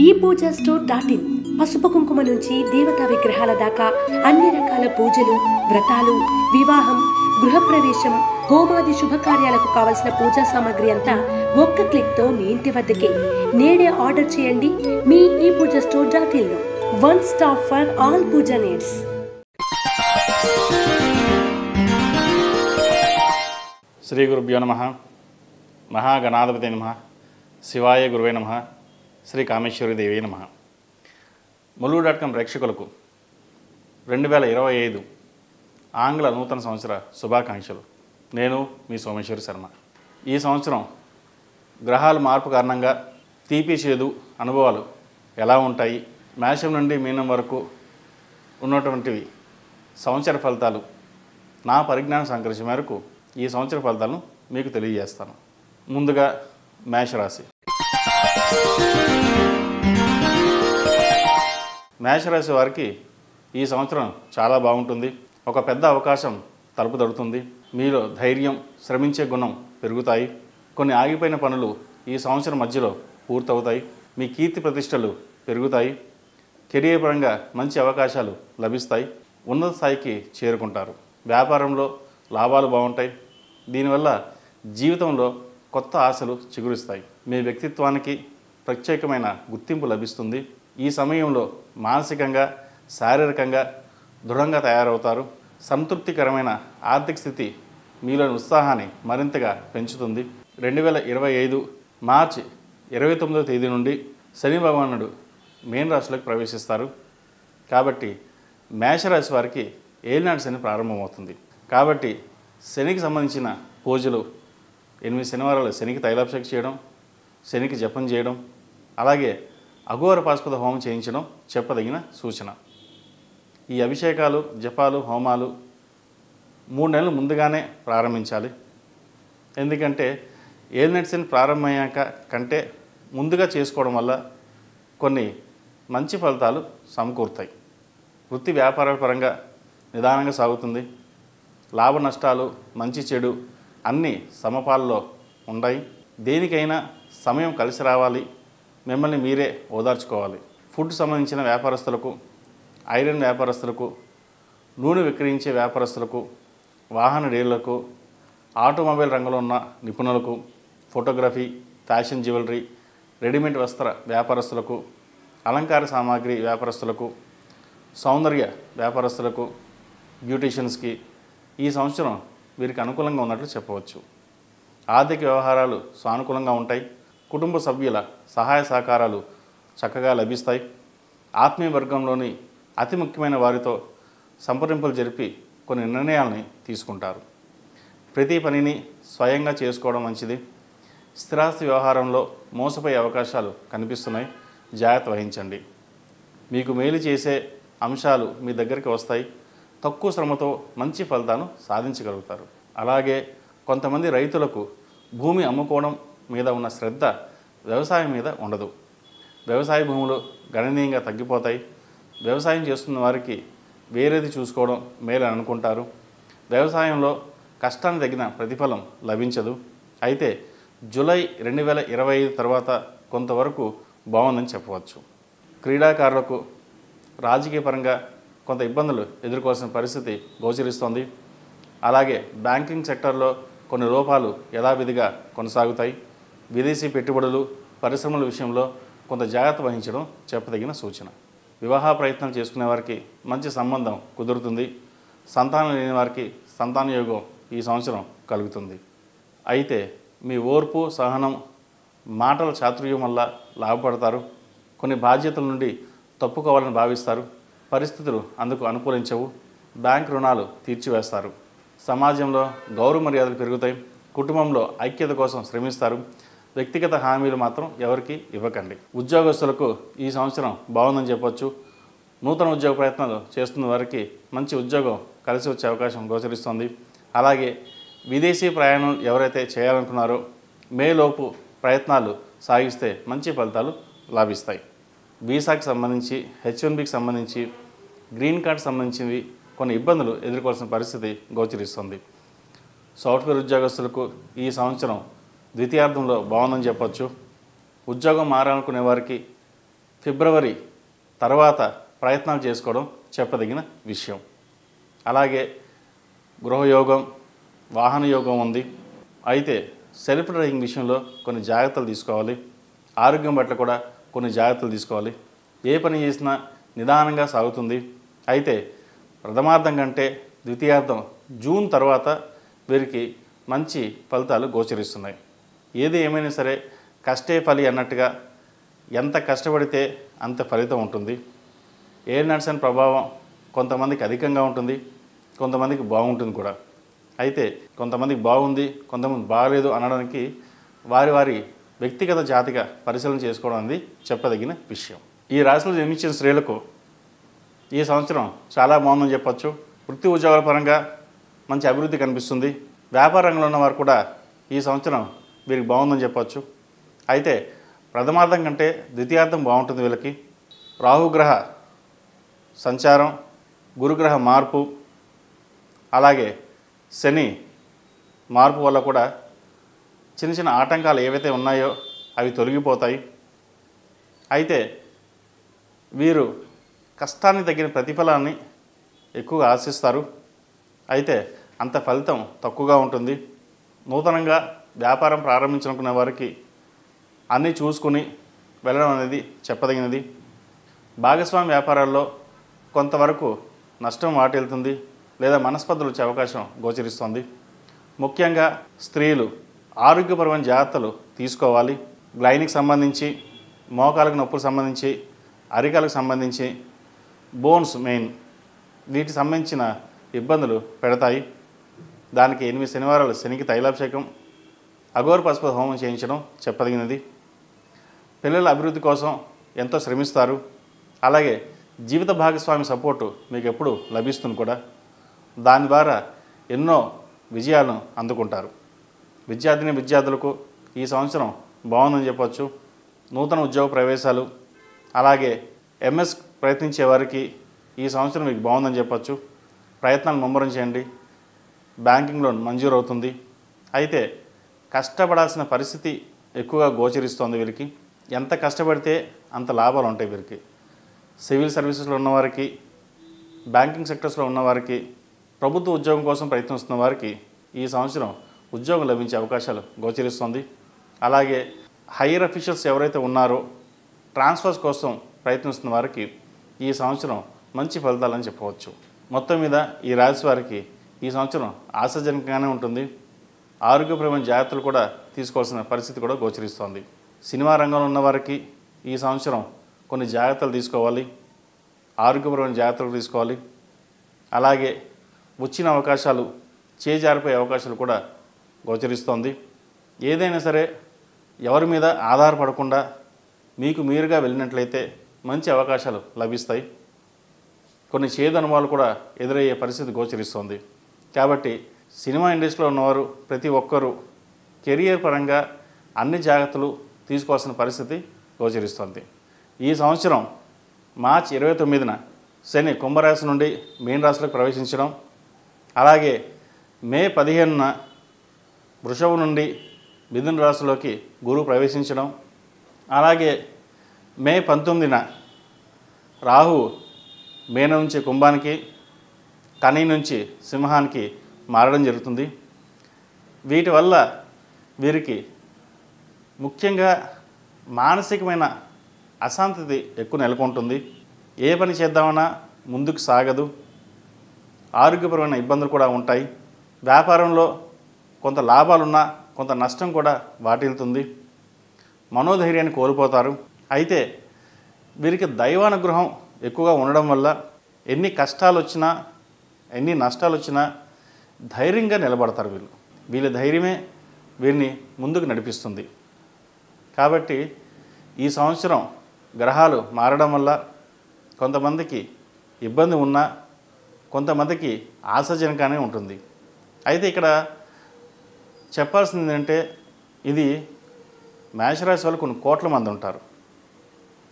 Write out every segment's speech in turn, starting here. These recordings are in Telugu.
ePoojaStore.in పసుపు కుంకుమ నుంచి దేవతా విగ్రహాల దాకా అన్ని రకాల పూజలు, వ్రతాలు, వివాహం, గృహప్రవేశం, హోమాది శుభకార్యాలకు కావలసిన పూజా సామాగ్రి అంతా ఒక్క క్లిక్తో మీ ఇంటి వద్దకే. నేడే ఆర్డర్ చేయండి మీ ePoojaStore.in లో. One stop for all puja needs. శ్రీ గురుభ్యో నమః. మహాగణాధిపతే నమః. శివాయ గురువే నమః. శ్రీ కామేశ్వరి దేవే నమః. ములుగు.com ప్రేక్షకులకు 2025 ఆంగ్ల నూతన సంవత్సర శుభాకాంక్షలు. నేను మీ సోమేశ్వరి శర్మ. ఈ సంవత్సరం గ్రహాల మార్పు కారణంగా తీపి చేదు అనుభవాలు ఎలా ఉంటాయి, మేషం నుండి మీనం వరకు ఉన్నటువంటివి సంవత్సర ఫలితాలు, నా పరిజ్ఞానం సంకరించిన మేరకు ఈ సంవత్సర ఫలితాలను మీకు తెలియజేస్తాను. ముందుగా మేషరాశి. మేషరాశి వారికి ఈ సంవత్సరం చాలా బాగుంటుంది. ఒక పెద్ద అవకాశం తలుపు తడుతుంది. మీలో ధైర్యం, శ్రమించే గుణం పెరుగుతాయి. కొన్ని ఆగిపోయిన పనులు ఈ సంవత్సరం మధ్యలో పూర్తవుతాయి. మీ కీర్తి ప్రతిష్టలు పెరుగుతాయి. కెరీర్ పరంగా మంచి అవకాశాలు లభిస్తాయి. ఉన్నత స్థాయికి చేరుకుంటారు. వ్యాపారంలో లాభాలు బాగుంటాయి. దీనివల్ల జీవితంలో కొత్త ఆశలు చిగురిస్తాయి. మీ వ్యక్తిత్వానికి ప్రత్యేకమైన గుర్తింపు లభిస్తుంది. ఈ సమయంలో మానసికంగా, శారీరకంగా దృఢంగా తయారవుతారు. సంతృప్తికరమైన ఆర్థిక స్థితి మీలోని ఉత్సాహాన్ని మరింతగా పెంచుతుంది. 2025 మార్చి 29వ తేదీ నుండి శని భగవానుడు మీన రాశిలోకి ప్రవేశిస్తారు. కాబట్టి మేషరాశి వారికి ఏలినాటి శని ప్రారంభమవుతుంది. కాబట్టి శనికి సంబంధించిన పూజలు 8 శనివారాలు శనికి తైలాభిషేకం చేయడం, శనికి జపం చేయడం, అలాగే అఘోర పాశుపత హోమం చేయించడం చెప్పదగిన సూచన. ఈ అభిషేకాలు, జపాలు, హోమాలు 3 నెలలు ముందుగానే ప్రారంభించాలి. ఎందుకంటే ఏలినాటి శని ప్రారంభమయ్యాక కంటే ముందుగా చేసుకోవడం వల్ల కొన్ని మంచి ఫలితాలు సమకూరుతాయి. వృత్తి వ్యాపారాల పరంగా నిదానంగా సాగుతుంది. లాభ నష్టాలు, మంచి చెడు అన్నీ సమపాల్లో ఉంటాయి. దేనికైనా సమయం కలిసి రావాలి. మిమ్మల్ని మీరే ఓదార్చుకోవాలి. ఫుడ్ సంబంధించిన వ్యాపారస్తులకు, ఐరన్ వ్యాపారస్తులకు, నూనె విక్రయించే వ్యాపారస్తులకు, వాహన డీలర్లకు, ఆటోమొబైల్ రంగంలో ఉన్న నిపుణులకు, ఫోటోగ్రఫీ, ఫ్యాషన్ జ్యువెలరీ, రెడీమేడ్ వస్త్ర వ్యాపారస్తులకు, అలంకార సామాగ్రి వ్యాపారస్తులకు, సౌందర్య వ్యాపారస్తులకు, బ్యూటీషియన్స్కి ఈ సంవత్సరం వీరికి అనుకూలంగా ఉన్నట్లు చెప్పవచ్చు. ఆర్థిక వ్యవహారాలు సానుకూలంగా ఉంటాయి. కుటుంబ సభ్యుల సహాయ సహకారాలు చక్కగా లభిస్తాయి. ఆత్మీయ వర్గంలోని అతి ముఖ్యమైన వారితో సంప్రదింపులు జరిపి కొన్ని నిర్ణయాలని తీసుకుంటారు. ప్రతి పనిని స్వయంగా చేసుకోవడం మంచిది. స్థిరాస్తి వ్యవహారంలో మోసపోయే అవకాశాలు కనిపిస్తున్నాయి. జాగ్రత్త వహించండి. మీకు మేలు చేసే అంశాలు మీ దగ్గరికి వస్తాయి. తక్కువ శ్రమతో మంచి ఫలితాలను సాధించగలుగుతారు. అలాగే కొంతమంది రైతులకు భూమి అమ్ముకోవడం మీద ఉన్న శ్రద్ధ వ్యవసాయం మీద ఉండదు. వ్యవసాయ భూములు గణనీయంగా తగ్గిపోతాయి. వ్యవసాయం చేస్తున్న వారికి వేరేది చూసుకోవడం మేలు అనుకుంటారు. వ్యవసాయంలో కష్టానికి తగిన ప్రతిఫలం లభించదు. అయితే జూలై 2025 తర్వాత కొంతవరకు బాగుందని చెప్పవచ్చు. క్రీడాకారులకు రాజకీయ పరంగా కొంత ఇబ్బందులు ఎదుర్కోవాల్సిన పరిస్థితి గోచరిస్తోంది. అలాగే బ్యాంకింగ్ సెక్టర్లో కొన్ని లోపాలు యథావిధిగా కొనసాగుతాయి. విదేశీ పెట్టుబడులు, పరిశ్రమల విషయంలో కొంత జాగ్రత్త వహించడం చెప్పదగిన సూచన. వివాహ ప్రయత్నాలు చేసుకునే వారికి మంచి సంబంధం కుదురుతుంది. సంతానం లేని వారికి సంతాన యోగం ఈ సంవత్సరం కలుగుతుంది. అయితే మీ ఓర్పు, సహనం, మాటల చాతుర్యం వల్ల లాభపడతారు. కొన్ని బాధ్యతల నుండి తప్పుకోవాలని భావిస్తారు. పరిస్థితులు అందుకు అనుకూలించవు. బ్యాంక్ రుణాలు తీర్చివేస్తారు. సమాజంలో గౌరవ మర్యాదలు పెరుగుతాయి. కుటుంబంలో ఐక్యత కోసం శ్రమిస్తారు. వ్యక్తిగత హామీలు మాత్రం ఎవరికి ఇవ్వకండి. ఉద్యోగస్తులకు ఈ సంవత్సరం బాగుందని చెప్పొచ్చు. నూతన ఉద్యోగ ప్రయత్నాలు చేస్తున్న వారికి మంచి ఉద్యోగం కలిసి వచ్చే అవకాశం గోచరిస్తుంది. అలాగే విదేశీ ప్రయాణం ఎవరైతే చేయాలనుకున్నారో మేలోపు ప్రయత్నాలు సాగిస్తే మంచి ఫలితాలు లాభిస్తాయి. వీసాకి సంబంధించి, H1Bకి సంబంధించి, గ్రీన్ కార్డ్ సంబంధించినవి కొన్ని ఇబ్బందులు ఎదుర్కోవాల్సిన పరిస్థితి గోచరిస్తుంది. సాఫ్ట్వేర్ ఉద్యోగస్తులకు ఈ సంవత్సరం ద్వితీయార్థంలో బాగుందని చెప్పొచ్చు. ఉద్యోగం మారాలనుకునే వారికి ఫిబ్రవరి తర్వాత ప్రయత్నాలు చేసుకోవడం చెప్పదగిన విషయం. అలాగే గృహయోగం, వాహన యోగం ఉంది. అయితే సెల్ఫ్ డ్రైవింగ్ విషయంలో కొన్ని జాగ్రత్తలు తీసుకోవాలి. ఆరోగ్యం పట్ల కూడా కొన్ని జాగ్రత్తలు తీసుకోవాలి. ఏ పని చేసినా నిదానంగా సాగుతుంది. అయితే ప్రథమార్థం కంటే ద్వితీయార్థం జూన్ తర్వాత వీరికి మంచి ఫలితాలు గోచరిస్తున్నాయి. ఏది ఏమైనా సరే కష్టే ఫలి అన్నట్టుగా ఎంత కష్టపడితే అంత ఫలితం ఉంటుంది. ఏలినాటి ప్రభావం కొంతమందికి అధికంగా ఉంటుంది, కొంతమందికి బాగుంటుంది కూడా. అయితే కొంతమందికి బాగుంది, కొంతమంది బాగలేదు అనడానికి వారి వారి వ్యక్తిగత జాతిక పరిశీలన చేసుకోవడం అనేది చెప్పదగిన విషయం. ఈ రాశిలో జన్మించిన స్త్రీలకు ఈ సంవత్సరం చాలా బాగుందని చెప్పచ్చు. వృత్తి ఉద్యోగాల పరంగా మంచి అభివృద్ధి కనిపిస్తుంది. వ్యాపార రంగంలో ఉన్నవారు కూడా ఈ సంవత్సరం వీరికి బాగుందని చెప్పచ్చు. అయితే ప్రథమార్థం కంటే ద్వితీయార్థం బాగుంటుంది వీళ్ళకి. రాహుగ్రహ సంచారం, గురుగ్రహ మార్పు, అలాగే శని మార్పు వల్ల కూడా చిన్న చిన్న ఆటంకాలు ఏవైతే ఉన్నాయో అవి తొలగిపోతాయి. అయితే వీరు కష్టానికి తగిన ప్రతిఫలాన్ని ఎక్కువగా ఆశిస్తారు. అయితే అంత ఫలితం తక్కువగా ఉంటుంది. నూతనంగా వ్యాపారం ప్రారంభించాలనుకునే వారికి అన్నీ చూసుకుని వెళ్ళడం అనేది చెప్పదగినది. భాగస్వామి వ్యాపారాల్లో కొంతవరకు నష్టం వాటిల్లుతుంది లేదా మనస్పర్ధలు వచ్చే అవకాశం గోచరిస్తుంది. ముఖ్యంగా స్త్రీలు ఆరోగ్యపరమైన జాగ్రత్తలు తీసుకోవాలి. గ్లైనిక్ సంబంధించి, మోకాలకు నొప్పులకు సంబంధించి, అరికాలకు సంబంధించి, బోన్స్ మెయిన్ వీటికి సంబంధించిన ఇబ్బందులు పెడతాయి. దానికి 8 శనివారాలు శనికి తైలాభిషేకం, అఘోర పసుపు హోమం చేయించడం చెప్పదగినది. పిల్లల అభివృద్ధి కోసం ఎంతో శ్రమిస్తారు. అలాగే జీవిత భాగస్వామి సపోర్టు మీకు ఎప్పుడు లభిస్తుంది కూడా. దాని ద్వారా ఎన్నో విజయాలను అందుకుంటారు. విద్యార్థులకు ఈ సంవత్సరం బాగుందని చెప్పవచ్చు. నూతన ఉద్యోగ ప్రవేశాలు, అలాగే ఎంఎస్ ప్రయత్నించే వారికి ఈ సంవత్సరం మీకు బాగుందని చెప్పచ్చు. ప్రయత్నాలు ముమ్మరం చేయండి. బ్యాంకింగ్ లోన్ మంజూరు అవుతుంది. అయితే కష్టపడాల్సిన పరిస్థితి ఎక్కువగా గోచరిస్తోంది వీరికి. ఎంత కష్టపడితే అంత లాభాలు ఉంటాయి వీరికి. సివిల్ సర్వీసెస్లో ఉన్నవారికి, బ్యాంకింగ్ సెక్టర్స్లో ఉన్నవారికి, ప్రభుత్వ ఉద్యోగం కోసం ప్రయత్నిస్తున్న వారికి ఈ సంవత్సరం ఉద్యోగం లభించే అవకాశాలు గోచరిస్తుంది. అలాగే హైయర్ అఫీషియల్స్ ఎవరైతే ఉన్నారో ట్రాన్స్ఫర్స్ కోసం ప్రయత్నిస్తున్న వారికి ఈ సంవత్సరం మంచి ఫలితాలని చెప్పవచ్చు. మొత్తం మీద ఈ రాశి వారికి ఈ సంవత్సరం ఆశాజనకంగానే ఉంటుంది. ఆరోగ్యపరమైన జాగ్రత్తలు కూడా తీసుకోవాల్సిన పరిస్థితి కూడా గోచరిస్తోంది. సినిమా రంగంలో ఉన్నవారికి ఈ సంవత్సరం కొన్ని జాగ్రత్తలు తీసుకోవాలి. ఆరోగ్యపరమైన జాగ్రత్తలు తీసుకోవాలి. అలాగే వచ్చిన అవకాశాలు చేజారిపోయే అవకాశాలు కూడా గోచరిస్తోంది. ఏదైనా సరే ఎవరి మీద ఆధారపడకుండా మీకు మీరుగా వెళ్ళినట్లయితే మంచి అవకాశాలు లభిస్తాయి. కొన్ని చేదు అనుభవాలు కూడా ఎదురయ్యే పరిస్థితి గోచరిస్తోంది. కాబట్టి సినిమా ఇండస్ట్రీలో ఉన్నవారు ప్రతి ఒక్కరూ కెరియర్ పరంగా అన్ని జాగ్రత్తలు తీసుకోవాల్సిన పరిస్థితి గోచరిస్తోంది. ఈ సంవత్సరం మార్చి 29న శని కుంభరాశి నుండి మీన రాశిలోకి ప్రవేశించడం, అలాగే మే 15న వృషభం నుండి మిథున రాశిలోకి గురువు ప్రవేశించడం, అలాగే మే 19న రాహు మీనం నుంచి కుంభానికి, కని నుంచి సింహానికి మారడం జరుగుతుంది. వీటి వల్ల వీరికి ముఖ్యంగా మానసికమైన అశాంతి ఎక్కువ నెలకొంటుంది. ఏ పని చేద్దామన్నా ముందుకు సాగదు. ఆరోగ్యపరమైన ఇబ్బందులు కూడా ఉంటాయి. వ్యాపారంలో కొంత లాభాలున్నా కొంత నష్టం కూడా వాటిల్లుతుంది. మనోధైర్యాన్ని కోల్పోతారు. అయితే వీరికి దైవానుగ్రహం ఎక్కువగా ఉండడం వల్ల ఎన్ని కష్టాలు వచ్చినా ఎన్ని నష్టాలు వచ్చినా ధైర్యంగా నిలబడతారు. వీళ్ళ ధైర్యమే వీరిని ముందుకు నడిపిస్తుంది. కాబట్టి ఈ సంవత్సరం గ్రహాలు మారడం వల్ల కొంతమందికి ఇబ్బంది ఉన్నా కొంతమందికి ఆశాజనకంగానే ఉంటుంది. అయితే ఇక్కడ చెప్పాల్సింది ఏంటంటే ఇది మేషరాశి వాళ్ళు కొన్ని కోట్ల మంది ఉంటారు.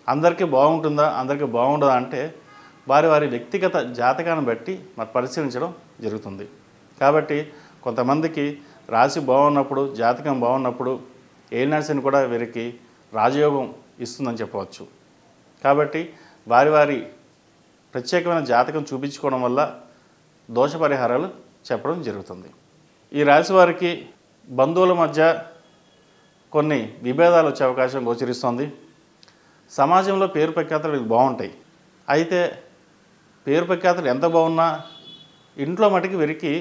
అందరికీ బాగుంటుందా అందరికీ బాగుండదా అంటే వారి వారి వ్యక్తిగత జాతకాన్ని బట్టి మరి పరిశీలించడం జరుగుతుంది. కాబట్టి కొంతమందికి రాశి బాగున్నప్పుడు, జాతకం బాగున్నప్పుడు ఏలినాటి శని కూడా వీరికి రాజయోగం ఇస్తుందని చెప్పవచ్చు. కాబట్టి వారి వారి ప్రత్యేకమైన జాతకం చూపించుకోవడం వల్ల దోష పరిహారాలు చెప్పడం జరుగుతుంది. ఈ రాశి వారికి బంధువుల మధ్య కొన్ని విభేదాలు వచ్చే అవకాశం గోచరిస్తుంది. సమాజంలో పేరు ప్రఖ్యాతలు వీళ్ళకి బాగుంటాయి. అయితే పేరు ప్రఖ్యాతలు ఎంత బాగున్నా ఇంట్లో మటుకు వీరికి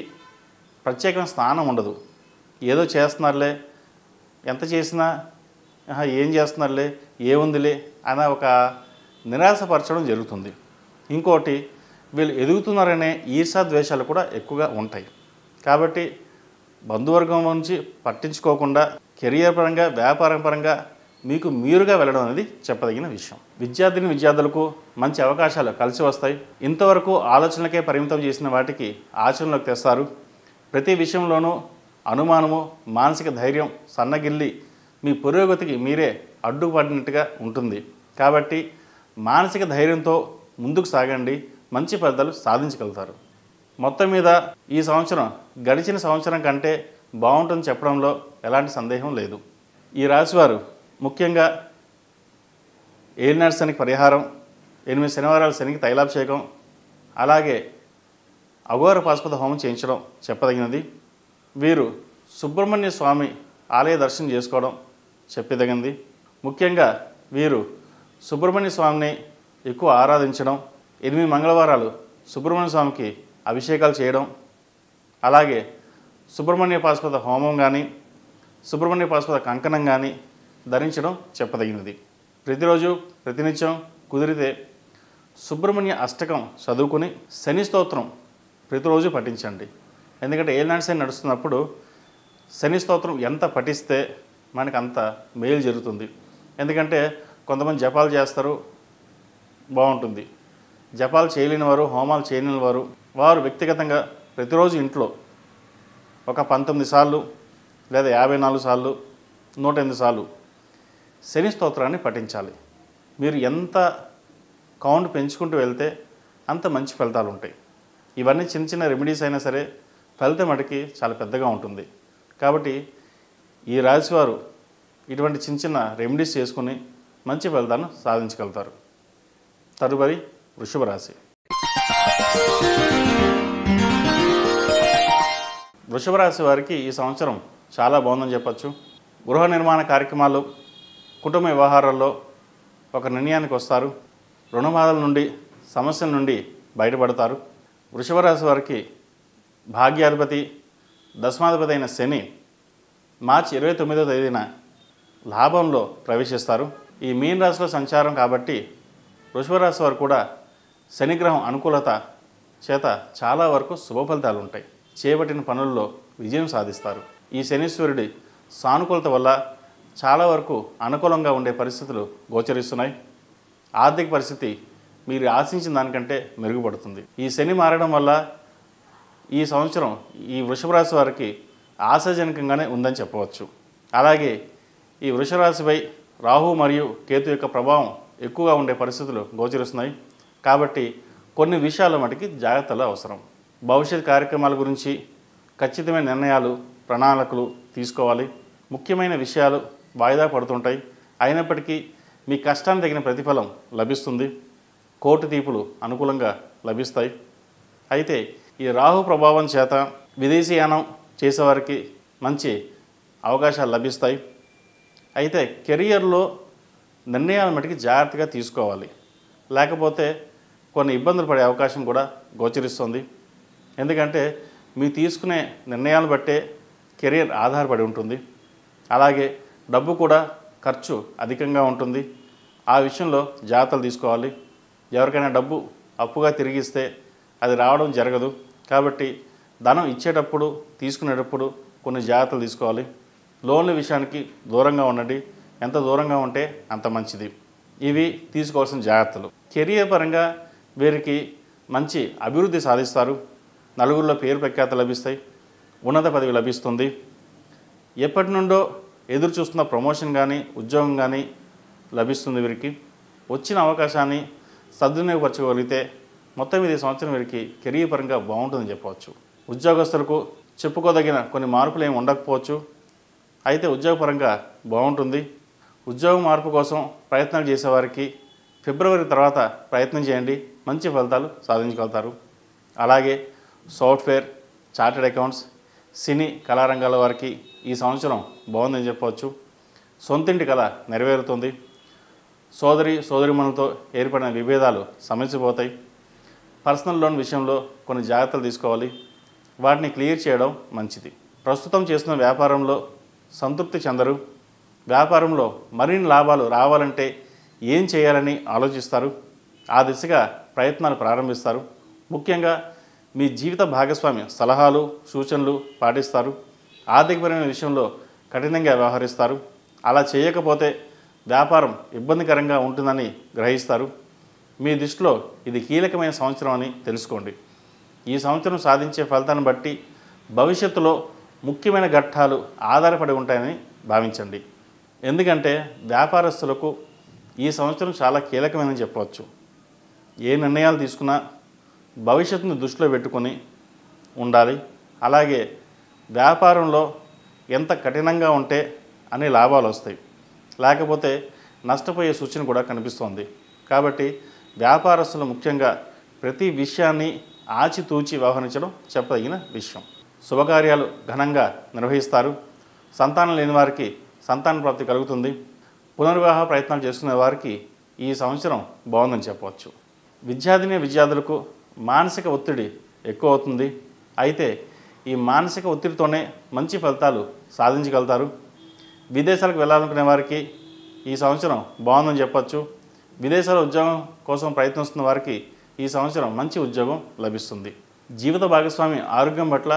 ప్రత్యేకమైన స్థానం ఉండదు. ఏదో చేస్తున్నారులే, ఎంత చేసినా ఏం చేస్తున్నారులే, ఏముందిలే అన్న ఒక నిరాశపరచడం జరుగుతుంది. ఇంకోటి, వీళ్ళు ఎదుగుతున్నారనే ఈర్ష్యాద్వేషాలు కూడా ఎక్కువగా ఉంటాయి. కాబట్టి బంధువర్గం నుంచి పట్టించుకోకుండా కెరియర్ పరంగా, వ్యాపారం పరంగా మీకు మీరుగా వెళ్ళడం అనేది చెప్పదగిన విషయం. విద్యార్థులకు మంచి అవకాశాలు కలిసి వస్తాయి. ఇంతవరకు ఆలోచనలకే పరిమితం చేసిన వాటికి ఆచరణలోకి తెస్తారు. ప్రతి విషయంలోనూ అనుమానము, మానసిక ధైర్యం సన్నగిల్లి మీ పురోగతికి మీరే అడ్డుపడినట్టుగా ఉంటుంది. కాబట్టి మానసిక ధైర్యంతో ముందుకు సాగండి, మంచి ఫలితాలు సాధించగలుగుతారు. మొత్తం మీద ఈ సంవత్సరం గడిచిన సంవత్సరం కంటే బాగుంటుందని చెప్పడంలో ఎలాంటి సందేహం లేదు. ఈ రాశివారు ముఖ్యంగా ఏలినాటి శనికి పరిహారం, 8 శనివారాల శనికి తైలాభిషేకం, అలాగే అఘోర పాశుపత హోమం చేయించడం చెప్పదగినది. వీరు సుబ్రహ్మణ్య స్వామి ఆలయ దర్శనం చేసుకోవడం చెప్పదగినది. ముఖ్యంగా వీరు సుబ్రహ్మణ్య స్వామిని ఎక్కువ ఆరాధించడం, 8 మంగళవారాలు సుబ్రహ్మణ్య స్వామికి అభిషేకాలు చేయడం, అలాగే సుబ్రహ్మణ్య పాశుపత హోమం కానీ సుబ్రహ్మణ్య పాశుపత కంకణం కానీ ధరించడం చెప్పదగినది. ప్రతిరోజు ప్రతినిత్యం కుదిరితే సుబ్రహ్మణ్య అష్టకం చదువుకుని శని స్తోత్రం ప్రతిరోజు పఠించండి. ఎందుకంటే ఏలినాటి శని నడుస్తున్నప్పుడు శని స్తోత్రం ఎంత పఠిస్తే మనకు అంత మేలు జరుగుతుంది. ఎందుకంటే కొంతమంది జపాలు చేస్తారు, బాగుంటుంది. జపాలు చేయలేని వారు, హోమాలు చేయలేని వారు వ్యక్తిగతంగా ప్రతిరోజు ఇంట్లో ఒక 19 సార్లు లేదా 54 సార్లు 108 సార్లు శని స్తోత్రాన్ని పఠించాలి. మీరు ఎంత కౌంట్ పెంచుకుంటూ వెళ్తే అంత మంచి ఫలితాలు ఉంటాయి. ఇవన్నీ చిన్న చిన్న రెమెడీస్ అయినా సరే ఫలితం మటుకి చాలా పెద్దగా ఉంటుంది. కాబట్టి ఈ రాశివారు ఇటువంటి చిన్న చిన్న రెమెడీస్ చేసుకుని మంచి ఫలితాలను సాధించగలుగుతారు. తదుపరి వృషభ రాశి. వృషభ రాశి వారికి ఈ సంవత్సరం చాలా బాగుందని చెప్పచ్చు. గృహ నిర్మాణ కార్యక్రమాలు, కుటుంబ వ్యవహారాల్లో ఒక నిర్ణయానికి వస్తారు. రుణబాధల నుండి, సమస్యల నుండి బయటపడతారు. వృషభ రాశి వారికి భాగ్యాధిపతి, దశమాధిపతి అయిన శని మార్చి 29వ తేదీన లాభంలో ప్రవేశిస్తారు. ఈ మీన రాశిలో సంచారం కాబట్టి వృషభ రాశి వారు కూడా శనిగ్రహం అనుకూలత చేత చాలా వరకు శుభ ఫలితాలు ఉంటాయి. చేపట్టిన పనుల్లో విజయం సాధిస్తారు. ఈ శనీశ్వరుడి సానుకూలత వల్ల చాలా వరకు అనుకూలంగా ఉండే పరిస్థితులు గోచరిస్తున్నాయి. ఆర్థిక పరిస్థితి మీరు ఆశించిన దానికంటే మెరుగుపడుతుంది. ఈ శని మారడం వల్ల ఈ సంవత్సరం ఈ వృషభ రాశి వారికి ఆశాజనకంగానే ఉందని చెప్పవచ్చు. అలాగే ఈ వృషభ రాశిపై రాహు మరియు కేతు యొక్క ప్రభావం ఎక్కువగా ఉండే పరిస్థితులు గోచరిస్తున్నాయి. కాబట్టి కొన్ని విషయాల మటుకి జాగ్రత్తలు అవసరం. భవిష్యత్ కార్యక్రమాల గురించి ఖచ్చితమైన నిర్ణయాలు, ప్రణాళికలు తీసుకోవాలి. ముఖ్యమైన విషయాలు వాయిదా పడుతుంటాయి. అయినప్పటికీ మీ కష్టానికి తగిన ప్రతిఫలం లభిస్తుంది. కోర్టు తీర్పులు అనుకూలంగా లభిస్తాయి. అయితే ఈ రాహు ప్రభావం చేత విదేశీయానం చేసేవారికి మంచి అవకాశాలు లభిస్తాయి. అయితే కెరియర్లో నిర్ణయాల మటుకి జాగ్రత్తగా తీసుకోవాలి. లేకపోతే కొన్ని ఇబ్బందులు పడే అవకాశం కూడా గోచరిస్తుంది. ఎందుకంటే మీరు తీసుకునే నిర్ణయాలను బట్టే కెరియర్ ఆధారపడి ఉంటుంది. అలాగే డబ్బు కూడా ఖర్చు అధికంగా ఉంటుంది. ఆ విషయంలో జాగ్రత్తలు తీసుకోవాలి. ఎవరికైనా డబ్బు అప్పుగా తిరిగిస్తే అది రావడం జరగదు. కాబట్టి ధనం ఇచ్చేటప్పుడు, తీసుకునేటప్పుడు కొన్ని జాగ్రత్తలు తీసుకోవాలి. లోన్ల విషయానికి దూరంగా ఉండండి. ఎంత దూరంగా ఉంటే అంత మంచిది. ఇవి తీసుకోవాల్సిన జాగ్రత్తలు. కెరియర్ పరంగా వీరికి మంచి అభివృద్ధి సాధిస్తారు. నలుగురిలో పేరు ప్రఖ్యాత లభిస్తాయి. ఉన్నత పదవి లభిస్తుంది. ఎప్పటి నుండో ఎదురు చూస్తున్న ప్రమోషన్ కానీ, ఉద్యోగం కానీ లభిస్తుంది. వీరికి వచ్చిన అవకాశాన్ని సద్వినియోగపరచగలిగితే మొత్తం మీద ఈ సంవత్సరం వీరికి కెరీర్ పరంగా బాగుంటుందని చెప్పవచ్చు. ఉద్యోగస్తులకు చెప్పుకోదగిన కొన్ని మార్పులు ఏమి ఉండకపోవచ్చు. అయితే ఉద్యోగపరంగా బాగుంటుంది. ఉద్యోగ మార్పు కోసం ప్రయత్నాలు చేసేవారికి ఫిబ్రవరి తర్వాత ప్రయత్నం చేయండి, మంచి ఫలితాలు సాధించగలుగుతారు. అలాగే సాఫ్ట్వేర్, చార్టెడ్ అకౌంట్స్, సినీ కళారంగాల వారికి ఈ సంవత్సరం బాగుందని చెప్పవచ్చు. సొంతింటి కళ నెరవేరుతుంది. సోదరిమణులతో ఏర్పడిన విభేదాలు సమస్యపోతాయి. పర్సనల్ లోన్ విషయంలో కొన్ని జాగ్రత్తలు తీసుకోవాలి, వాటిని క్లియర్ చేయడం మంచిది. ప్రస్తుతం చేస్తున్న వ్యాపారంలో సంతృప్తి చెందరు. వ్యాపారంలో మరిన్ని లాభాలు రావాలంటే ఏం చేయాలని ఆలోచిస్తారు. ఆ దిశగా ప్రయత్నాలు ప్రారంభిస్తారు. ముఖ్యంగా మీ జీవిత భాగస్వామి సలహాలు, సూచనలు పాటిస్తారు. ఆర్థికపరమైన విషయంలో కఠినంగా వ్యవహరిస్తారు. అలా చేయకపోతే వ్యాపారం ఇబ్బందికరంగా ఉంటుందని గ్రహిస్తారు. మీ దృష్టిలో ఇది కీలకమైన సంవత్సరం అని తెలుసుకోండి. ఈ సంవత్సరం సాధించే ఫలితాన్ని బట్టి భవిష్యత్తులో ముఖ్యమైన ఘట్టాలు ఆధారపడి ఉంటాయని భావించండి. ఎందుకంటే వ్యాపారస్తులకు ఈ సంవత్సరం చాలా కీలకమైనని చెప్పవచ్చు. ఏ నిర్ణయాలు తీసుకున్నా భవిష్యత్తును దృష్టిలో పెట్టుకొని ఉండాలి. అలాగే వ్యాపారంలో ఎంత కఠినంగా ఉంటే అన్ని లాభాలు వస్తాయి, లేకపోతే నష్టపోయే సూచన కూడా కనిపిస్తోంది. కాబట్టి వ్యాపారస్తులు ముఖ్యంగా ప్రతి విషయాన్ని ఆచితూచి వ్యవహరించడం చెప్పదగిన విషయం. శుభకార్యాలు ఘనంగా నిర్వహిస్తారు. సంతానం లేని వారికి సంతాన ప్రాప్తి కలుగుతుంది. పునర్వివాహ ప్రయత్నాలు చేసుకునే వారికి ఈ సంవత్సరం బాగుందని చెప్పవచ్చు. విద్యార్థులకు మానసిక ఒత్తిడి ఎక్కువ అవుతుంది. అయితే ఈ మానసిక ఒత్తిడితోనే మంచి ఫలితాలు సాధించగలుగుతారు. విదేశాలకు వెళ్ళాలనుకునే వారికి ఈ సంవత్సరం బాగుందని చెప్పచ్చు. విదేశాల ఉద్యోగం కోసం ప్రయత్నిస్తున్న వారికి ఈ సంవత్సరం మంచి ఉద్యోగం లభిస్తుంది. జీవిత భాగస్వామి ఆరోగ్యం పట్ల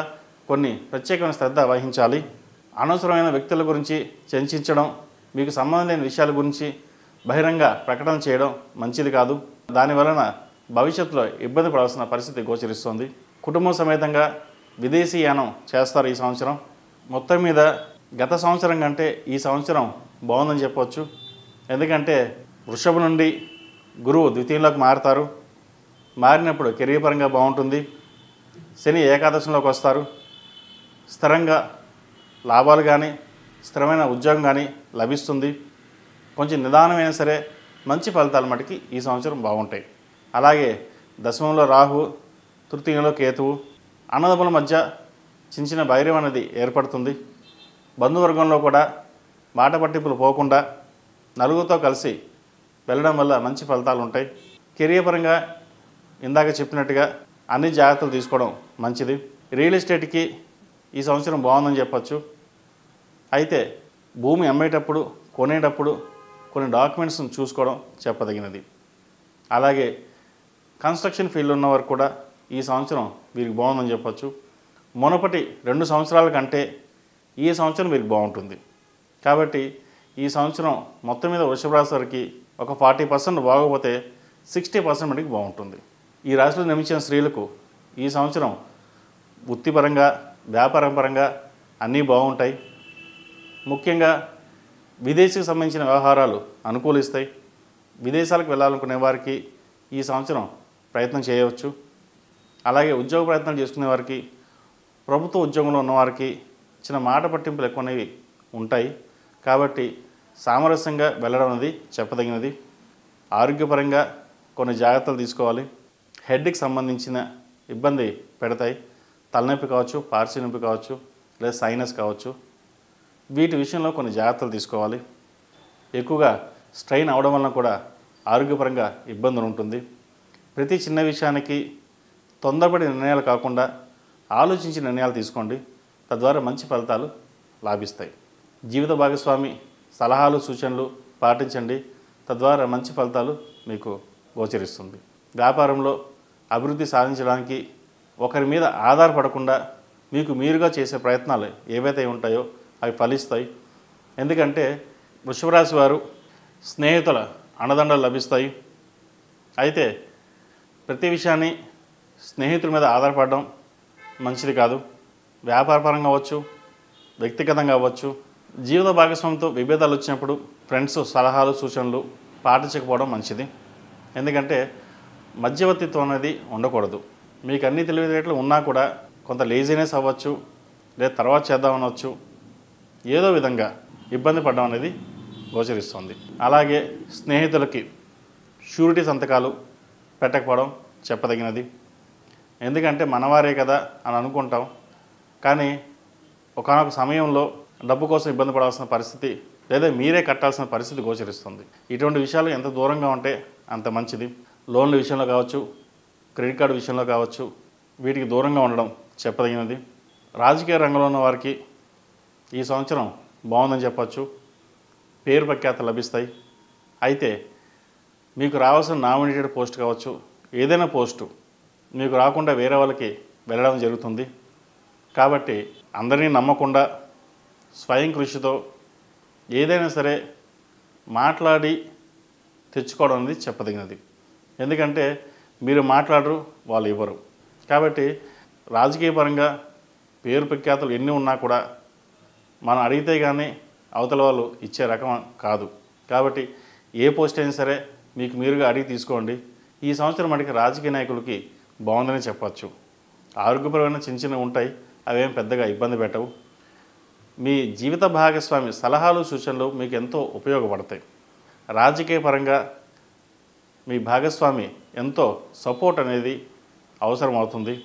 కొన్ని ప్రత్యేకమైన శ్రద్ధ వహించాలి. అనవసరమైన వ్యక్తుల గురించి చర్చించడం, మీకు సంబంధం లేని విషయాల గురించి బహిరంగ ప్రకటన చేయడం మంచిది కాదు. దానివలన భవిష్యత్తులో ఇబ్బంది పడాల్సిన పరిస్థితి గోచరిస్తుంది. కుటుంబం సమేతంగా విదేశీ యానం చేస్తారు ఈ సంవత్సరం. మొత్తం మీద గత సంవత్సరం కంటే ఈ సంవత్సరం బాగుందని చెప్పవచ్చు. ఎందుకంటే వృషభం నుండి గురువు ద్వితీయంలోకి మారుతారు. మారినప్పుడు కెరీర్ పరంగా బాగుంటుంది. శని ఏకాదశంలోకి వస్తారు. స్థిరంగా లాభాలు కానీ స్థిరమైన ఉద్యోగం కానీ లభిస్తుంది. కొంచెం నిదానమైనా సరే మంచి ఫలితాలు మటుకి ఈ సంవత్సరం బాగుంటాయి. అలాగే దశమంలో రాహు, తృతీయంలో కేతువు, అన్నదమ్ముల మధ్య చిన్న చిన్న భైర్యం అనేది ఏర్పడుతుంది. బంధువర్గంలో కూడా మాట పట్టింపులు పోకుండా నలుగురితో కలిసి వెళ్ళడం వల్ల మంచి ఫలితాలు ఉంటాయి. కెరీర్ పరంగా ఇందాక చెప్పినట్టుగా అన్ని జాగ్రత్తలు తీసుకోవడం మంచిది. రియల్ ఎస్టేట్కి ఈ సంవత్సరం బాగుందని చెప్పచ్చు. అయితే భూమి అమ్మేటప్పుడు, కొనేటప్పుడు కొన్ని డాక్యుమెంట్స్ని చూసుకోవడం చెప్పదగినది. అలాగే కన్స్ట్రక్షన్ ఫీల్డ్ ఉన్నవారు కూడా ఈ సంవత్సరం వీరికి బాగుందని చెప్పచ్చు. మునుపటి 2 సంవత్సరాల కంటే ఈ సంవత్సరం వీరికి బాగుంటుంది. కాబట్టి ఈ సంవత్సరం మొత్తం మీద వృషభ రాశి వారికి ఒక 40% బాగోపోతే 60% మటుకు బాగుంటుంది. ఈ రాశిలో నిర్మించిన స్త్రీలకు ఈ సంవత్సరం వృత్తిపరంగా, వ్యాపారం పరంగా అన్నీ బాగుంటాయి. ముఖ్యంగా విదేశీకి సంబంధించిన వ్యవహారాలు అనుకూలిస్తాయి. విదేశాలకు వెళ్ళాలనుకునే వారికి ఈ సంవత్సరం ప్రయత్నం చేయవచ్చు. అలాగే ఉద్యోగ ప్రయత్నాలు చేసుకునే వారికి, ప్రభుత్వ ఉద్యోగంలో ఉన్నవారికి చిన్న మాట పట్టింపులు ఎక్కువనేవి ఉంటాయి. కాబట్టి సామరస్యంగా వెళ్ళడం అనేది చెప్పదగినది. ఆరోగ్యపరంగా కొన్ని జాగ్రత్తలు తీసుకోవాలి. హెడ్కి సంబంధించిన ఇబ్బంది పెడతాయి. తలనొప్పి కావచ్చు, పార్శ్వ నొప్పి కావచ్చు, లేదా సైనస్ కావచ్చు. వీటి విషయంలో కొన్ని జాగ్రత్తలు తీసుకోవాలి. ఎక్కువగా స్ట్రెయిన్ అవడం వలన కూడా ఆరోగ్యపరంగా ఇబ్బందులు ఉంటుంది. ప్రతి చిన్న విషయానికి తొందరపడి నిర్ణయాలు కాకుండా ఆలోచించి నిర్ణయాలు తీసుకోండి. తద్వారా మంచి ఫలితాలు లాభిస్తాయి. జీవిత భాగస్వామి సలహాలు, సూచనలు పాటించండి. తద్వారా మంచి ఫలితాలు మీకు గోచరిస్తుంది. వ్యాపారంలో అభివృద్ధి సాధించడానికి ఒకరి మీద ఆధారపడకుండా మీకు మీరుగా చేసే ప్రయత్నాలు ఏవైతే ఉంటాయో అవి ఫలిస్తాయి. ఎందుకంటే వృషభ రాశి వారు స్నేహితుల అండదండలు లభిస్తాయి. అయితే ప్రతి విషయాన్ని స్నేహితుల మీద ఆధారపడడం మంచిది కాదు. వ్యాపారపరంగా అవ్వచ్చు, వ్యక్తిగతంగా అవ్వచ్చు. జీవిత భాగస్వామితో విభేదాలు వచ్చినప్పుడు ఫ్రెండ్స్ సలహాలు, సూచనలు పాటించకపోవడం మంచిది. ఎందుకంటే మధ్యవర్తిత్వం అనేది ఉండకూడదు. మీకు అన్ని తెలివితేటలు ఉన్నా కూడా కొంత లేజీనెస్ అవ్వచ్చు, లేదా తర్వాత చేద్దామనవచ్చు, ఏదో విధంగా ఇబ్బంది పడడం అనేది గోచరిస్తుంది. అలాగే స్నేహితులకి షూరిటీ సంతకాలు పెట్టకపోవడం చెప్పదగినది. ఎందుకంటే మనవారే కదా అని అనుకుంటాం, కానీ ఒకానొక సమయంలో డబ్బు కోసం ఇబ్బంది పడాల్సిన పరిస్థితి లేదా మీరే కట్టాల్సిన పరిస్థితి గోచరిస్తుంది. ఇటువంటి విషయాలు ఎంత దూరంగా ఉంటే అంత మంచిది. లోన్ల విషయంలో కావచ్చు, క్రెడిట్ కార్డు విషయంలో కావచ్చు, వీటికి దూరంగా ఉండడం చెప్పదగినది. రాజకీయ రంగంలో ఉన్న వారికి ఈ సంవత్సరం బాగుందని చెప్పచ్చు. పేరు ప్రఖ్యాతలు లభిస్తాయి. అయితే మీకు రావాల్సిన నామినేటెడ్ పోస్ట్ కావచ్చు, ఏదైనా పోస్టు మీకు రాకుండా వేరే వాళ్ళకి వెళ్ళడం జరుగుతుంది. కాబట్టి అందరినీ నమ్మకుండా స్వయం కృషితో ఏదైనా సరే మాట్లాడి తెచ్చుకోవడం అనేది చెప్పదగినది. ఎందుకంటే మీరు మాట్లాడరు, వాళ్ళు ఇవ్వరు. కాబట్టి రాజకీయ పరంగా పేరు ప్రఖ్యాతులు ఎన్ని ఉన్నా కూడా మనం అడిగితే కానీ అవతల వాళ్ళు ఇచ్చే రకం కాదు. కాబట్టి ఏ పోస్ట్ అయినా సరే మీకు మీరుగా అడిగి తీసుకోండి. ఈ సంవత్సరం మనకి రాజకీయ నాయకులకి బాగుందని చెప్పచ్చు. ఆరోగ్యపరమైన చిన్న చిన్నవి ఉంటాయి, అవేం పెద్దగా ఇబ్బంది పెట్టవు. మీ జీవిత భాగస్వామి సలహాలు సూచనలు మీకు ఎంతో ఉపయోగపడతాయి. రాజకీయ పరంగా మీ భాగస్వామి ఎంతో సపోర్ట్ అనేది అవసరం అవుతుంది.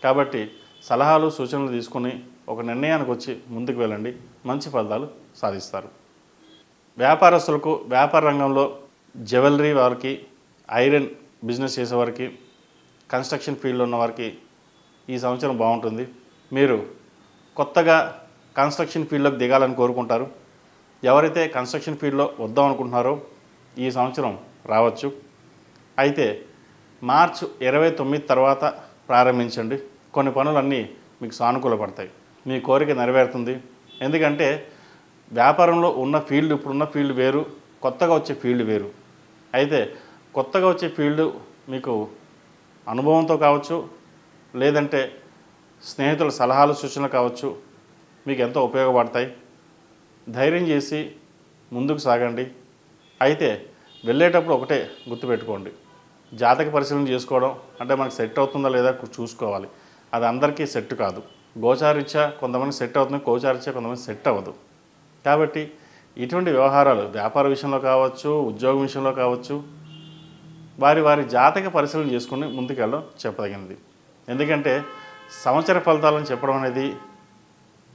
కాబట్టి సలహాలు సూచనలు తీసుకుని ఒక నిర్ణయానికి వచ్చి ముందుకు వెళ్ళండి, మంచి ఫలితాలు సాధిస్తారు. వ్యాపారస్తులకు వ్యాపార రంగంలో జ్యువెలరీ వారికి, ఐరన్ బిజినెస్ చేసేవారికి, కన్స్ట్రక్షన్ ఫీల్డ్లో ఉన్న వారికి ఈ సంవత్సరం బాగుంటుంది. మీరు కొత్తగా కన్స్ట్రక్షన్ ఫీల్డ్లోకి దిగాలని కోరుకుంటారు. ఎవరైతే కన్స్ట్రక్షన్ ఫీల్డ్లో వద్దాం అనుకుంటున్నారో ఈ సంవత్సరం రావచ్చు. అయితే మార్చి 29 తర్వాత ప్రారంభించండి. కొన్ని పనులన్నీ మీకు సానుకూలపడతాయి, మీ కోరిక నెరవేరుతుంది. ఎందుకంటే వ్యాపారంలో ఉన్న ఫీల్డ్, ఇప్పుడున్న ఫీల్డ్ వేరు, కొత్తగా వచ్చే ఫీల్డ్ వేరు. అయితే కొత్తగా వచ్చే ఫీల్డ్ మీకు అనుభవంతో కావచ్చు, లేదంటే స్నేహితుల సలహాలు సూచనలు కావచ్చు, మీకు ఎంతో ఉపయోగపడతాయి. ధైర్యం చేసి ముందుకు సాగండి. అయితే వెళ్ళేటప్పుడు ఒకటే గుర్తుపెట్టుకోండి, జాతక పరిశీలన చేసుకోవడం అంటే మనకు సెట్ అవుతుందా లేదా చూసుకోవాలి. అది అందరికీ సెట్ కాదు. గోచారీత్యా కొంతమంది సెట్ అవుతుంది, గోచారీత్యా కొంతమంది సెట్ అవ్వదు. కాబట్టి ఇటువంటి వ్యవహారాలు వ్యాపార విషయంలో కావచ్చు, ఉద్యోగం విషయంలో కావచ్చు, వారి వారి జాతక పరిశీలన చేసుకుని ముందుకెళ్ళడం చెప్పదగినది. ఎందుకంటే సంవత్సర ఫలితాలను చెప్పడం అనేది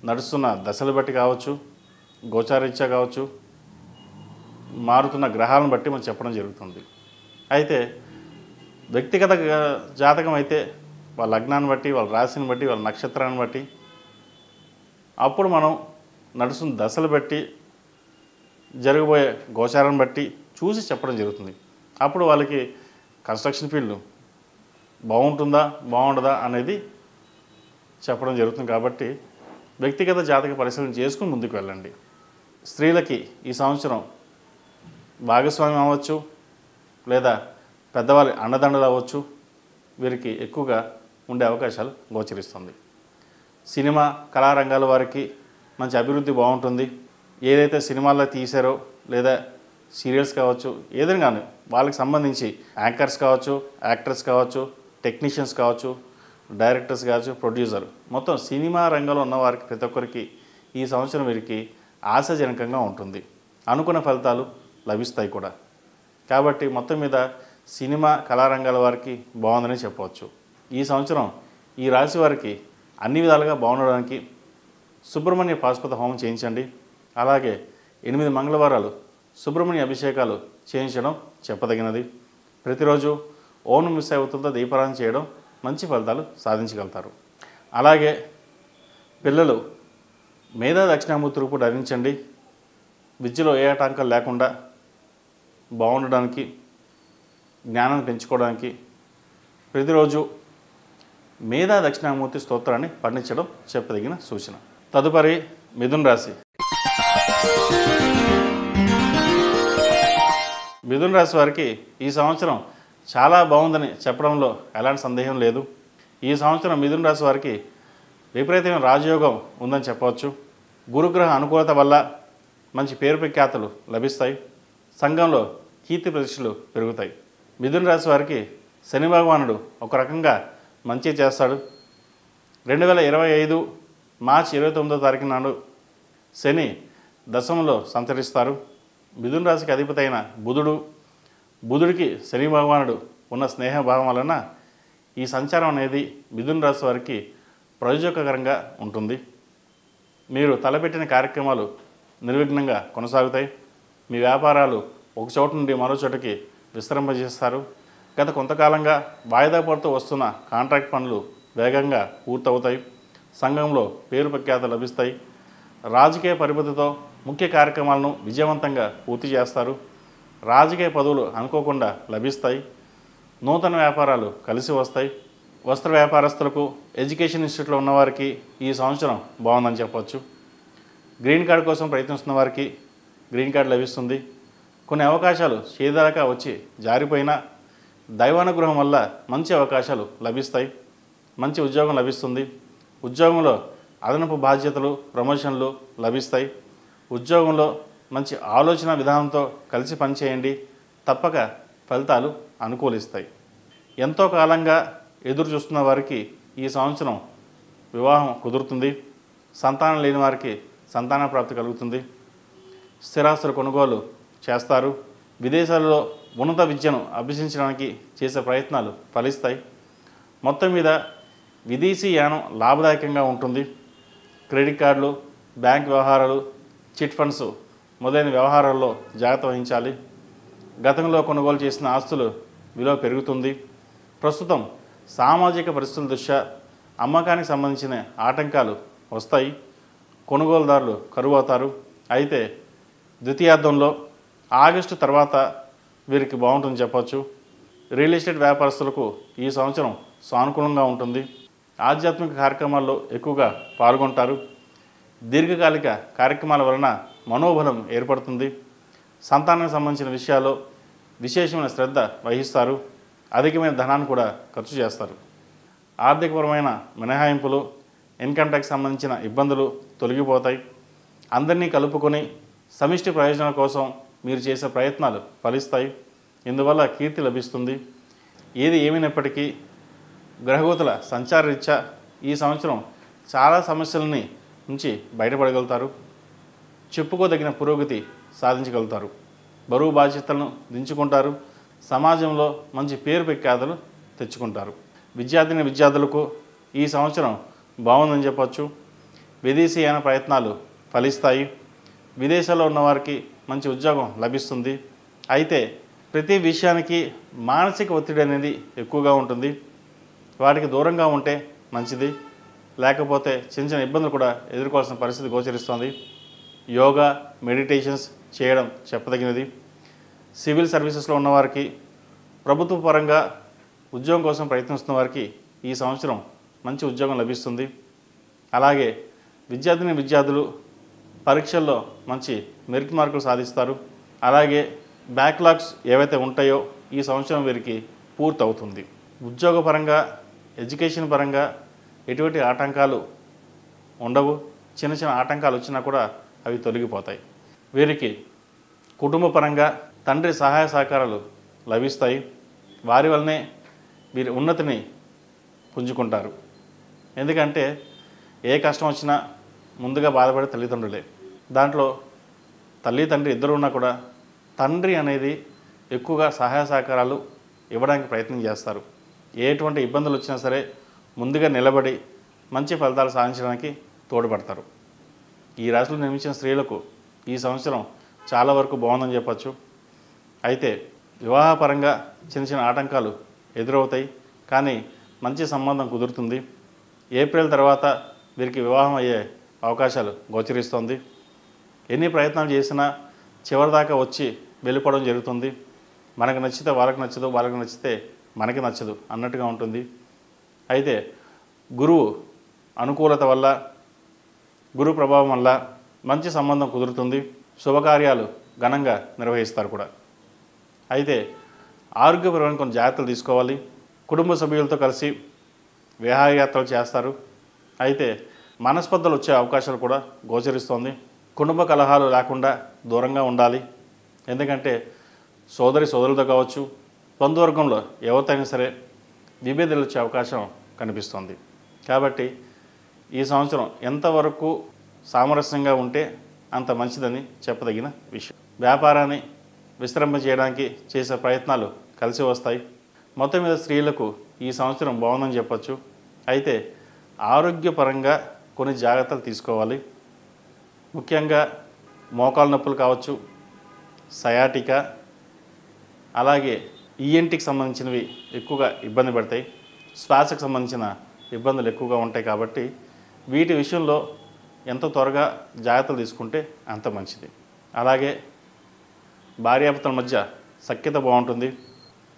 నడుస్తున్న దశలు బట్టి కావచ్చు, గోచారీత్యా కావచ్చు, మారుతున్న గ్రహాలను బట్టి మనం చెప్పడం జరుగుతుంది. అయితే వ్యక్తిగత జాతకం అయితే వాళ్ళ లగ్నాన్ని బట్టి, వాళ్ళ రాశిని బట్టి, వాళ్ళ నక్షత్రాన్ని బట్టి, అప్పుడు మనం నడుస్తున్న దశలు బట్టి, జరగబోయే గోచారాన్ని బట్టి చూసి చెప్పడం జరుగుతుంది. అప్పుడు వాళ్ళకి కన్స్ట్రక్షన్ ఫీల్డ్ బాగుంటుందా బాగుండదా అనేది చెప్పడం జరుగుతుంది. కాబట్టి వ్యక్తిగత జాతక పరిశీలన చేసుకుని ముందుకు వెళ్ళండి. స్త్రీలకి ఈ సంవత్సరం భాగస్వామ్యం అవ్వచ్చు, లేదా పెద్దవారి అండదండలు అవ్వచ్చు, వీరికి ఎక్కువగా ఉండే అవకాశాలు గోచరిస్తుంది. సినిమా కళారంగాల వారికి మంచి అభివృద్ధి బాగుంటుంది. ఏదైతే సినిమాల్లో తీశారో లేదా సీరియల్స్ కావచ్చు, ఏదైనా కానీ వాళ్ళకి సంబంధించి యాంకర్స్ కావచ్చు, యాక్టర్స్ కావచ్చు, టెక్నీషియన్స్ కావచ్చు, డైరెక్టర్స్ కావచ్చు, ప్రొడ్యూసర్, మొత్తం సినిమా రంగంలో ఉన్న వారికి ప్రతి ఒక్కరికి ఈ సంవత్సరం వీరికి ఆశాజనకంగా ఉంటుంది. అనుకున్న ఫలితాలు లభిస్తాయి కూడా. కాబట్టి మొత్తం మీద సినిమా కళారంగాల వారికి బాగుందని చెప్పవచ్చు. ఈ సంవత్సరం ఈ రాశి వారికి అన్ని విధాలుగా బాగుండడానికి సుబ్రహ్మణ్య పాశుపత హోమం చేయించండి. అలాగే 8 మంగళవారాలు సుబ్రహ్మణ్య అభిషేకాలు చేయించడం చెప్పదగినది. ప్రతిరోజు ఓం నమః శివాయతో దీపారాధన చేయడం మంచి ఫలితాలు సాధించగలుగుతారు. అలాగే పిల్లలు మేధా దక్షిణామూర్తి రూపు ధరించండి. విద్యలో ఏ ఆటంకాలు లేకుండా బాగుండడానికి, జ్ఞానాన్ని పెంచుకోవడానికి ప్రతిరోజు మేధా దక్షిణామూర్తి స్తోత్రాన్ని పఠించడం చెప్పదగిన సూచన. తదుపరి మిథున రాశి. మిథున రాశి వారికి ఈ సంవత్సరం చాలా బాగుందని చెప్పడంలో ఎలాంటి సందేహం లేదు. ఈ సంవత్సరం మిథున రాశి వారికి విపరీతమైన రాజయోగం ఉందని చెప్పవచ్చు. గురుగ్రహ అనుకూలత వల్ల మంచి పేరు ప్రఖ్యాతులు లభిస్తాయి. సంఘంలో కీర్తి ప్రతిష్టలు పెరుగుతాయి. మిథున రాశి వారికి శని భగవానుడు ఒక రకంగా మంచి చేస్తాడు. 2025 మార్చి 29వ తారీఖు నాడు శని దశమంలో సంచరిస్తారు. మిథున రాశికి అధిపతి అయిన బుధుడు బుధుడికి శని భగవానుడు ఉన్న స్నేహభావం వలన ఈ సంచారం అనేది మిథున రాశి వారికి ప్రయోజకరంగా ఉంటుంది. మీరు తలపెట్టిన కార్యక్రమాలు నిర్విఘ్నంగా కొనసాగుతాయి. మీ వ్యాపారాలు ఒక చోట నుండి మరో చోటకి విస్తరింపజేస్తారు. గత కొంతకాలంగా వాయిదా పడుతూ వస్తున్న కాంట్రాక్ట్ పనులు వేగంగా పూర్తవుతాయి. సంఘంలో పేరు ప్రఖ్యాత లభిస్తాయి. రాజకీయ పరిమితితో ముఖ్య కార్యక్రమాలను విజయవంతంగా పూర్తి చేస్తారు. రాజకీయ పదవులు అనుకోకుండా లభిస్తాయి. నూతన వ్యాపారాలు కలిసి వస్తాయి. వస్త్ర వ్యాపారస్తులకు, ఎడ్యుకేషన్ ఇన్స్టిట్యూట్లో ఉన్నవారికి ఈ సంవత్సరం బాగుందని చెప్పవచ్చు. గ్రీన్ కార్డు కోసం ప్రయత్నిస్తున్న వారికి గ్రీన్ కార్డు లభిస్తుంది. కొన్ని అవకాశాలు చేదాకా వచ్చి జారిపోయినా దైవానుగ్రహం వల్ల మంచి అవకాశాలు లభిస్తాయి. మంచి ఉద్యోగం లభిస్తుంది. ఉద్యోగంలో అదనపు బాధ్యతలు, ప్రమోషన్లు లభిస్తాయి. ఉద్యోగంలో మంచి ఆలోచన విధానంతో కలిసి పనిచేయండి. తప్పక ఫలితాలు అనుకూలిస్తాయి. ఎంతో కాలంగా ఎదురు చూస్తున్న వారికి ఈ సంవత్సరం వివాహం కుదురుతుంది. సంతానం లేని వారికి సంతాన ప్రాప్తి కలుగుతుంది. స్థిరాస్తుల కొనుగోలు చేస్తారు. విదేశాల్లో ఉన్నత విద్యను అభ్యసించడానికి చేసే ప్రయత్నాలు ఫలిస్తాయి. మొత్తం మీద విదేశీ యానం లాభదాయకంగా ఉంటుంది. క్రెడిట్ కార్డులు, బ్యాంక్ వ్యవహారాలు, చిట్ ఫండ్స్ మొదలైన వ్యవహారాల్లో జాగ్రత్త వహించాలి. గతంలో కొనుగోలు చేసిన ఆస్తులు విలువ పెరుగుతుంది. ప్రస్తుతం సామాజిక పరిస్థితుల దృష్ట్యా అమ్మకానికి సంబంధించిన ఆటంకాలు వస్తాయి. కొనుగోలుదారులు కరువవుతారు. అయితే ద్వితీయార్థంలో ఆగస్టు తర్వాత వీరికి బాగుంటుందని చెప్పవచ్చు. రియల్ ఎస్టేట్ వ్యాపారస్తులకు ఈ సంవత్సరం సానుకూలంగా ఉంటుంది. ఆధ్యాత్మిక కార్యక్రమాల్లో ఎక్కువగా పాల్గొంటారు. దీర్ఘకాలిక కార్యక్రమాల వలన మనోబలం ఏర్పడుతుంది. సంతానానికి సంబంధించిన విషయాల్లో విశేషమైన శ్రద్ధ వహిస్తారు. అధికమైన ధనాన్ని కూడా ఖర్చు చేస్తారు. ఆర్థికపరమైన మినహాయింపులు, ఇన్కమ్ ట్యాక్స్ సంబంధించిన ఇబ్బందులు తొలగిపోతాయి. అందరినీ కలుపుకొని సమిష్టి ప్రయోజనాల కోసం మీరు చేసే ప్రయత్నాలు ఫలిస్తాయి. ఇందువల్ల కీర్తి లభిస్తుంది. ఏది ఏమైనప్పటికీ గ్రహగోతుల సంచారరీత్యా ఈ సంవత్సరం చాలా సమస్యలని నుంచి బయటపడగలుగుతారు. చెప్పుకోదగిన పురోగతి సాధించగలుగుతారు. బరువు బాధ్యతలను దించుకుంటారు. సమాజంలో మంచి పేరు ప్రఖ్యాతలు తెచ్చుకుంటారు. విద్యార్థులకు ఈ సంవత్సరం బాగుందని చెప్పచ్చు. విదేశీయాన ప్రయత్నాలు ఫలిస్తాయి. విదేశాల్లో ఉన్నవారికి మంచి ఉద్యోగం లభిస్తుంది. అయితే ప్రతి విషయానికి మానసిక ఒత్తిడి అనేది ఎక్కువగా ఉంటుంది. వాటికి దూరంగా ఉంటే మంచిది. లేకపోతే చిన్న చిన్న ఇబ్బందులు కూడా ఎదుర్కోవాల్సిన పరిస్థితి గోచరిస్తుంది. యోగా, మెడిటేషన్స్ చేయడం చెప్పదగినది. సివిల్ సర్వీసెస్లో ఉన్నవారికి, ప్రభుత్వ పరంగా ఉద్యోగం కోసం ప్రయత్నిస్తున్న వారికి ఈ సంవత్సరం మంచి ఉద్యోగం లభిస్తుంది. అలాగే విద్యార్థులు పరీక్షల్లో మంచి మెరిట్ మార్కులు సాధిస్తారు. అలాగే బ్యాక్లాగ్స్ ఏవైతే ఉంటాయో ఈ సంవత్సరం వీరికి పూర్తవుతుంది. ఉద్యోగపరంగా, ఎడ్యుకేషన్ పరంగా ఎటువంటి ఆటంకాలు ఉండవు. చిన్న చిన్న ఆటంకాలు వచ్చినా కూడా అవి తొలగిపోతాయి. వీరికి కుటుంబ పరంగా తండ్రి సహాయ సహకారాలు లభిస్తాయి. వారి వల్లనే వీరి ఉన్నతిని పుంజుకుంటారు. ఎందుకంటే ఏ కష్టం వచ్చినా ముందుగా బాధపడే తల్లిదండ్రులే. దాంట్లో తల్లి తండ్రి ఇద్దరు ఉన్నా కూడా తండ్రి అనేది ఎక్కువగా సహాయ సహకారాలు ఇవ్వడానికి ప్రయత్నం చేస్తారు. ఎటువంటి ఇబ్బందులు వచ్చినా సరే ముందుగా నిలబడి మంచి ఫలితాలు సాధించడానికి తోడ్పడతారు. ఈ రాశిలో నిర్మించిన స్త్రీలకు ఈ సంవత్సరం చాలా వరకు బాగుందని చెప్పచ్చు. అయితే వివాహపరంగా చిన్న చిన్న ఆటంకాలు ఎదురవుతాయి. కానీ మంచి సంబంధం కుదురుతుంది. ఏప్రిల్ తర్వాత వీరికి వివాహం అయ్యే అవకాశాలు గోచరిస్తుంది. ఎన్ని ప్రయత్నాలు చేసినా చివరిదాకా వచ్చి వెళ్ళిపోవడం జరుగుతుంది. మనకు నచ్చితే వాళ్ళకి నచ్చదు, వాళ్ళకి నచ్చితే మనకి నచ్చదు అన్నట్టుగా ఉంటుంది. అయితే గురువు అనుకూలత వల్ల, గురు ప్రభావం వల్ల మంచి సంబంధం కుదురుతుంది. శుభకార్యాలు ఘనంగా నిర్వహిస్తారు కూడా. అయితే ఆరోగ్యపరమైన కొన్ని జాగ్రత్తలు తీసుకోవాలి. కుటుంబ సభ్యులతో కలిసి విహారయాత్రలు చేస్తారు. అయితే మనస్పర్ధలు వచ్చే అవకాశాలు కూడా గోచరిస్తోంది. కుటుంబ కలహాలు లేకుండా దూరంగా ఉండాలి. ఎందుకంటే సోదరులతో కావచ్చు, బంధువర్గంలో ఎవరితోనైనా సరే విభేదాలు వచ్చే అవకాశం కనిపిస్తుంది. కాబట్టి ఈ సంవత్సరం ఎంతవరకు సామరస్యంగా ఉంటే అంత మంచిదని చెప్పదగిన విషయం. వ్యాపారాన్ని విశ్రమ చేయడానికి చేసే ప్రయత్నాలు కలిసి వస్తాయి. మొత్తం మీద స్త్రీలకు ఈ సంవత్సరం బాగుందని చెప్పచ్చు. అయితే ఆరోగ్యపరంగా కొన్ని జాగ్రత్తలు తీసుకోవాలి. ముఖ్యంగా మోకాలు నొప్పులు కావచ్చు, సయాటికా, అలాగే ఈఎన్టీకి సంబంధించినవి ఎక్కువగా ఇబ్బంది పడతాయి. శ్వాసకు సంబంధించిన ఇబ్బందులు ఎక్కువగా ఉంటాయి. కాబట్టి వీటి విషయంలో ఎంత త్వరగా జాగ్రత్తలు తీసుకుంటే అంత మంచిది. అలాగే భార్యాభర్తల మధ్య సఖ్యత బాగుంటుంది.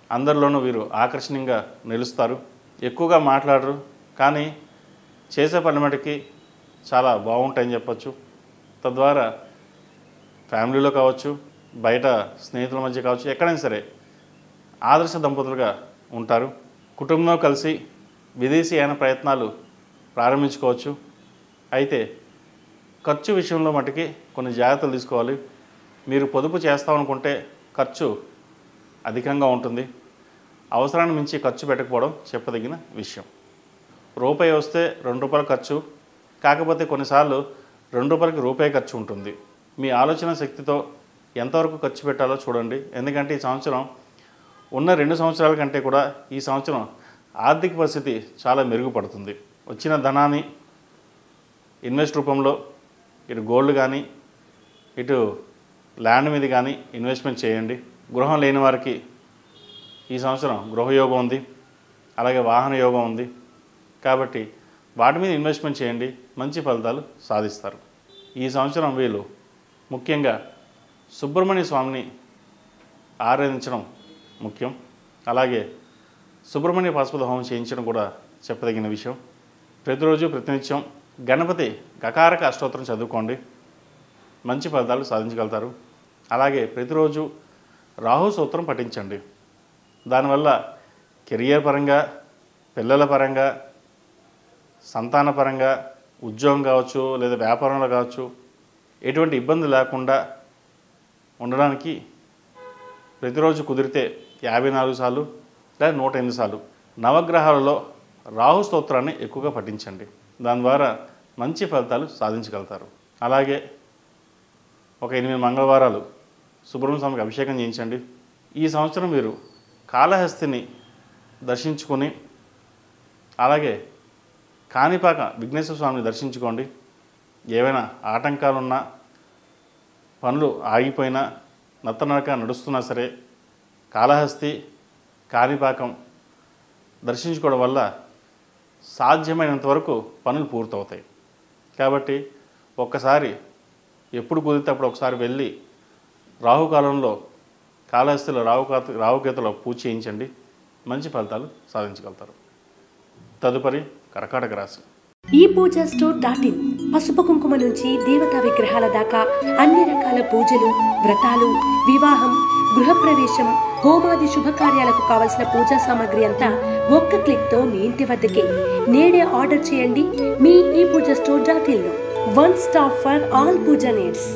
అందరిలోనూ వీరు ఆకర్షణీయంగా నిలుస్తారు. ఎక్కువగా మాట్లాడరు, కానీ చేసే పని మటుకి చాలా బాగుంటాయని చెప్పచ్చు. తద్వారా ఫ్యామిలీలో కావచ్చు, బయట స్నేహితుల మధ్య కావచ్చు, ఎక్కడైనా సరే ఆదర్శ దంపతులుగా ఉంటారు. కుటుంబంలో కలిసి విదేశీయాన ప్రయత్నాలు ప్రారంభించుకోవచ్చు. అయితే ఖర్చు విషయంలో మటుకి కొన్ని జాగ్రత్తలు తీసుకోవాలి. మీరు పొదుపు చేస్తామనుకుంటే ఖర్చు అధికంగా ఉంటుంది. అవసరాన్ని మించి ఖర్చు పెట్టకపోవడం చెప్పదగిన విషయం. రూపాయి వస్తే ₹2 ఖర్చు, కాకపోతే కొన్నిసార్లు ₹2కి రూపాయి ఖర్చు ఉంటుంది. మీ ఆలోచన శక్తితో ఎంతవరకు ఖర్చు పెట్టాలో చూడండి. ఎందుకంటే ఈ సంవత్సరం ఉన్న 2 సంవత్సరాల కంటే కూడా ఈ సంవత్సరం ఆర్థిక పరిస్థితి చాలా మెరుగుపడుతుంది. వచ్చిన ధనాన్ని ఇన్వెస్ట్ రూపంలో ఇటు గోల్డ్ కానీ, ఇటు ల్యాండ్ మీద కానీ ఇన్వెస్ట్మెంట్ చేయండి. గృహం లేని వారికి ఈ సంవత్సరం గృహయోగం ఉంది, అలాగే వాహన యోగం ఉంది. కాబట్టి వాటి మీద ఇన్వెస్ట్మెంట్ చేయండి, మంచి ఫలితాలు సాధిస్తారు. ఈ సంవత్సరం వీళ్ళు ముఖ్యంగా సుబ్రహ్మణ్య స్వామిని ఆరాధించడం ముఖ్యం. అలాగే సుబ్రహ్మణ్య పాశుపత హోమం చేయించడం కూడా చెప్పదగిన విషయం. ప్రతిరోజు ప్రతినిత్యం గణపతి గకారక అష్టోత్తరం చదువుకోండి, మంచి ఫలితాలు సాధించగలుగుతారు. అలాగే ప్రతిరోజు రాహు సూత్రం పఠించండి. దానివల్ల కెరియర్ పరంగా, పిల్లల పరంగా, సంతాన పరంగా, ఉద్యోగం కావచ్చు లేదా వ్యాపారంలో కావచ్చు, ఎటువంటి ఇబ్బంది లేకుండా ఉండడానికి ప్రతిరోజు కుదిరితే 54 సార్లు లేదా 108 సార్లు నవగ్రహాలలో రాహు స్తోత్రాన్ని ఎక్కువగా పఠించండి. దాని ద్వారా మంచి ఫలితాలు సాధించగలుగుతారు. అలాగే ఒక 8 మంగళవారాలు సుబ్రహ్మణ్య స్వామికి అభిషేకం చేయించండి. ఈ సంవత్సరం మీరు కాళహస్తిని దర్శించుకొని, అలాగే కాణిపాక విఘ్నేశ్వర స్వామిని దర్శించుకోండి. ఏవైనా ఆటంకాలున్నా, పనులు ఆగిపోయినా, నత్తనడక నడుస్తున్నా సరే కాళహస్తి, కాణిపాకం దర్శించుకోవడం వల్ల సాధ్యమైనంత వరకు పనులు పూర్తవుతాయి. కాబట్టి ఒక్కసారి ఎప్పుడు కుదిరితే అప్పుడు ఒకసారి వెళ్ళి రాహుకాలంలో కాళహస్తిలో రాహుకేతులో పూజ చేయించండి, మంచి ఫలితాలు సాధించగలుగుతారు. తదుపరి కర్కాటక రాశి. ఈ పూజా స్టోర్.in పసుపు కుంకుమ నుంచి దేవతా విగ్రహాల దాకా అన్ని రకాల పూజలు, వ్రతాలు, వివాహం, గృహప్రవేశం, హోమాది శుభకార్యాలకు కావలసిన పూజా సామాగ్రి అంతా ఒక్క క్లిక్తో మీ ఇంటి వద్దకే. నేడే ఆర్డర్ చేయండి మీ ఈ పూజా స్టోర్.in లో. One stop for all puja needs.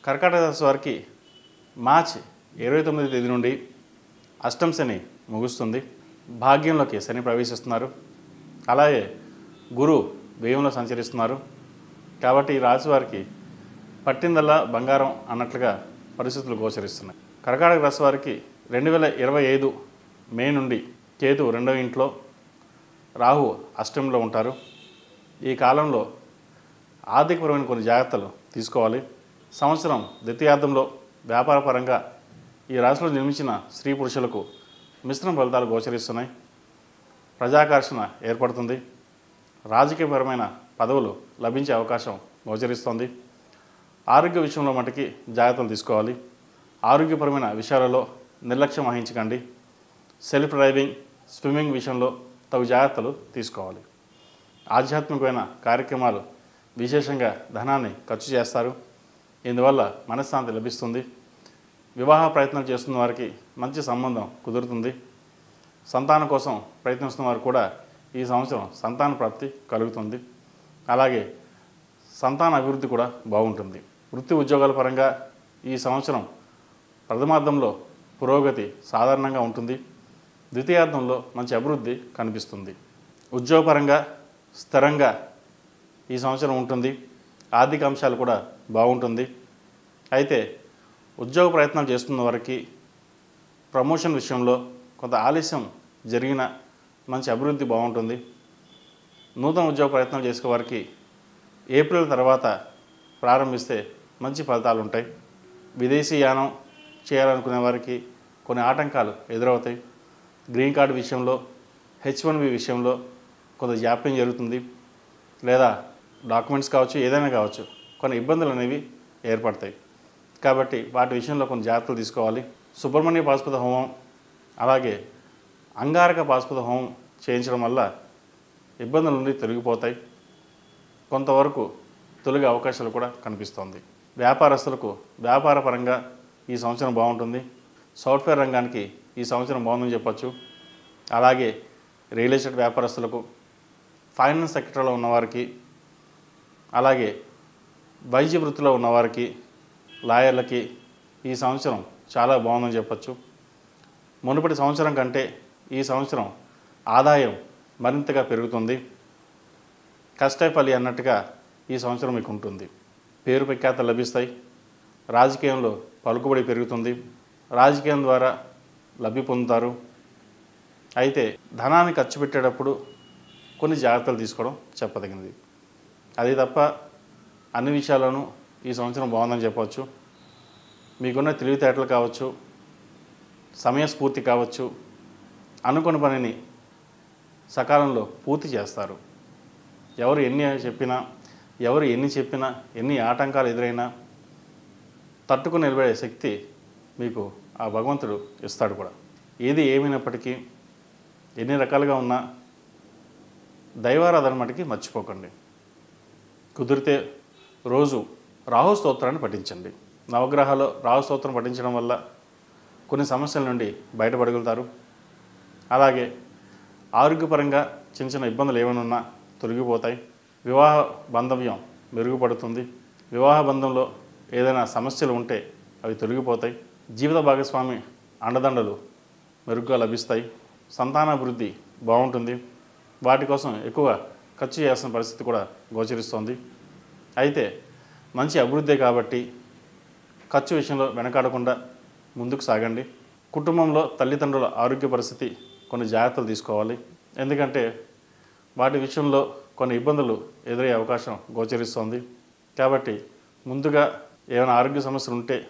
కర్కాటక రాశి వారికి మార్చి 29వ తేదీ నుండి అష్టమ శని ముగుస్తుంది. భాగ్యంలోకి శని ప్రవేశిస్తున్నారు. అలాగే గురు వ్యయంలో సంచరిస్తున్నారు. కాబట్టి ఈ రాశి వారికి పట్టిందల్లా బంగారం అన్నట్లుగా పరిస్థితులు గోచరిస్తున్నాయి. కర్కాటక రాశి వారికి 2025 మే నుండి కేతు 2వ ఇంట్లో, రాహు అష్టంలో ఉంటారు. ఈ కాలంలో ఆర్థికపరమైన కొన్ని జాగ్రత్తలు తీసుకోవాలి. సంవత్సరం ద్వితీయార్థంలో వ్యాపారపరంగా ఈ రాశిలో జన్మించిన స్త్రీ పురుషులకు మిశ్రమ ఫలితాలు గోచరిస్తున్నాయి. ప్రజాకర్షణ ఏర్పడుతుంది. రాజకీయపరమైన పదవులు లభించే అవకాశం గోచరిస్తుంది. ఆరోగ్య విషయంలో మటుకి జాగ్రత్తలు తీసుకోవాలి. ఆరోగ్యపరమైన విషయాలలో నిర్లక్ష్యం వహించకండి. సెల్ఫ్ డ్రైవింగ్, స్విమ్మింగ్ విషయంలో తగు జాగ్రత్తలు తీసుకోవాలి. ఆధ్యాత్మికమైన కార్యక్రమాలు విశేషంగా ధనాన్ని ఖర్చు చేస్తారు. ఇందువల్ల మనశ్శాంతి లభిస్తుంది. వివాహ ప్రయత్నం చేస్తున్న వారికి మంచి సంబంధం కుదురుతుంది. సంతానం కోసం ప్రయత్నిస్తున్న వారు కూడా ఈ సంవత్సరం సంతాన ప్రాప్తి కలుగుతుంది. అలాగే సంతాన అభివృద్ధి కూడా బాగుంటుంది. వృత్తి ఉద్యోగాల పరంగా ఈ సంవత్సరం ప్రథమార్థంలో పురోగతి సాధారణంగా ఉంటుంది. ద్వితీయార్థంలో మంచి అభివృద్ధి కనిపిస్తుంది. ఉద్యోగపరంగా స్థిరంగా ఈ సంవత్సరం ఉంటుంది. ఆర్థిక అంశాలు కూడా బాగుంటుంది. అయితే ఉద్యోగ ప్రయత్నాలు చేస్తున్న వారికి ప్రమోషన్ విషయంలో కొంత ఆలస్యం జరిగిన మంచి అభివృద్ధి బాగుంటుంది. నూతన ఉద్యోగ ప్రయత్నాలు చేసే వారికి ఏప్రిల్ తర్వాత ప్రారంభిస్తే మంచి ఫలితాలు ఉంటాయి. విదేశీ యానం చేయాలనుకునే వారికి కొన్ని ఆటంకాలు ఎదురవుతాయి. గ్రీన్ కార్డు విషయంలో, H1B విషయంలో కొంత జాప్యం జరుగుతుంది. లేదా డాక్యుమెంట్స్ కావచ్చు, ఏదైనా కావచ్చు, కొన్ని ఇబ్బందులు అనేవి ఏర్పడతాయి. కాబట్టి వాటి విషయంలో కొన్ని జాగ్రత్తలు తీసుకోవాలి. సుబ్రహ్మణ్య పాశుపత హోమం అలాగే అంగారక పాశుపత హోమం చేయించడం వల్ల ఇబ్బందుల నుండి తొలగిపోతాయి. కొంతవరకు తొలగే అవకాశాలు కూడా కనిపిస్తోంది. వ్యాపారస్తులకు వ్యాపార పరంగా ఈ సంవత్సరం బాగుంటుంది. సాఫ్ట్వేర్ రంగానికి ఈ సంవత్సరం బాగుందని చెప్పచ్చు. అలాగే రియల్ ఎస్టేట్ వ్యాపారస్తులకు, ఫైనాన్స్ సెక్టర్లో ఉన్నవారికి, అలాగే వైద్య వృత్తిలో ఉన్నవారికి, లాయర్లకి ఈ సంవత్సరం చాలా బాగుందని చెప్పచ్చు. మునుపటి సంవత్సరం కంటే ఈ సంవత్సరం ఆదాయం మరింతగా పెరుగుతుంది. కష్టాఫలి అన్నట్టుగా ఈ సంవత్సరం మీకు ఉంటుంది. పేరు ప్రఖ్యాతలు లభిస్తాయి. రాజకీయంలో పలుకుబడి పెరుగుతుంది. రాజకీయం ద్వారా లబ్ధి పొందుతారు. అయితే ధనాన్ని ఖర్చు పెట్టేటప్పుడు కొన్ని జాగ్రత్తలు తీసుకోవడం చెప్పదగినది. అది తప్ప అన్ని విషయాల్లోనూ ఈ సంవత్సరం బాగుందని చెప్పవచ్చు. మీకున్న తెలివితేటలు కావచ్చు, సమయస్ఫూర్తి కావచ్చు, అనుకున్న పనిని సకాలంలో పూర్తి చేస్తారు. ఎవరు ఎన్ని చెప్పినా ఎన్ని ఆటంకాలు ఎదురైనా తట్టుకుని నిలబడే శక్తి మీకు ఆ భగవంతుడు ఇస్తాడు కూడా. ఏది ఏమైనప్పటికీ, ఎన్ని రకాలుగా ఉన్నా దైవారాధన మటుకి మర్చిపోకండి. కుదిరితే రోజు రాహు స్తోత్రాన్ని పఠించండి. నవగ్రహాల్లో రాహు స్తోత్రం పఠించడం వల్ల కొన్ని సమస్యల నుండి బయటపడగలుగుతారు. అలాగే ఆరోగ్యపరంగా చిన్న చిన్న ఇబ్బందులు ఏమైనా ఉన్నా తొలగిపోతాయి. వివాహ బంధవ్యం మెరుగుపడుతుంది. వివాహ బంధంలో ఏదైనా సమస్యలు ఉంటే అవి తొలగిపోతాయి. జీవిత భాగస్వామి అండదండలు మెరుగ్గా లభిస్తాయి. సంతానాభివృద్ధి బాగుంటుంది. వాటి కోసం ఎక్కువ ఖర్చు చేయాల్సిన పరిస్థితి కూడా గోచరిస్తోంది. అయితే మంచి అభివృద్ధి కాబట్టి ఖర్చు విషయంలో వెనకాడకుండా ముందుకు సాగండి. కుటుంబంలో తల్లిదండ్రుల ఆరోగ్య పరిస్థితి కొన్ని జాగ్రత్తలు తీసుకోవాలి. ఎందుకంటే వాటి విషయంలో కొన్ని ఇబ్బందులు ఎదురయ్యే అవకాశం గోచరిస్తోంది. కాబట్టి ముందుగా ఏమైనా ఆరోగ్య సమస్యలు ఉంటే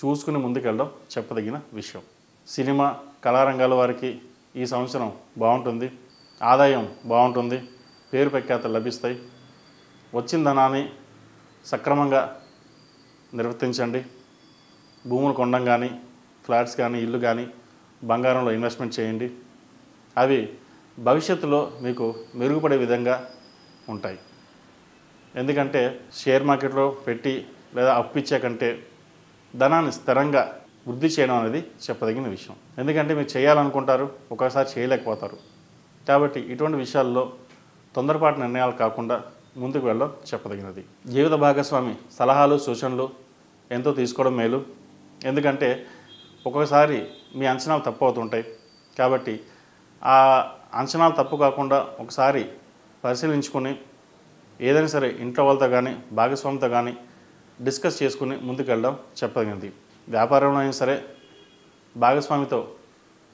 చూసుకుని ముందుకెళ్ళడం చెప్పదగిన విషయం. సినిమా, కళారంగాల వారికి ఈ సంవత్సరం బాగుంటుంది. ఆదాయం బాగుంటుంది. పేరు ప్రఖ్యాతలు లభిస్తాయి. వచ్చిన ధనాన్ని సక్రమంగా నిర్వర్తించండి. భూములు కొనడం కానీ, ఫ్లాట్స్ కానీ, ఇల్లు కానీ, బంగారంలో ఇన్వెస్ట్మెంట్ చేయండి. అవి భవిష్యత్తులో మీకు మెరుగుపడే విధంగా ఉంటాయి. ఎందుకంటే షేర్ మార్కెట్లో పెట్టి లేదా అప్పు ఇచ్చే కంటే ధనాన్ని స్థిరంగా వృద్ధి చేయడం అనేది చెప్పదగిన విషయం. ఎందుకంటే మీరు చేయాలనుకుంటారు, ఒకసారి చేయలేకపోతారు. కాబట్టి ఇటువంటి విషయాల్లో తొందరపాటు నిర్ణయాలు కాకుండా ముందుకు వెళ్ళడం చెప్పదగినది. జీవిత భాగస్వామి సలహాలు, సూచనలు ఎంతో తీసుకోవడం మేలు. ఎందుకంటే ఒక్కొక్కసారి మీ అంచనాలు తప్పు అవుతుంటాయి. కాబట్టి ఆ అంచనాలు తప్పు కాకుండా ఒకసారి పరిశీలించుకొని ఏదైనా సరే ఇంట్లో వాళ్ళతో కానీ, భాగస్వామితో కానీ డిస్కస్ చేసుకుని ముందుకెళ్ళడం చెప్పదగినది. వ్యాపారంలో అయినా సరే భాగస్వామితో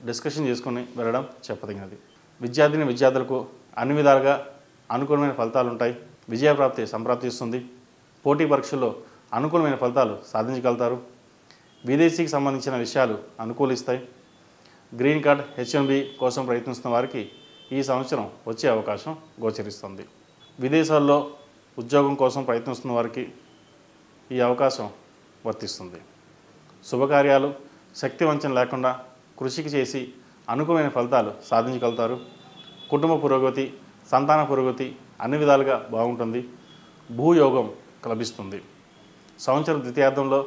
డిస్కషన్ చేసుకుని వెళ్ళడం చెప్పదగినది. విద్యార్థులకు అన్ని విధాలుగా అనుకూలమైన ఫలితాలు ఉంటాయి. విజయప్రాప్తి సంప్రాప్తిస్తుంది. పోటీ పరీక్షల్లో అనుకూలమైన ఫలితాలు సాధించగలుగుతారు. విదేశీకి సంబంధించిన విషయాలు అనుకూలిస్తాయి. గ్రీన్ కార్డ్, H1B కోసం ప్రయత్నిస్తున్న వారికి ఈ సంవత్సరం వచ్చే అవకాశం గోచరిస్తుంది. విదేశాల్లో ఉద్యోగం కోసం ప్రయత్నిస్తున్న వారికి ఈ అవకాశం వర్తిస్తుంది. శుభకార్యాలు శక్తి వంచన లేకుండా కృషికి చేసి అనుకూలమైన ఫలితాలు సాధించగలుగుతారు. కుటుంబ పురోగతి, సంతాన పురోగతి అన్ని విధాలుగా బాగుంటుంది. భూయోగం లభిస్తుంది. సంవత్సరం ద్వితీయార్థంలో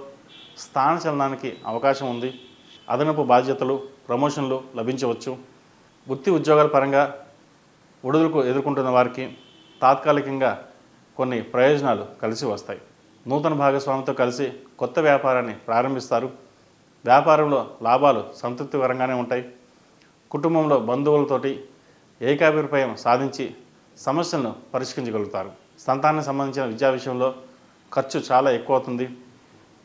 స్థానచలనానికి అవకాశం ఉంది. అదనపు బాధ్యతలు, ప్రమోషన్లు లభించవచ్చు. వృత్తి ఉద్యోగాల పరంగా ఒడుదులకు ఎదుర్కొంటున్న వారికి తాత్కాలికంగా కొన్ని ప్రయోజనాలు కలిసి వస్తాయి. నూతన భాగస్వామితో కలిసి కొత్త వ్యాపారాన్ని ప్రారంభిస్తారు. వ్యాపారంలో లాభాలు సంతృప్తికరంగానే ఉంటాయి. కుటుంబంలో బంధువులతోటి ఏకాభిప్రాయం సాధించి సమస్యలను పరిష్కరించగలుగుతారు. సంతానానికి సంబంధించిన విద్యా విషయంలో ఖర్చు చాలా ఎక్కువ అవుతుంది.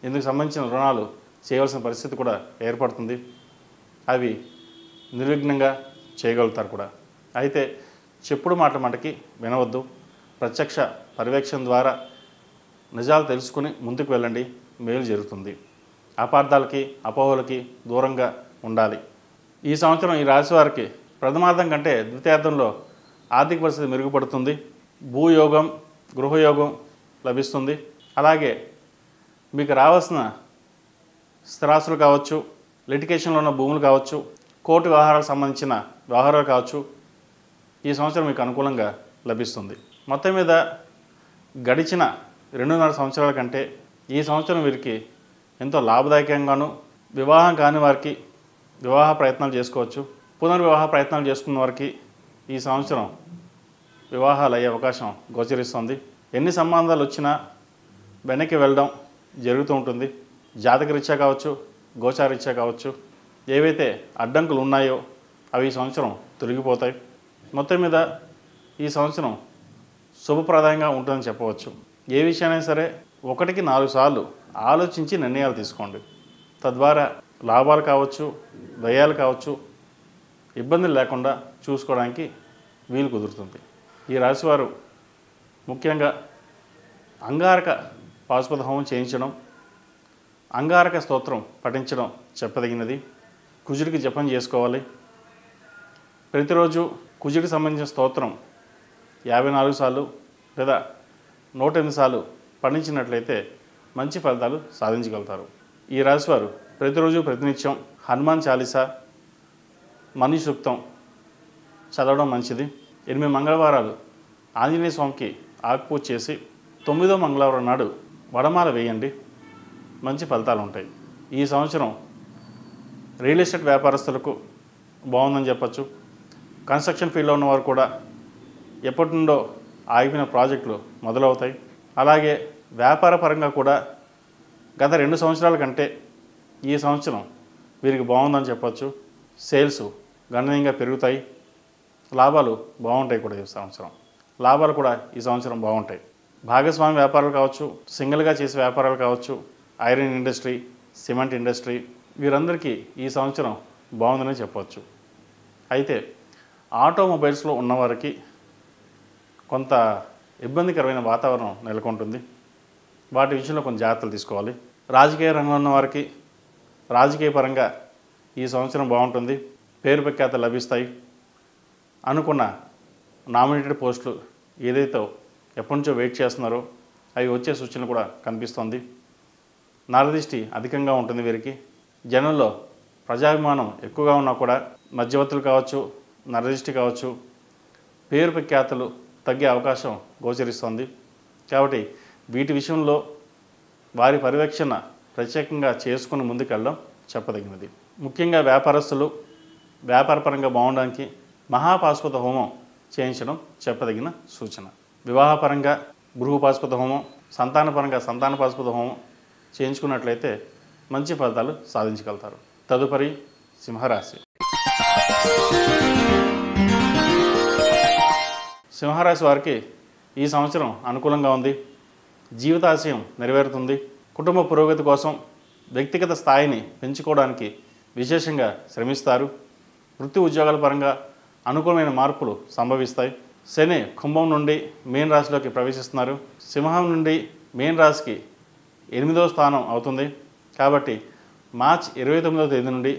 ఇందుకు సంబంధించిన రుణాలు చేయవలసిన పరిస్థితి కూడా ఏర్పడుతుంది. అవి నిర్విఘ్నంగా చేయగలుగుతారు కూడా. అయితే చెప్పుడు మాటకి వినవద్దు. ప్రత్యక్ష పర్యవేక్షణ ద్వారా నిజాలు తెలుసుకుని ముందుకు వెళ్ళండి, మేలు జరుగుతుంది. అపార్థాలకి అపోహలకి దూరంగా ఉండాలి. ఈ సంవత్సరం ఈ రాశి వారికి ప్రథమార్థం కంటే ద్వితీయార్థంలో ఆర్థిక పరిస్థితి మెరుగుపడుతుంది. భూయోగం, గృహయోగం లభిస్తుంది. అలాగే మీకు రావాల్సిన స్థిరాస్తులు కావచ్చు, లిటికేషన్లో ఉన్న భూములు కావచ్చు, కోర్టు వ్యవహారాలకు సంబంధించిన వ్యవహారాలు కావచ్చు, ఈ సంవత్సరం మీకు అనుకూలంగా లభిస్తుంది. మొత్తం మీద గడిచిన 2.5 సంవత్సరాల కంటే ఈ సంవత్సరం వీరికి ఎంతో లాభదాయకంగాను, వివాహం కాని వారికి వివాహ ప్రయత్నాలు చేసుకోవచ్చు. పునర్వివాహ ప్రయత్నాలు చేసుకున్న వారికి ఈ సంవత్సరం వివాహాలు అయ్యే అవకాశం గోచరిస్తుంది. ఎన్ని సంబంధాలు వచ్చినా వెనక్కి వెళ్ళడం జరుగుతూ ఉంటుంది. జాతకరీత్యా కావచ్చు, గోచారీత్యా కావచ్చు, ఏవైతే అడ్డంకులు ఉన్నాయో అవి ఈ సంవత్సరం తొలగిపోతాయి. మొత్తం మీద ఈ సంవత్సరం శుభప్రదంగా ఉంటుందని చెప్పవచ్చు. ఏ విషయాన్ని సరే 1కి 4 సార్లు ఆలోచించి నిర్ణయాలు తీసుకోండి. తద్వారా లాభాలు కావచ్చు, వ్యయాలు కావచ్చు, ఇబ్బందులు లేకుండా చూసుకోవడానికి వీలు కుదురుతుంది. ఈ రాశివారు ముఖ్యంగా అంగారక పాశుపత హోమం చేయించడం, అంగారక స్తోత్రం పఠించడం చెప్పదగినది. కుజుడికి జపం చేసుకోవాలి. ప్రతిరోజు కుజుడికి సంబంధించిన స్తోత్రం 54 సార్లు లేదా 108 సార్లు పఠించినట్లయితే మంచి ఫలితాలు సాధించగలుగుతారు. ఈ రాశివారు ప్రతిరోజు ప్రతినిత్యం హనుమాన్ చాలీసా, మనీ సూక్తం చదవడం మంచిది. 8 మంగళవారాలు ఆంజనేయ స్వామికి ఆకుపూజ చేసి 9వ మంగళవారం నాడు వడమాల వేయండి. మంచి ఫలితాలు ఉంటాయి. ఈ సంవత్సరం రియల్ ఎస్టేట్ వ్యాపారస్తులకు బాగుందని చెప్పచ్చు. కన్స్ట్రక్షన్ ఫీల్డ్లో ఉన్నవారు కూడా ఎప్పటి నుండో ఆగిపోయిన ప్రాజెక్టులు మొదలవుతాయి. అలాగే వ్యాపార పరంగా కూడా గత 2 సంవత్సరాల కంటే ఈ సంవత్సరం వీరికి బాగుందని చెప్పచ్చు. సేల్స్ గణనీయంగా పెరుగుతాయి. లాభాలు బాగుంటాయి కూడా ఈ సంవత్సరం. లాభాలు కూడా ఈ సంవత్సరం బాగుంటాయి. భాగస్వామి వ్యాపారాలు కావచ్చు, సింగిల్గా చేసే వ్యాపారాలు కావచ్చు, ఐరన్ ఇండస్ట్రీ, సిమెంట్ ఇండస్ట్రీ, వీరందరికీ ఈ సంవత్సరం బాగుందని చెప్పవచ్చు. అయితే ఆటోమొబైల్స్లో ఉన్నవారికి కొంత ఇబ్బందికరమైన వాతావరణం నెలకొంటుంది. వాటి విషయంలో కొంచెం జాగ్రత్తలు తీసుకోవాలి. రాజకీయ రంగంలో ఉన్న వారికి రాజకీయ పరంగా ఈ సంవత్సరం బాగుంటుంది. పేరు ప్రఖ్యాతలు లభిస్తాయి. అనుకున్న నామినేటెడ్ పోస్టులు ఏదైతే ఎప్పటి నుంచో వెయిట్ చేస్తున్నారో అవి వచ్చే సూచనలు కూడా కనిపిస్తుంది. నరదృష్టి అధికంగా ఉంటుంది వీరికి. జనంలో ప్రజాభిమానం ఎక్కువగా ఉన్నా కూడా మధ్యవర్తులు కావచ్చు, నరదృష్టి కావచ్చు, పేరు ప్రఖ్యాతలు తగ్గే అవకాశం గోచరిస్తుంది. కాబట్టి వీటి విషయంలో వారి పర్యవేక్షణ ప్రత్యేకంగా చేసుకుని ముందుకెళ్ళడం చెప్పదగినది. ముఖ్యంగా వ్యాపారస్తులు వ్యాపారపరంగా బాగుండడానికి మహాపాశుపత హోమం చేయించడం చెప్పదగిన సూచన. వివాహపరంగా గృహపాశుపత హోమం, సంతానపరంగా సంతాన పాశుపత హోమం చేయించుకున్నట్లయితే మంచి ఫలితాలు సాధించగలుగుతారు. తదుపరి సింహరాశి. సింహరాశి వారికి ఈ సంవత్సరం అనుకూలంగా ఉంది. జీవితాశయం నెరవేరుతుంది. కుటుంబ పురోగతి కోసం వ్యక్తిగత స్థాయిని పెంచుకోవడానికి విశేషంగా శ్రమిస్తారు. వృత్తి ఉద్యోగాల పరంగా అనుకూలమైన మార్పులు సంభవిస్తాయి. శని కుంభం నుండి మీన రాశిలోకి ప్రవేశిస్తున్నారు. సింహం నుండి మీన రాశికి 8వ స్థానం అవుతుంది. కాబట్టి మార్చి 29వ తేదీ నుండి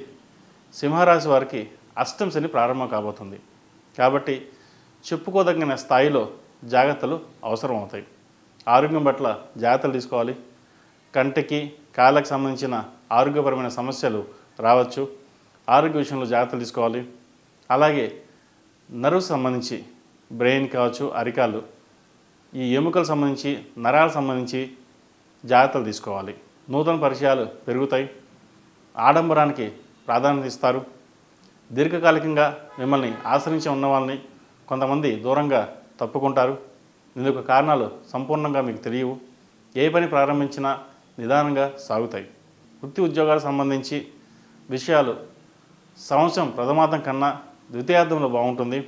సింహరాశి వారికి అష్టమ శని ప్రారంభం కాబోతుంది. కాబట్టి చెప్పుకోదగిన స్థాయిలో జాగ్రత్తలు అవసరం అవుతాయి. ఆరోగ్యం పట్ల జాగ్రత్తలు తీసుకోవాలి. కంటికి కాళ్ళకు సంబంధించిన ఆరోగ్యపరమైన సమస్యలు రావచ్చు. ఆరోగ్య విషయంలో జాగ్రత్తలు తీసుకోవాలి. అలాగే నర్వ్స్ సంబంధించి బ్రెయిన్ కావచ్చు, అరికాళ్ళు, ఈ ఎముకలకు సంబంధించి నరాలకు సంబంధించి జాగ్రత్తలు తీసుకోవాలి. నూతన పరిచయాలు పెరుగుతాయి. ఆడంబరానికి ప్రాధాన్యత ఇస్తారు. దీర్ఘకాలికంగా మిమ్మల్ని ఆశ్రయించి ఉన్న వాళ్ళని కొంతమంది దూరంగా తప్పుకుంటారు. ఇందుకు కారణాలు సంపూర్ణంగా మీకు తెలియవు. ఏ పని ప్రారంభించినా నిదానంగా సాగుతాయి. వృత్తి ఉద్యోగాలకు సంబంధించి విషయాలు సంవత్సరం ప్రథమార్థం కన్నా ద్వితీయార్థంలో బాగుంటుంది.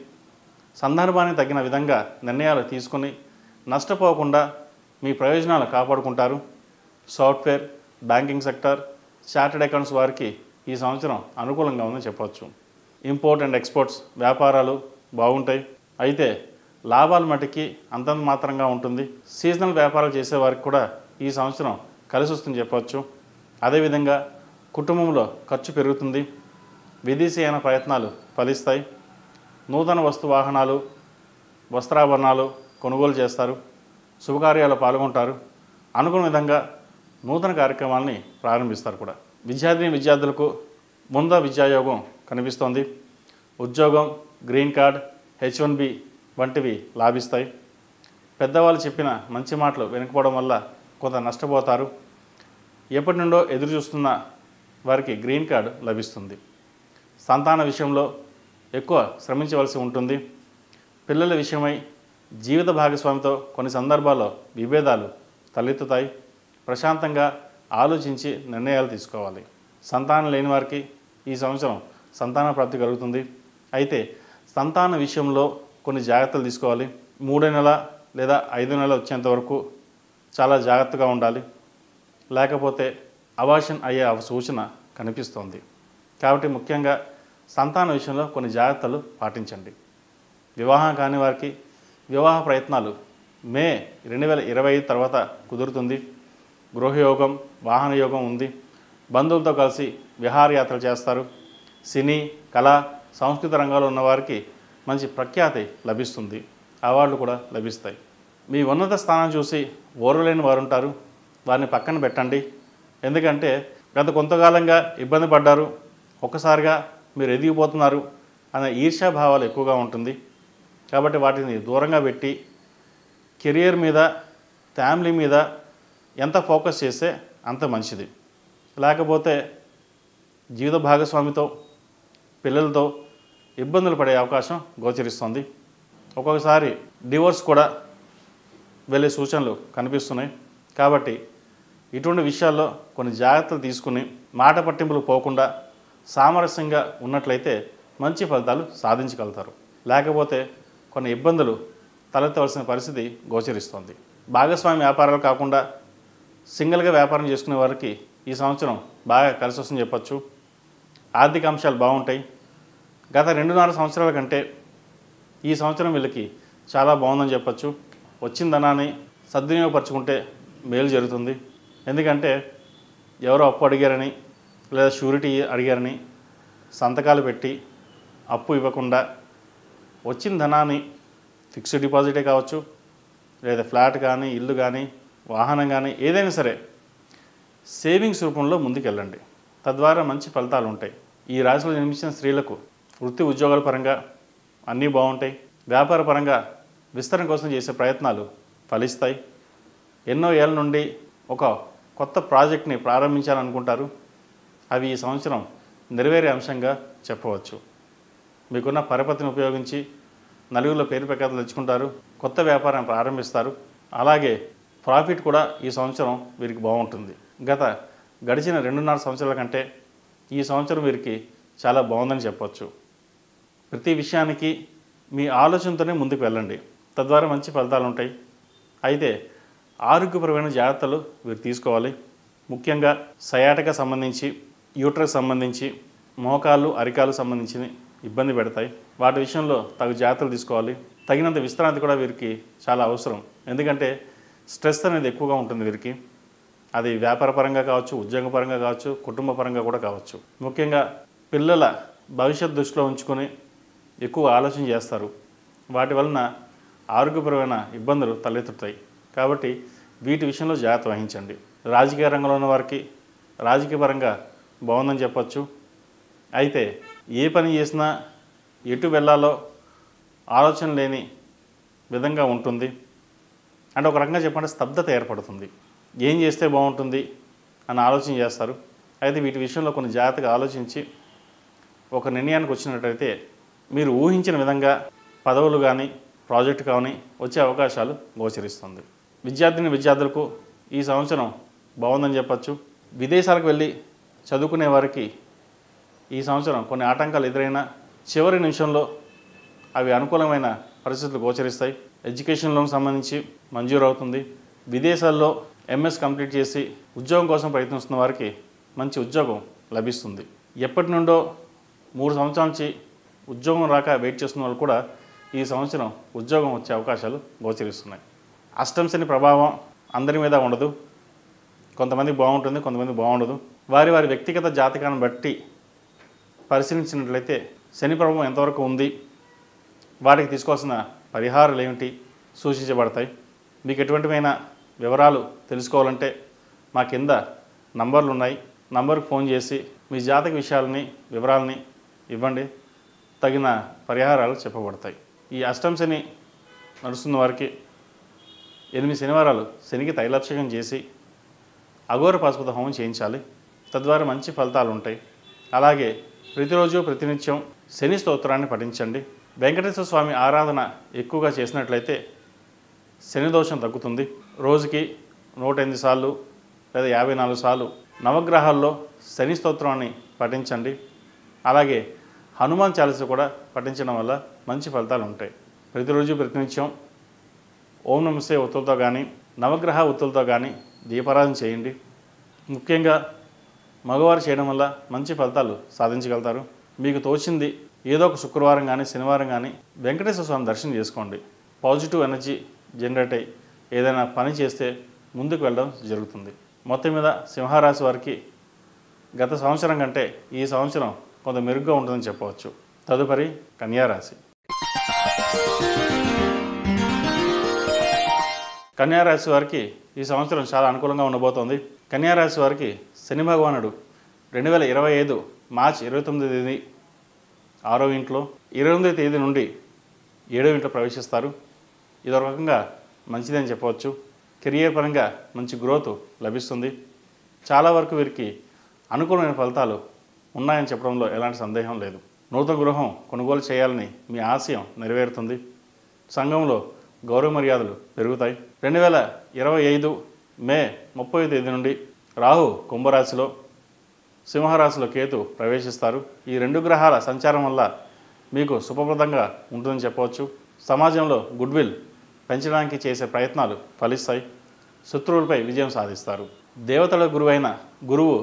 సందర్భానికి తగిన విధంగా నిర్ణయాలు తీసుకుని నష్టపోకుండా మీ ప్రయోజనాలు కాపాడుకుంటారు. Software, banking sector, chartered accounts వారికి ఈ సంవత్సరం అనుకూలంగా ఉందని చెప్పవచ్చు. ఇంపోర్ట్ అండ్ ఎక్స్పోర్ట్స్ వ్యాపారాలు బాగుంటాయి. అయితే లాభాల మటుకి అంతంత మాత్రంగా ఉంటుంది. సీజనల్ వ్యాపారాలు చేసేవారికి కూడా ఈ సంవత్సరం కలిసి వస్తుందని చెప్పవచ్చు. అదేవిధంగా కుటుంబంలో ఖర్చు పెరుగుతుంది. విదేశీయాన ప్రయత్నాలు ఫలిస్తాయి. నూతన వాహనాలు, వస్త్రాభరణాలు కొనుగోలు చేస్తారు. శుభకార్యాలు పాల్గొంటారు. అనుకున్న విధంగా నూతన కార్యక్రమాలని ప్రారంభిస్తారు కూడా. విద్యార్థులకు ముందా విద్యాయోగం కనిపిస్తోంది. ఉద్యోగం, గ్రీన్ కార్డ్, H1B వంటివి లాభిస్తాయి. పెద్దవాళ్ళు చెప్పిన మంచి మాటలు వినకపోవడం వల్ల కొంత నష్టపోతారు. ఎప్పటి నుండో ఎదురు చూస్తున్న వారికి గ్రీన్ కార్డు లభిస్తుంది. సంతాన విషయంలో ఎక్కువ శ్రమించవలసి ఉంటుంది. పిల్లల విషయమై జీవిత భాగస్వామితో కొన్ని సందర్భాల్లో విభేదాలు తలెత్తుతాయి. ప్రశాంతంగా ఆలోచించి నిర్ణయాలు తీసుకోవాలి. సంతానం లేని వారికి ఈ సంవత్సరం సంతాన ప్రాప్తి కలుగుతుంది. అయితే సంతాన విషయంలో కొన్ని జాగ్రత్తలు తీసుకోవాలి. 3 నెల లేదా 5 నెలలు వచ్చేంత వరకు చాలా జాగ్రత్తగా ఉండాలి. లేకపోతే అబార్షన్ అయ్యే సూచన కనిపిస్తోంది. కాబట్టి ముఖ్యంగా సంతాన విషయంలో కొన్ని జాగ్రత్తలు పాటించండి. వివాహం కాని వారికి వివాహ ప్రయత్నాలు మే 2025 తర్వాత కుదురుతుంది. గృహయోగం, వాహన యోగం ఉంది. బంధువులతో కలిసి విహారయాత్రలు చేస్తారు. సినీ, కళ, సంస్కృత రంగాల్లో ఉన్నవారికి మంచి ప్రఖ్యాతి లభిస్తుంది. అవార్డులు కూడా లభిస్తాయి. మీ ఉన్నత స్థానం చూసి ఓర్వలేని వారు ఉంటారు. వారిని పక్కన పెట్టండి. ఎందుకంటే గత కొంతకాలంగా ఇబ్బంది పడ్డారు, ఒక్కసారిగా మీరు ఎదిగిపోతున్నారు అనే ఈర్ష్యాభావాలు ఎక్కువగా ఉంటుంది. కాబట్టి వాటిని దూరంగా పెట్టి కెరియర్ మీద, ఫ్యామిలీ మీద ఎంత ఫోకస్ చేస్తే అంత మంచిది. లేకపోతే జీవిత భాగస్వామితో, పిల్లలతో ఇబ్బందులు పడే అవకాశం గోచరిస్తుంది. ఒక్కొక్కసారి డివోర్స్ కూడా వెళ్ళే సూచనలు కనిపిస్తున్నాయి. కాబట్టి ఇటువంటి విషయాల్లో కొన్ని జాగ్రత్తలు తీసుకుని మాట పట్టింపులు పోకుండా సామరస్యంగా ఉన్నట్లయితే మంచి ఫలితాలు సాధించగలుగుతారు. లేకపోతే కొన్ని ఇబ్బందులు తలెత్తవలసిన పరిస్థితి గోచరిస్తుంది. భాగస్వామి వ్యాపారాలు కాకుండా సింగిల్గా వ్యాపారం చేసుకునే వారికి ఈ సంవత్సరం బాగా కలిసి వస్తుందని చెప్పచ్చు. ఆర్థిక అంశాలు బాగుంటాయి. గత 2.5 సంవత్సరాల కంటే ఈ సంవత్సరం వీళ్ళకి చాలా బాగుందని చెప్పచ్చు. వచ్చిన ధనాన్ని సద్వినియోగపరచుకుంటే మేలు జరుగుతుంది. ఎందుకంటే ఎవరో అప్పు అడిగారని లేదా షూరిటీ అడిగారని సంతకాలు పెట్టి అప్పు ఇవ్వకుండా వచ్చిన ధనాన్ని ఫిక్స్డ్ డిపాజిటే కావచ్చు, లేదా ఫ్లాట్ కానీ, ఇల్లు కానీ, వాహనం కానీ, ఏదైనా సరే సేవింగ్స్ రూపంలో ముందుకెళ్ళండి. తద్వారా మంచి ఫలితాలు ఉంటాయి. ఈ రాశిలో జన్మించిన స్త్రీలకు వృత్తి ఉద్యోగాల పరంగా అన్నీ బాగుంటాయి. వ్యాపార పరంగా విస్తరణ కోసం చేసే ప్రయత్నాలు ఫలిస్తాయి. ఎన్నో ఏళ్ళ నుండి ఒక కొత్త ప్రాజెక్ట్ని ప్రారంభించాలనుకుంటారు. అవి ఈ సంవత్సరం నెరవేరే అంశంగా చెప్పవచ్చు. మీకున్న పరపతిని ఉపయోగించి నలుగురిలో పేరు ప్రఖ్యాతులు తెచ్చుకుంటారు. కొత్త వ్యాపారం ప్రారంభిస్తారు. అలాగే ప్రాఫిట్ కూడా ఈ సంవత్సరం వీరికి బాగుంటుంది. గడిచిన 2.5 సంవత్సరాల కంటే ఈ సంవత్సరం వీరికి చాలా బాగుందని చెప్పవచ్చు. ప్రతి విషయానికి మీ ఆలోచనతోనే ముందుకు వెళ్ళండి. తద్వారా మంచి ఫలితాలు ఉంటాయి. అయితే ఆరోగ్యపరమైన జాగ్రత్తలు వీరు తీసుకోవాలి. ముఖ్యంగా సయాటికా సంబంధించి, యూట్రస్ సంబంధించి, మోకాళ్ళు, అరికాలు సంబంధించి ఇబ్బంది పెడతాయి. వాటి విషయంలో తగు జాగ్రత్తలు తీసుకోవాలి. తగినంత విశ్రాంతి కూడా వీరికి చాలా అవసరం. ఎందుకంటే స్ట్రెస్ అనేది ఎక్కువగా ఉంటుంది వీరికి. అది వ్యాపార పరంగా కావచ్చు, ఉద్యోగ పరంగా కావచ్చు, కుటుంబ పరంగా కూడా కావచ్చు. ముఖ్యంగా పిల్లల భవిష్యత్తు దృష్టిలో ఉంచుకొని ఎక్కువ ఆలోచన చేస్తారు. వాటి వలన ఆరోగ్యపరమైన ఇబ్బందులు తలెత్తుతాయి. కాబట్టి వీటి విషయంలో జాగ్రత్త వహించండి. రాజకీయ రంగంలో ఉన్న వారికి రాజకీయ పరంగా బాగుందని చెప్పచ్చు. అయితే ఏ పని చేసినా ఎటు వెళ్ళాలో ఆలోచన లేని విధంగా ఉంటుంది. అంటే ఒక రకంగా చెప్పంటే స్తబ్దత ఏర్పడుతుంది. ఏం చేస్తే బాగుంటుంది అని ఆలోచన చేస్తారు. అయితే వీటి విషయంలో కొన్ని జాగ్రత్తగా ఆలోచించి ఒక నిర్ణయానికి వచ్చినట్టయితే మీరు ఊహించిన విధంగా పదవులు కానీ, ప్రాజెక్టు కానీ వచ్చే అవకాశాలు గోచరిస్తుంది. విద్యార్థులకు ఈ సంవత్సరం బాగుందని చెప్పచ్చు. విదేశాలకు వెళ్ళి చదువుకునే వారికి ఈ సంవత్సరం కొన్ని ఆటంకాలు ఎదురైనా చివరి నిమిషంలో అవి అనుకూలమైన పరిస్థితులు గోచరిస్తాయి. ఎడ్యుకేషన్ లోన్ సంబంధించి మంజూరు అవుతుంది. విదేశాల్లో ఎంఎస్ కంప్లీట్ చేసి ఉద్యోగం కోసం ప్రయత్నిస్తున్న వారికి మంచి ఉద్యోగం లభిస్తుంది. ఎప్పటి నుండో 3 సంవత్సరాల నుంచి ఉద్యోగం రాక వెయిట్ చేస్తున్న వాళ్ళు కూడా ఈ సంవత్సరం ఉద్యోగం వచ్చే అవకాశాలు గోచరిస్తున్నాయి. అష్టమ శని ప్రభావం అందరి మీద ఉండదు. కొంతమందికి బాగుంటుంది, కొంతమందికి బాగుండదు. వారి వారి వ్యక్తిగత జాతకాన్ని బట్టి పరిశీలించినట్లయితే శని ప్రభావం ఎంతవరకు ఉంది, వాటికి తీసుకోవాల్సిన పరిహారాలు ఏమిటి సూచించబడతాయి. మీకు ఎటువంటివైనా వివరాలు తెలుసుకోవాలంటే మా కింద నంబర్లు ఉన్నాయి. నంబర్కి ఫోన్ చేసి మీ జాతక విషయాలని వివరాలని ఇవ్వండి. తగిన పరిహారాలు చెప్పబడతాయి. ఈ అష్టమ శని నడుస్తున్న వారికి 8 శనివారాలు శనికి తైలాభిషేకం చేసి అఘోర పాశుపత హోమం చేయించాలి. తద్వారా మంచి ఫలితాలు ఉంటాయి. అలాగే ప్రతిరోజు ప్రతినిత్యం శని స్తోత్రాన్ని పఠించండి. వెంకటేశ్వర స్వామి ఆరాధన ఎక్కువగా చేసినట్లయితే శని దోషం తగ్గుతుంది. రోజుకి 108 సార్లు లేదా 54 సార్లు నవగ్రహాల్లో శని స్తోత్రాన్ని పఠించండి. అలాగే హనుమాన్ చాలీస కూడా పఠించడం వల్ల మంచి ఫలితాలు ఉంటాయి. ప్రతిరోజు ప్రతినిత్యం ఓం నమస్తే ఒత్తులతో కానీ నవగ్రహ ఒత్తులతో కానీ దీపారాధన చేయండి. ముఖ్యంగా మగవారు చేయడం వల్ల మంచి ఫలితాలు సాధించగలుగుతారు. మీకు తోచింది ఏదో ఒక శుక్రవారం కానీ శనివారం కానీ వెంకటేశ్వర స్వామి దర్శనం చేసుకోండి. పాజిటివ్ ఎనర్జీ జనరేట్ అయ్యి ఏదైనా పని చేస్తే ముందుకు వెళ్ళడం జరుగుతుంది. మొత్తం మీద సింహరాశి వారికి గత సంవత్సరం కంటే ఈ సంవత్సరం కొంత మెరుగ్గా ఉంటుందని చెప్పవచ్చు. తదుపరి కన్యారాశి. కన్యారాశి వారికి ఈ సంవత్సరం చాలా అనుకూలంగా ఉండబోతోంది. కన్యారాశి వారికి శని భగవానుడు 2025 మార్చి 29వ తేదీ 6వ ఇంట్లో, 28వ తేదీ నుండి 7వ ఇంట్లో ప్రవేశిస్తారు. ఇదో రకంగా మంచిదని చెప్పవచ్చు. కెరియర్ పరంగా మంచి గ్రోత్ లభిస్తుంది. చాలా వరకు వీరికి అనుకూలమైన ఫలితాలు ఉన్నాయని చెప్పడంలో ఎలాంటి సందేహం లేదు. నూతన గృహం కొనుగోలు చేయాలని మీ ఆశయం నెరవేరుతుంది. సంఘంలో గౌరవ మర్యాదలు పెరుగుతాయి. 2025 మే 30వ తేదీ నుండి రాహు కుంభరాశిలో, సింహరాశిలో కేతు ప్రవేశిస్తారు. ఈ 2 గ్రహాల సంచారం వల్ల మీకు శుభప్రదంగా ఉంటుందని చెప్పవచ్చు. సమాజంలో గుడ్విల్ పెంచడానికి చేసే ప్రయత్నాలు ఫలిస్తాయి. శత్రువులపై విజయం సాధిస్తారు. దేవతల గురువైన గురువు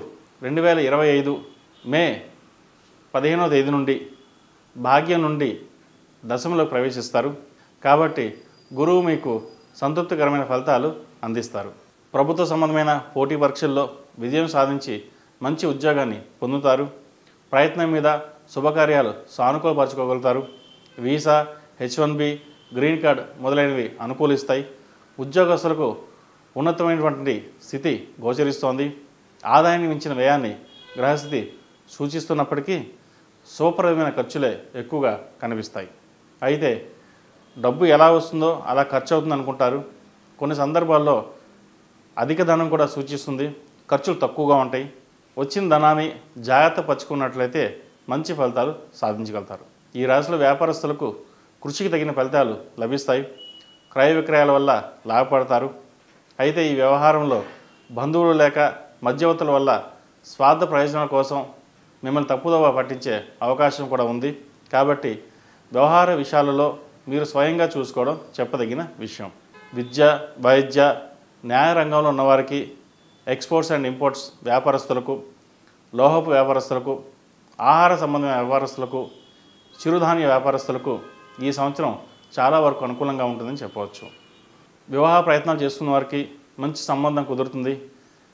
2025 మే 15వ తేదీ నుండి భాగ్యం నుండి దశమలో ప్రవేశిస్తారు. కాబట్టి గురువు మీకు సంతృప్తికరమైన ఫలితాలు అందిస్తారు. ప్రభుత్వ సంబంధమైన పోటీ పరీక్షల్లో విజయం సాధించి మంచి ఉద్యోగాన్ని పొందుతారు. ప్రయత్నం మీద శుభకార్యాలు సానుకూలపరచుకోగలుగుతారు. వీసా, H1B, గ్రీన్ కార్డ్ మొదలైనవి అనుకూలిస్తాయి. ఉద్యోగస్తులకు ఉన్నతమైనటువంటి స్థితి గోచరిస్తోంది. ఆదాయాన్ని మించిన వ్యయాన్ని గ్రహస్థితి సూచిస్తున్నప్పటికీ శుభప్రదమైన ఖర్చులే ఎక్కువగా కనిపిస్తాయి. అయితే డబ్బు ఎలా వస్తుందో అలా ఖర్చు అవుతుంది అనుకుంటారు. కొన్ని సందర్భాల్లో అధిక ధనం కూడా సూచిస్తుంది. ఖర్చులు తక్కువగా ఉంటాయి. వచ్చిన ధనాన్ని జాగ్రత్త పరుచుకున్నట్లయితే మంచి ఫలితాలు సాధించగలుగుతారు. ఈ రాశిలో వ్యాపారస్తులకు కృషికి తగిన ఫలితాలు లభిస్తాయి. క్రయ విక్రయాల వల్ల లాభపడతారు. అయితే ఈ వ్యవహారంలో బంధువులు లేక మధ్యవర్తుల వల్ల స్వార్థ ప్రయోజనాల కోసం మిమ్మల్ని తప్పుదోవ పట్టించే అవకాశం కూడా ఉంది. కాబట్టి వ్యవహార విషయాలలో మీరు స్వయంగా చూసుకోవడం చెప్పదగిన విషయం. విద్య, వైద్య, న్యాయ రంగంలో ఉన్నవారికి, ఎక్స్పోర్ట్స్ అండ్ ఇంపోర్ట్స్ వ్యాపారస్తులకు, లోహపు వ్యాపారస్తులకు, ఆహార సంబంధమైన వ్యాపారస్తులకు, చిరుధాన్య వ్యాపారస్తులకు ఈ సంవత్సరం చాలా వరకు అనుకూలంగా ఉంటుందని చెప్పవచ్చు. వివాహ ప్రయత్నాలు చేస్తున్న వారికి మంచి సంబంధం కుదురుతుంది.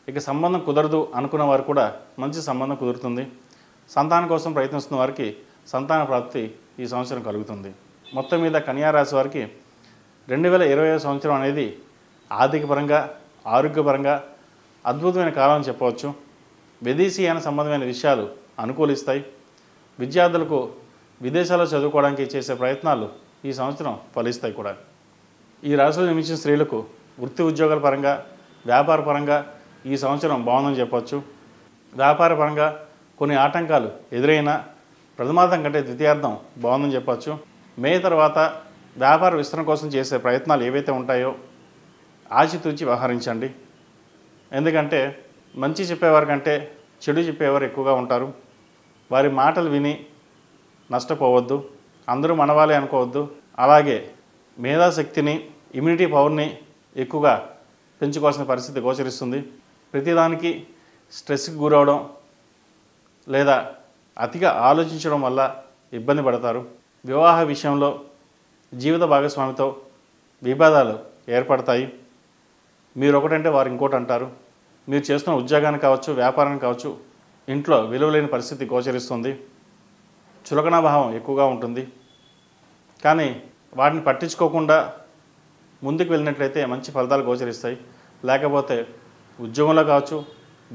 ఇక సంబంధం కుదరదు అనుకున్న వారు కూడా మంచి సంబంధం కుదురుతుంది. సంతానం కోసం ప్రయత్నిస్తున్న వారికి సంతాన ప్రాప్తి ఈ సంవత్సరం కలుగుతుంది. మొత్తం మీద కన్యారాశి వారికి 2025 సంవత్సరం అనేది ఆర్థికపరంగా, ఆరోగ్యపరంగా అద్భుతమైన కాలం అని చెప్పవచ్చు. విదేశీయాన సంబంధమైన విషయాలు అనుకూలిస్తాయి. విద్యార్థులకు విదేశాల్లో చదువుకోవడానికి చేసే ప్రయత్నాలు ఈ సంవత్సరం ఫలిస్తాయి కూడా. ఈ రాశిలో జన్మించిన స్త్రీలకు వృత్తి ఉద్యోగాల పరంగా, వ్యాపార పరంగా ఈ సంవత్సరం బాగుందని చెప్పవచ్చు. వ్యాపార పరంగా కొన్ని ఆటంకాలు ఎదురైనా ప్రథమార్థం కంటే ద్వితీయార్థం బాగుందని చెప్పచ్చు. మే తర్వాత వ్యాపార విస్తరణ కోసం చేసే ప్రయత్నాలు ఏవైతే ఉంటాయో ఆచితూచి వ్యవహరించండి. ఎందుకంటే మంచి చెప్పేవారి కంటే చెడు చెప్పేవారు ఎక్కువగా ఉంటారు. వారి మాటలు విని నష్టపోవద్దు. అందరూ మనవాళ్ళే అనుకోవద్దు. అలాగే మేధాశక్తిని, ఇమ్యూనిటీ పవర్ని ఎక్కువగా పెంచుకోవాల్సిన పరిస్థితి గోచరిస్తుంది. ప్రతిదానికి స్ట్రెస్కి గురవడం లేదా అతిగా ఆలోచించడం వల్ల ఇబ్బంది పడతారు. వివాహ విషయంలో జీవిత భాగస్వామితో విభేదాలు ఏర్పడతాయి. మీరు ఒకటంటే వారు ఇంకోటి అంటారు. మీరు చేస్తున్న ఉద్యోగానికి కావచ్చు, వ్యాపారానికి కావచ్చు, ఇంట్లో విలువలేని పరిస్థితి గోచరిస్తుంది. చులకన భావం ఎక్కువగా ఉంటుంది. కానీ వాటిని పట్టించుకోకుండా ముందుకు వెళ్ళినట్లయితే మంచి ఫలితాలు గోచరిస్తాయి. లేకపోతే ఉద్యోగంలో కావచ్చు,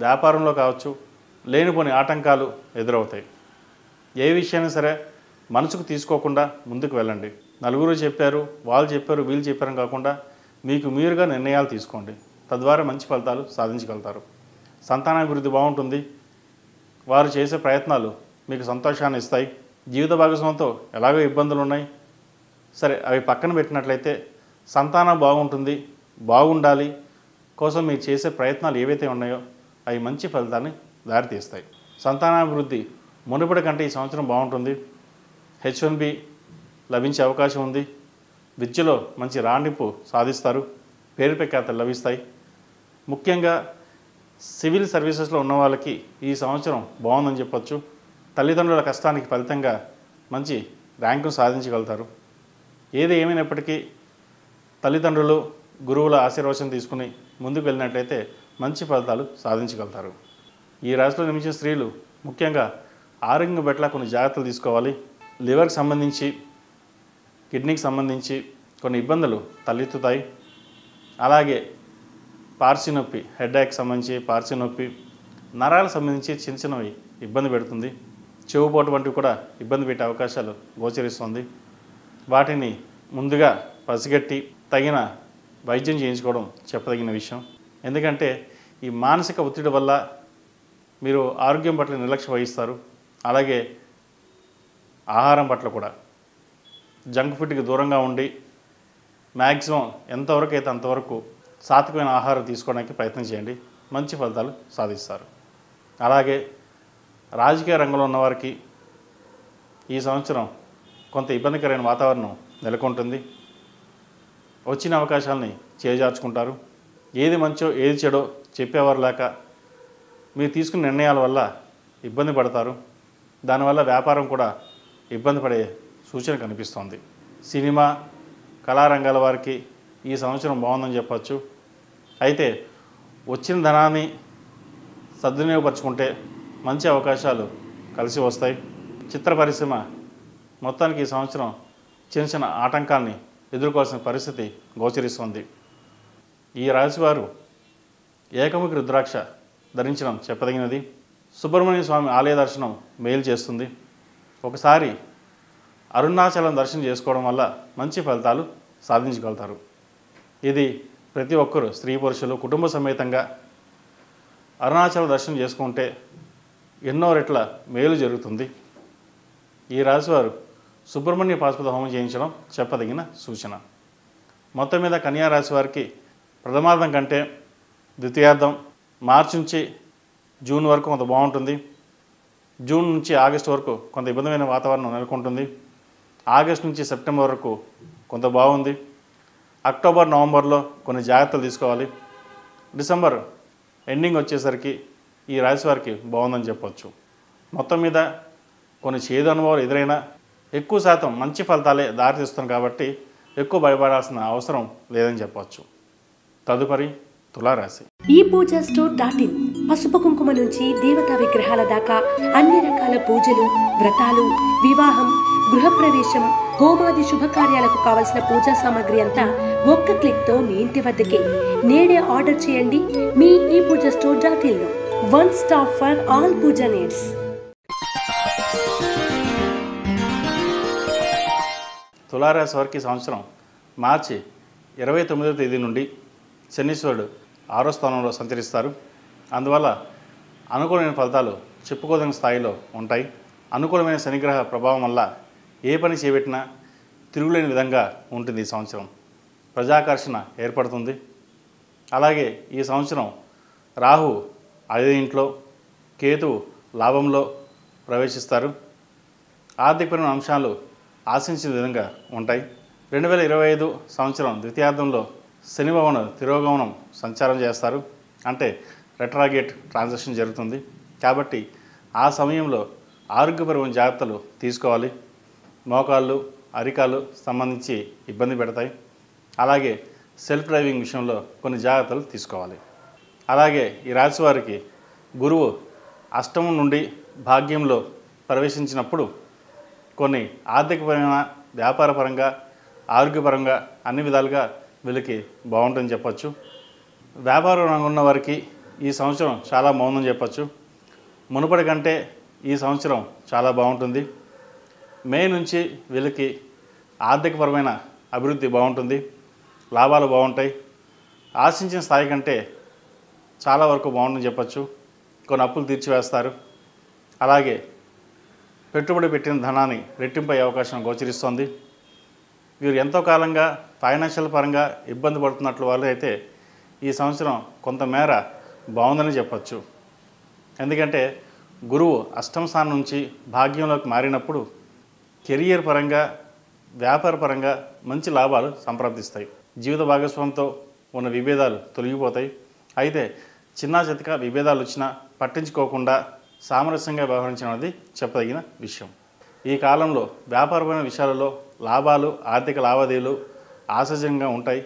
వ్యాపారంలో కావచ్చు, లేనిపోని ఆటంకాలు ఎదురవుతాయి. ఏ విషయాన్ని సరే మనసుకు తీసుకోకుండా ముందుకు వెళ్ళండి. నలుగురు చెప్పారు, వాళ్ళు చెప్పారు, వీళ్ళు చెప్పారని కాకుండా మీకు మీరుగా నిర్ణయాలు తీసుకోండి. తద్వారా మంచి ఫలితాలు సాధించగలుగుతారు. సంతానాభివృద్ధి బాగుంటుంది. వారు చేసే ప్రయత్నాలు మీకు సంతోషాన్ని ఇస్తాయి. జీవిత భాగస్వామితో ఎలాగో ఇబ్బందులు ఉన్నాయి, సరే అవి పక్కన పెట్టినట్లయితే సంతానం బాగుంటుంది. బాగుండాలి కోసం మీరు చేసే ప్రయత్నాలు ఏవైతే ఉన్నాయో అవి మంచి ఫలితాన్ని దారితీస్తాయి. సంతానాభివృద్ధి మునుపటి కంటే ఈ సంవత్సరం బాగుంటుంది. H1B లభించే అవకాశం ఉంది. విద్యలో మంచి రాణింపు సాధిస్తారు. పేరు ప్రఖ్యాతలు లభిస్తాయి. ముఖ్యంగా సివిల్ సర్వీసెస్లో ఉన్న వాళ్ళకి ఈ సంవత్సరం బాగుందని చెప్పొచ్చు. తల్లిదండ్రుల కష్టానికి ఫలితంగా మంచి ర్యాంకును సాధించగలుగుతారు. ఏది ఏమైనప్పటికీ తల్లిదండ్రులు, గురువుల ఆశీర్వచనం తీసుకుని ముందుకు వెళ్ళినట్లయితే మంచి ఫలితాలు సాధించగలుగుతారు. ఈ రాశిలో జన్మించిన స్త్రీలు ముఖ్యంగా ఆరోగ్యం పట్ల కొన్ని జాగ్రత్తలు తీసుకోవాలి. లివర్కి సంబంధించి, కిడ్నీకి సంబంధించి కొన్ని ఇబ్బందులు తలెత్తుతాయి. అలాగే పార్శ్వ నొప్పి, హెడ్ఏక్కి సంబంధించి పార్శ్వ నొప్పి, నరాలకు సంబంధించి చిన్న చిన్నవి ఇబ్బంది పెడుతుంది. చెవుపోటు వంటివి కూడా ఇబ్బంది పెట్టే అవకాశాలు గోచరిస్తుంది. వాటిని ముందుగా పసిగట్టి తగిన వైద్యం చేయించుకోవడం చెప్పదగిన విషయం. ఎందుకంటే ఈ మానసిక ఒత్తిడి వల్ల మీరు ఆరోగ్యం పట్ల నిర్లక్ష్యం వహిస్తారు. అలాగే ఆహారం పట్ల కూడా జంక్ ఫుడ్కి దూరంగా ఉండి మ్యాక్సిమం ఎంతవరకు అయితే అంతవరకు సాత్వికమైన ఆహారం తీసుకోవడానికి ప్రయత్నం చేయండి. మంచి ఫలితాలు సాధిస్తారు. అలాగే రాజకీయ రంగంలో ఉన్నవారికి ఈ సంవత్సరం కొంత ఇబ్బందికరమైన వాతావరణం నెలకొంటుంది. వచ్చిన అవకాశాలని చేజార్చుకుంటారు. ఏది మంచో ఏది చెడో చెప్పేవారు లేక మీరు తీసుకున్న నిర్ణయాల వల్ల ఇబ్బంది పడతారు. దానివల్ల వ్యాపారం కూడా ఇబ్బంది పడే సూచన కనిపిస్తోంది. సినిమా, కళారంగాల వారికి ఈ సంవత్సరం బాగుందని చెప్పచ్చు. అయితే వచ్చిన ధనాన్ని సద్వినియోగపరుచుకుంటే మంచి అవకాశాలు కలిసి వస్తాయి. చిత్ర పరిశ్రమ మొత్తానికి ఈ సంవత్సరం చిన్న చిన్న ఆటంకాల్ని ఎదుర్కోవాల్సిన పరిస్థితి గోచరిస్తుంది. ఈ రాశివారు ఏకముఖి రుద్రాక్ష ధరించడం చెప్పదగినది. సుబ్రహ్మణ్య స్వామి ఆలయ దర్శనం మేలు చేస్తుంది. ఒకసారి అరుణాచలం దర్శనం చేసుకోవడం వల్ల మంచి ఫలితాలు సాధించగలుగుతారు. ఇది ప్రతి ఒక్కరూ, స్త్రీ పురుషులు కుటుంబ సమేతంగా అరుణాచలం దర్శనం చేసుకుంటే ఎన్నో రెట్ల మేలు జరుగుతుంది. ఈ రాశివారు సుబ్రహ్మణ్య పాశుపత హోమం చేయించడం చెప్పదగిన సూచన. మొత్తం మీద కన్యా రాశి వారికి ప్రథమార్థం కంటే ద్వితీయార్థం మార్చి నుంచి జూన్ వరకు కొంత బాగుంటుంది. జూన్ నుంచి ఆగస్టు వరకు కొంత ఇబ్బందిమైన వాతావరణం నెలకొంటుంది. ఆగస్టు నుంచి సెప్టెంబర్ వరకు కొంత బాగుంది. అక్టోబర్, నవంబర్లో కొన్ని జాగ్రత్తలు తీసుకోవాలి. డిసెంబర్ ఎండింగ్ వచ్చేసరికి ఈ రాశి వారికి బాగుందని చెప్పవచ్చు. మొత్తం మీద కొన్ని చేదు అనుభవాలు ఎదురైనా ఎక్కువ శాతం మంచి ఫలితాలే దారితీస్తుంది కాబట్టి ఎక్కువ భయపడాల్సిన అవసరం లేదని చెప్పవచ్చు. తదుపరి తులారాశి. ఈ పూజా స్టోర్.in పసుపు కుంకుమ నుంచి దేవతా విగ్రహాల దాకా అన్ని రకాల పూజలు, వ్రతాలు, వివాహం, గృహప్రవేశం, హోమాది శుభకార్యాలకు కావలసిన పూజా సామాగ్రి అంతా ఒక్క క్లిక్తో మీ ఇంటి వద్దకే. నేడే ఆర్డర్ చేయండి మీ ఈ పూజా స్టోర్.in లో. One stop for all puja needs. తులారాశి వారికి సంవత్సరం మార్చి 29వ తేదీ నుండి శనీశ్వరుడు 6వ స్థానంలో సంచరిస్తారు. అందువల్ల అనుకూలమైన ఫలితాలు చెప్పుకోదగిన స్థాయిలో ఉంటాయి. అనుకూలమైన శనిగ్రహ ప్రభావం వల్ల ఏ పని చేపట్టినా తిరుగులేని విధంగా ఉంటుంది. ఈ సంవత్సరం ప్రజాకర్షణ ఏర్పడుతుంది. అలాగే ఈ సంవత్సరం రాహు 5వ ఇంట్లో, కేతువు లాభంలో ప్రవేశిస్తారు. ఆర్థికపరమైన అంశాలు ఆశించిన విధంగా ఉంటాయి. 2025 సంవత్సరం ద్వితీయార్థంలో శని భవనం తిరోగమనం సంచారం చేస్తారు. అంటే రెట్రాగేట్ ట్రాన్సాక్షన్ జరుగుతుంది. కాబట్టి ఆ సమయంలో ఆరోగ్యపరమైన జాగ్రత్తలు తీసుకోవాలి. మోకాళ్ళు అరికాలు సంబంధించి ఇబ్బంది పెడతాయి. అలాగే సెల్ఫ్ డ్రైవింగ్ విషయంలో కొన్ని జాగ్రత్తలు తీసుకోవాలి. అలాగే ఈ రాశి వారికి గురువు అష్టమం నుండి భాగ్యంలో ప్రవేశించినప్పుడు కొన్ని ఆర్థికపరమైన వ్యాపారపరంగా ఆరోగ్యపరంగా అన్ని విధాలుగా వీళ్ళకి బాగుంటుందని చెప్పచ్చు. వ్యాపార రంగంలో ఉన్న వారికి ఈ సంవత్సరం చాలా బాగుందని చెప్పచ్చు. మునుపటి కంటే ఈ సంవత్సరం చాలా బాగుంటుంది. మే నుంచి వీళ్ళకి ఆర్థికపరమైన అభివృద్ధి బాగుంటుంది. లాభాలు బాగుంటాయి. ఆశించిన స్థాయి కంటే చాలా వరకు బాగుంటుందని చెప్పచ్చు. కొన్ని అప్పులు తీర్చివేస్తారు. అలాగే పెట్టుబడి పెట్టిన ధనాన్ని రెట్టింపై అవకాశం గోచరిస్తోంది. వీరు ఎంతో కాలంగా ఫైనాన్షియల్ పరంగా ఇబ్బంది పడుతున్నట్లు వాళ్ళు అయితే ఈ సంవత్సరం కొంతమేర బాగుందని చెప్పచ్చు. ఎందుకంటే గురువు అష్టమ స్థానం నుంచి భాగ్యంలోకి మారినప్పుడు కెరియర్ పరంగా వ్యాపార పరంగా మంచి లాభాలు సంప్రాప్తిస్తాయి. జీవిత భాగస్వామితో ఉన్న విభేదాలు తొలగిపోతాయి. అయితే చిన్న చితక విభేదాలు వచ్చినా పట్టించుకోకుండా సామరస్యంగా వ్యవహరించడం అనేది చెప్పదగిన విషయం. ఈ కాలంలో వ్యాపారమైన విషయాలలో లాభాలు ఆర్థిక లావాదేవీలు ఆశాజనంగా ఉంటాయి.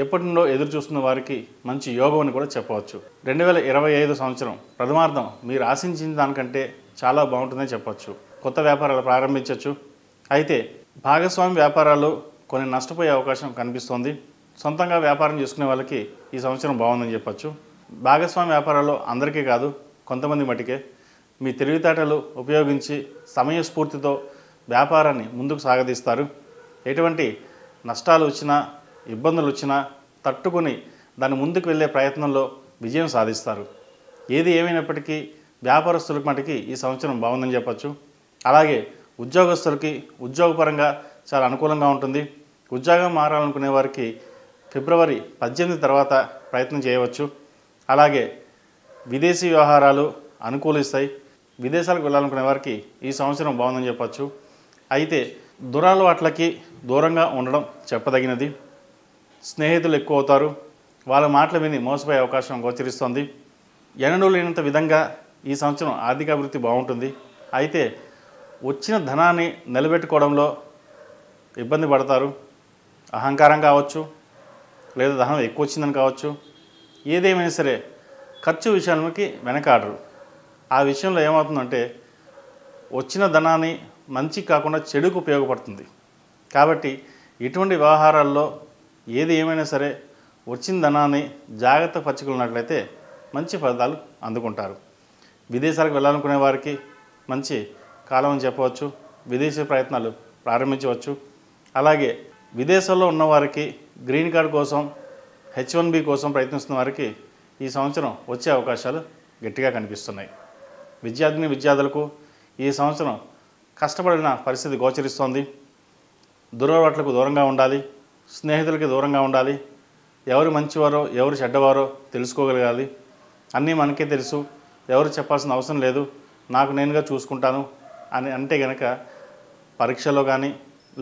ఎప్పటి నుండో ఎదురు చూస్తున్న వారికి మంచి యోగం అని కూడా చెప్పవచ్చు. 2025 సంవత్సరం ప్రథమార్థం మీరు ఆశించిన దానికంటే చాలా బాగుంటుందని చెప్పవచ్చు. కొత్త వ్యాపారాలు ప్రారంభించవచ్చు. అయితే భాగస్వామి వ్యాపారాలు కొన్ని నష్టపోయే అవకాశం కనిపిస్తోంది. సొంతంగా వ్యాపారం చేసుకునే వాళ్ళకి ఈ సంవత్సరం బాగుందని చెప్పచ్చు. భాగస్వామి వ్యాపారాల్లో అందరికీ కాదు, కొంతమంది మటుకే మీ తెలివితేటలు ఉపయోగించి సమయస్ఫూర్తితో వ్యాపారాన్ని ముందుకు సాగదీస్తారు. ఎటువంటి నష్టాలు వచ్చినా ఇబ్బందులు వచ్చినా తట్టుకొని దాని ముందుకు వెళ్ళే ప్రయత్నంలో విజయం సాధిస్తారు. ఏది ఏమైనప్పటికీ వ్యాపారస్తులకు మటుకి ఈ సంవత్సరం బాగుందని చెప్పచ్చు. అలాగే ఉద్యోగస్తులకి ఉద్యోగపరంగా చాలా అనుకూలంగా ఉంటుంది. ఉద్యోగం మారాలనుకునే వారికి ఫిబ్రవరి 18 తర్వాత ప్రయత్నం చేయవచ్చు. అలాగే విదేశీ వ్యవహారాలు అనుకూలిస్తాయి. విదేశాలకు వెళ్ళాలనుకునే వారికి ఈ సంవత్సరం బాగుందని చెప్పచ్చు. అయితే దురలవాట్లకి దూరంగా ఉండడం చెప్పదగినది. స్నేహితులు ఎక్కువ అవుతారు. వాళ్ళ మాటలు విని మోసపోయే అవకాశం గోచరిస్తోంది. ఎన్నడూ లేనంత విధంగా ఈ సంవత్సరం ఆర్థిక అభివృద్ధి బాగుంటుంది. అయితే వచ్చిన ధనాన్ని నిలబెట్టుకోవడంలో ఇబ్బంది పడతారు. అహంకారం కావచ్చు, లేదా ధనం ఎక్కువ వచ్చిందని కావచ్చు. ఏదేమైనా సరే ఖర్చు విషయానికి వెనకాడరు. ఆ విషయంలో ఏమవుతుందంటే వచ్చిన ధనాన్ని మంచి కాకుండా చెడుకు ఉపయోగపడుతుంది. కాబట్టి ఇటువంటి వ్యవహారాల్లో ఏది ఏమైనా సరే వచ్చిన ధనాన్ని జాగ్రత్త పరుచుకున్నట్లయితే మంచి ఫలితాలు అందుకుంటారు. విదేశాలకు వెళ్ళాలనుకునే వారికి మంచి కాలం అని చెప్పవచ్చు. విదేశీ ప్రయత్నాలు ప్రారంభించవచ్చు. అలాగే విదేశాల్లో ఉన్నవారికి గ్రీన్ కార్డ్ కోసం H1B కోసం ప్రయత్నిస్తున్న వారికి ఈ సంవత్సరం వచ్చే అవకాశాలు గట్టిగా కనిపిస్తున్నాయి. విద్యార్థులకు ఈ సంవత్సరం కష్టపడిన పరిస్థితి గోచరిస్తోంది. దురలవాట్లకు దూరంగా ఉండాలి. స్నేహితులకి దూరంగా ఉండాలి. ఎవరు మంచివారో ఎవరు చెడ్డవారో తెలుసుకోగలగాలి. అన్నీ మనకే తెలుసు, ఎవరు చెప్పాల్సిన అవసరం లేదు, నాకు నేనుగా చూసుకుంటాను అని అంటే కనుక పరీక్షలో కానీ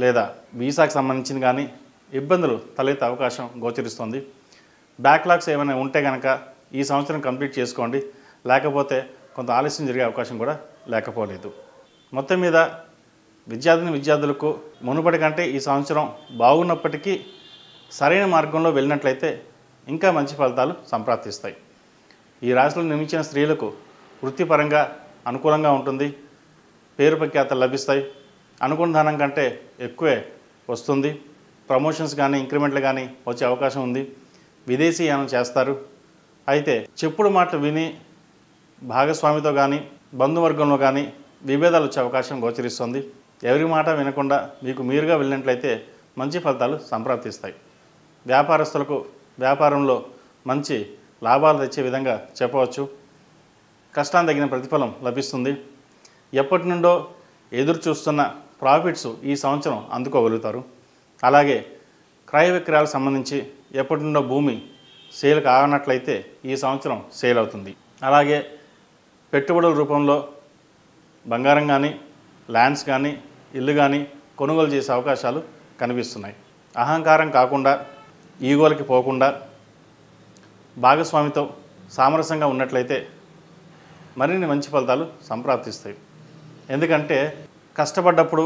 లేదా వీసాకు సంబంధించిన కానీ ఇబ్బందులు తలెత్తే అవకాశం గోచరిస్తుంది. బ్యాక్లాగ్స్ ఏమైనా ఉంటే కనుక ఈ సంవత్సరం కంప్లీట్ చేసుకోండి. లేకపోతే కొంత ఆలస్యం జరిగే అవకాశం కూడా లేకపోలేదు. మొత్తం మీద విద్యార్థులకు మునుపటి కంటే ఈ సంవత్సరం బాగున్నప్పటికీ సరైన మార్గంలో వెళ్ళినట్లయితే ఇంకా మంచి ఫలితాలు సంప్రాప్తిస్తాయి. ఈ రాశిలో నిర్మించిన స్త్రీలకు వృత్తిపరంగా అనుకూలంగా ఉంటుంది. పేరు ప్రఖ్యాతలు లభిస్తాయి. అనుకున్న ధనం కంటే ఎక్కువే వస్తుంది. ప్రమోషన్స్ కానీ ఇంక్రిమెంట్లు కానీ వచ్చే అవకాశం ఉంది. విదేశీ యానం చేస్తారు. అయితే చెప్పుడు మాటలు విని భాగస్వామితో కానీ బంధువర్గంలో కానీ విభేదాలు వచ్చే అవకాశం గోచరిస్తుంది. ఎవరి మాట వినకుండా మీకు మీరుగా వెళ్ళినట్లయితే మంచి ఫలితాలు సంప్రాప్తిస్తాయి. వ్యాపారస్తులకు వ్యాపారంలో మంచి లాభాలు తెచ్చే విధంగా చెప్పవచ్చు. కష్టానికి తగిన ప్రతిఫలం లభిస్తుంది. ఎప్పటి నుండో ఎదురు చూస్తున్న ప్రాఫిట్స్ ఈ సంవత్సరం అందుకోగలుగుతారు. అలాగే క్రయ విక్రయాలకు సంబంధించి ఎప్పటి నుండో భూమి సేల్ కానట్లయితే ఈ సంవత్సరం సేల్ అవుతుంది. అలాగే పెట్టుబడుల రూపంలో బంగారం కానీ ల్యాండ్స్ కానీ ఇల్లు కానీ కొనుగోలు చేసే అవకాశాలు కనిపిస్తున్నాయి. అహంకారం కాకుండా ఈగోలకి పోకుండా భాగస్వామితో సామరస్యంగా ఉన్నట్లయితే మరిన్ని మంచి ఫలితాలు సంప్రాప్తిస్తాయి. ఎందుకంటే కష్టపడ్డప్పుడు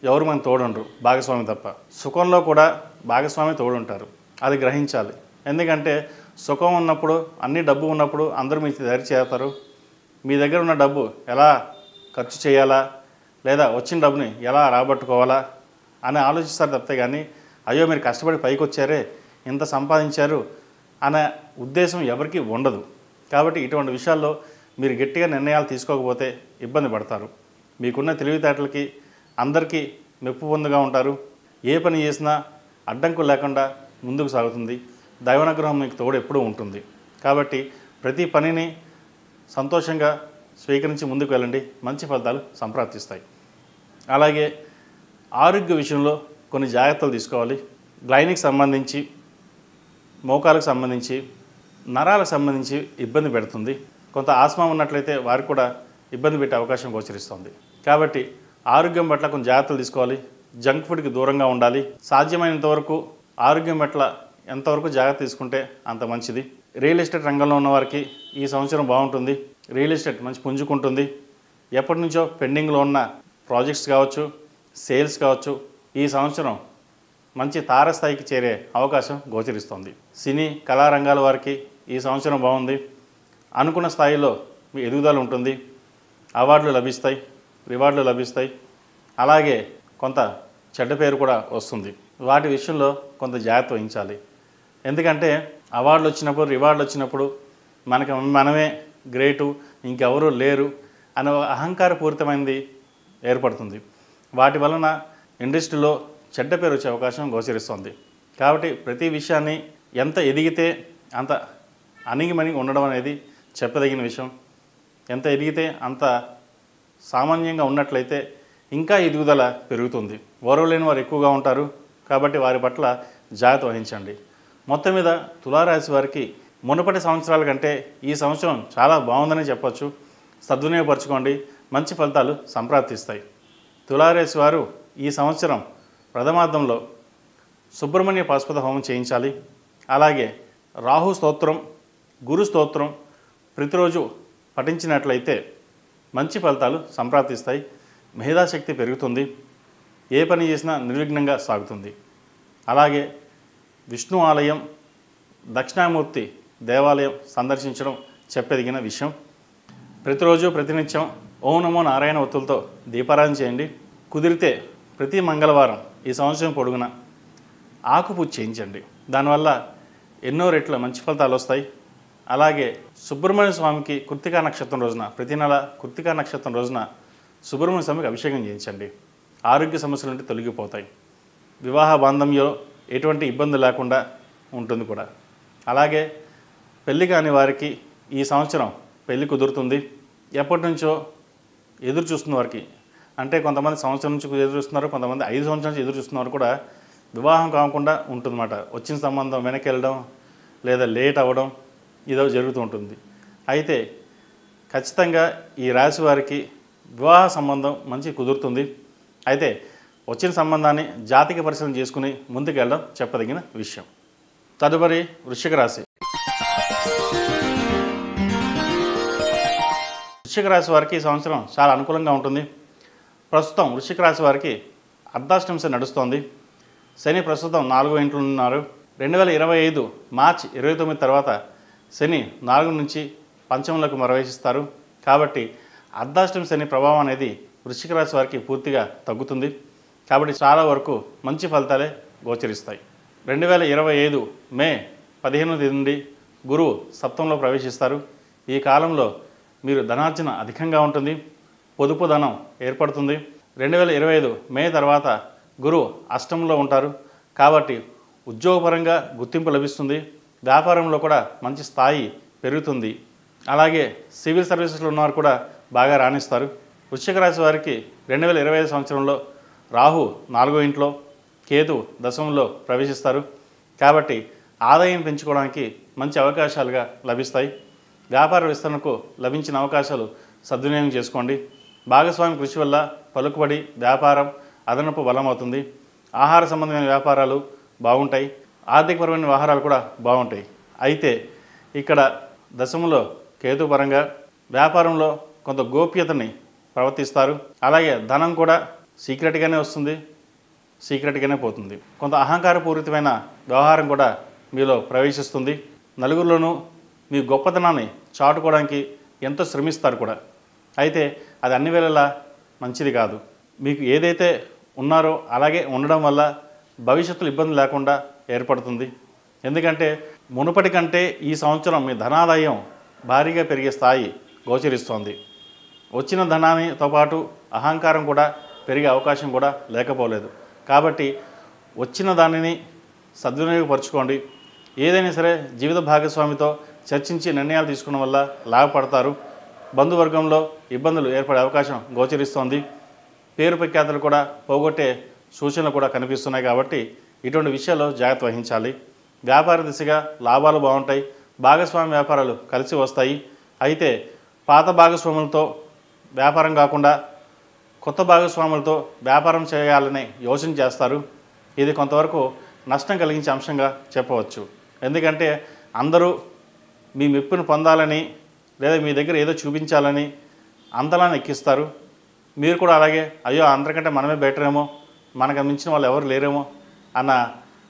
ఎవరు మనకు తోడుండరు, భాగస్వామి తప్ప. సుఖంలో కూడా భాగస్వామి తోడుంటారు, అది గ్రహించాలి. ఎందుకంటే సుఖం ఉన్నప్పుడు, అన్ని డబ్బు ఉన్నప్పుడు అందరూ మీ దరి చేస్తారు. మీ దగ్గర ఉన్న డబ్బు ఎలా ఖర్చు చేయాలా, లేదా వచ్చిన డబ్బుని ఎలా రాబట్టుకోవాలా అని ఆలోచిస్తారు తప్పితే కానీ అయ్యో మీరు కష్టపడి పైకి వచ్చారే, ఇంత సంపాదించారు అనే ఉద్దేశం ఎవరికీ ఉండదు. కాబట్టి ఇటువంటి విషయాల్లో మీరు గట్టిగా నిర్ణయాలు తీసుకోకపోతే ఇబ్బంది పడతారు. మీకున్న తెలివితేటలకి అందరికీ మెప్పు పొందుగా ఉంటారు. ఏ పని చేసినా అడ్డంకులు లేకుండా ముందుకు సాగుతుంది. దైవానుగ్రహం మీకు తోడు ఎప్పుడూ ఉంటుంది. కాబట్టి ప్రతి పనిని సంతోషంగా స్వీకరించి ముందుకు వెళ్ళండి, మంచి ఫలితాలు సంప్రాప్తిస్తాయి. అలాగే ఆరోగ్య విషయంలో కొన్ని జాగ్రత్తలు తీసుకోవాలి. గ్లైనిక్ సంబంధించి, మోకాలకు సంబంధించి, నరాలకు సంబంధించి ఇబ్బంది పెడుతుంది. కొంత ఆస్మా ఉన్నట్లయితే వారికి కూడా ఇబ్బంది పెట్టే అవకాశం గోచరిస్తుంది. కాబట్టి ఆరోగ్యం పట్ల కొన్ని జాగ్రత్తలు తీసుకోవాలి. జంక్ ఫుడ్కి దూరంగా ఉండాలి. సాధ్యమైనంత వరకు ఆరోగ్యం పట్ల ఎంతవరకు జాగ్రత్త తీసుకుంటే అంత మంచిది. రియల్ ఎస్టేట్ రంగంలో ఉన్నవారికి ఈ సంవత్సరం బాగుంటుంది. రియల్ ఎస్టేట్ మంచి పుంజుకుంటుంది. ఎప్పటి నుంచో పెండింగ్లో ఉన్న ప్రాజెక్ట్స్ కావచ్చు, సేల్స్ కావచ్చు, ఈ సంవత్సరం మంచి తారస్థాయికి చేరే అవకాశం గోచరిస్తుంది. సినీ కళారంగాల వారికి ఈ సంవత్సరం బాగుంది. అనుకున్న స్థాయిలో మీ ఎదుగుదల ఉంటుంది. అవార్డులు లభిస్తాయి, రివార్డులు లభిస్తాయి. అలాగే కొంత చెడ్డ పేరు కూడా వస్తుంది. వాటి విషయంలో కొంత జాగ్రత్త వహించాలి. ఎందుకంటే అవార్డులు వచ్చినప్పుడు, రివార్డులు వచ్చినప్పుడు మనమే గ్రేటు, ఇంకెవరూ లేరు అనే అహంకారపూరితమైనది ఏర్పడుతుంది. వాటి వలన ఇండస్ట్రీలో చెడ్డ పేరు వచ్చే అవకాశం గోచరిస్తుంది. కాబట్టి ప్రతి విషయాన్ని ఎంత ఎదిగితే అంత అణిగిమణిగి ఉండడం అనేది చెప్పదగిన విషయం. ఎంత ఎదిగితే అంత సామాన్యంగా ఉన్నట్లయితే ఇంకా ఎదుగుదల పెరుగుతుంది. ఓర్వలేని వారు ఎక్కువగా ఉంటారు. కాబట్టి వారి పట్ల జాగ్రత్త వహించండి. మొత్తం మీద తులారాశి వారికి మునుపటి సంవత్సరాల కంటే ఈ సంవత్సరం చాలా బాగుందని చెప్పొచ్చు. సద్వినియోగపరచుకోండి, మంచి ఫలితాలు సంప్రాప్తిస్తాయి. తులారాశి వారు ఈ సంవత్సరం ప్రథమార్థంలో సుబ్రహ్మణ్య పాశుపత హోమం చేయించాలి. అలాగే రాహు స్తోత్రం, గురు స్తోత్రం ప్రతిరోజు పఠించినట్లయితే మంచి ఫలితాలు సంప్రాప్తిస్తాయి. మేధాశక్తి పెరుగుతుంది. ఏ పని చేసినా నిర్విఘ్నంగా సాగుతుంది. అలాగే విష్ణు ఆలయం, దక్షిణామూర్తి దేవాలయం సందర్శించడం చెప్పదగిన విషయం. ప్రతిరోజు ప్రతినిత్యం ఓం నమో నారాయణ ఒత్తులతో దీపారాధన చేయండి. కుదిరితే ప్రతి మంగళవారం ఈ సంవత్సరం పొడుగున ఆకుపూజ చేయించండి. దానివల్ల ఎన్నో రెట్ల మంచి ఫలితాలు వస్తాయి. అలాగే సుబ్రహ్మణ్య స్వామికి కృత్తికా నక్షత్రం రోజున, ప్రతి నెల కృత్తికా నక్షత్రం రోజున సుబ్రహ్మణ్య స్వామికి అభిషేకం చేయించండి. ఆరోగ్య సమస్యలు ఉంటే తొలగిపోతాయి. వివాహ బాంధవ్యంలో ఎటువంటి ఇబ్బంది లేకుండా ఉంటుంది కూడా. అలాగే పెళ్లి కాని వారికి ఈ సంవత్సరం పెళ్లి కుదురుతుంది. ఎప్పటి నుంచో ఎదురు చూస్తున్న వారికి, అంటే కొంతమంది సంవత్సరం నుంచి ఎదురు చూస్తున్నారు, కొంతమంది 5 సంవత్సరాల నుంచి ఎదురు చూస్తున్నారు కూడా వివాహం కాకుండా ఉంటుందన్నమాట. వచ్చిన సంబంధం వెనక్కి వెళ్ళడం లేదా లేట్ అవ్వడం ఇదో జరుగుతూ ఉంటుంది. అయితే ఖచ్చితంగా ఈ రాశి వారికి వివాహ సంబంధం మంచి కుదురుతుంది. అయితే వచ్చిన సంబంధాన్ని జాతక పరిశీలన చేసుకుని ముందుకెళ్ళడం చెప్పదగిన విషయం. తదుపరి వృశ్చిక రాశి. వృశ్చిక రాశి వారికి ఈ సంవత్సరం చాలా అనుకూలంగా ఉంటుంది. ప్రస్తుతం వృశ్చిక రాశి వారికి అర్ధాష్టమ శని నడుస్తోంది. శని ప్రస్తుతం 4వ ఇంట్లో ఉన్నారు. 2025 మార్చి 29 తర్వాత శని 4 నుంచి పంచమంలోకి ప్రవేశిస్తారు. కాబట్టి అర్ధాష్టమ శని ప్రభావం అనేది వృశ్చిక రాశి వారికి పూర్తిగా తగ్గుతుంది. కాబట్టి చాలా వరకు మంచి ఫలితాలే గోచరిస్తాయి. 2025 మే 15 నుండి గురువు సప్తమంలో ప్రవేశిస్తారు. ఈ కాలంలో మీరు ధనార్జన అధికంగా ఉంటుంది. పొదుపు ధనం ఏర్పడుతుంది. 2025 మే తర్వాత గురువు అష్టమంలో ఉంటారు. కాబట్టి ఉద్యోగపరంగా గుర్తింపు లభిస్తుంది. వ్యాపారంలో కూడా మంచి స్థాయి పెరుగుతుంది. అలాగే సివిల్ సర్వీసెస్లో ఉన్నవారు కూడా బాగా రాణిస్తారు. వృశ్చిక రాశి వారికి 2025 సంవత్సరంలో రాహు 4వ ఇంట్లో, కేతు దశమంలో ప్రవేశిస్తారు. కాబట్టి ఆదాయం పెంచుకోవడానికి మంచి అవకాశాలుగా లభిస్తాయి. వ్యాపార విస్తరణకు లభించిన అవకాశాలు సద్వినియోగం చేసుకోండి. భాగస్వామి కృషి వల్ల పలుకుబడి, వ్యాపారం అదనపు బలమవుతుంది. ఆహార సంబంధమైన వ్యాపారాలు, బాగుంటాయి. ఆర్థికపరమైన వ్యవహారాలు కూడా బాగుంటాయి. అయితే ఇక్కడ దశమంలో కేతు పరంగా వ్యాపారంలో కొంత గోప్యతని ప్రవర్తిస్తారు. అలాగే ధనం కూడా సీక్రెట్గానే వస్తుంది, సీక్రెట్గానే పోతుంది. కొంత అహంకారపూరితమైన వ్యవహారం కూడా మీలో ప్రవేశిస్తుంది. నలుగురిలోనూ మీ గొప్పతనాన్ని చాటుకోవడానికి ఎంతో శ్రమిస్తారు కూడా. అయితే అది అన్ని వేళలా మంచిది కాదు. మీకు ఏదైతే ఉన్నారో అలాగే ఉండడం వల్ల భవిష్యత్తులో ఇబ్బంది లేకుండా ఏర్పడుతుంది. ఎందుకంటే మునుపటి కంటే ఈ సంవత్సరం మీ ధనాదాయం భారీగా పెరిగే స్థాయి గోచరిస్తోంది. వచ్చిన ధనానితో పాటు అహంకారం కూడా పెరిగే అవకాశం కూడా లేకపోలేదు. కాబట్టి వచ్చిన దానిని సద్వినియోగపరచుకోండి. ఏదైనా సరే జీవిత భాగస్వామితో చర్చించి నిర్ణయాలు తీసుకోవడం వల్ల లాభపడతారు. బంధువర్గంలో ఇబ్బందులు ఏర్పడే అవకాశం గోచరిస్తోంది. పేరు ప్రఖ్యాతులు కూడా పోగొట్టే సూచనలు కూడా కనిపిస్తున్నాయి. కాబట్టి ఇటువంటి విషయాల్లో జాగ్రత్త వహించాలి. వ్యాపార దిశగా లాభాలు బాగుంటాయి. భాగస్వామి వ్యాపారాలు కలిసి వస్తాయి. అయితే పాత భాగస్వాములతో వ్యాపారం కాకుండా కొత్త భాగస్వాములతో వ్యాపారం చేయాలని యోచన చేస్తారు. ఇది కొంతవరకు నష్టం కలిగించే అంశంగా చెప్పవచ్చు. ఎందుకంటే అందరూ మీ మెప్పును పొందాలని లేదా మీ దగ్గర ఏదో చూపించాలని అంతలాన్ని ఎక్కిస్తారు. మీరు కూడా అలాగే అయ్యో అందరికంటే మనమే బెటర్ ఏమో, మనకు మించిన వాళ్ళు ఎవరు లేరేమో అన్న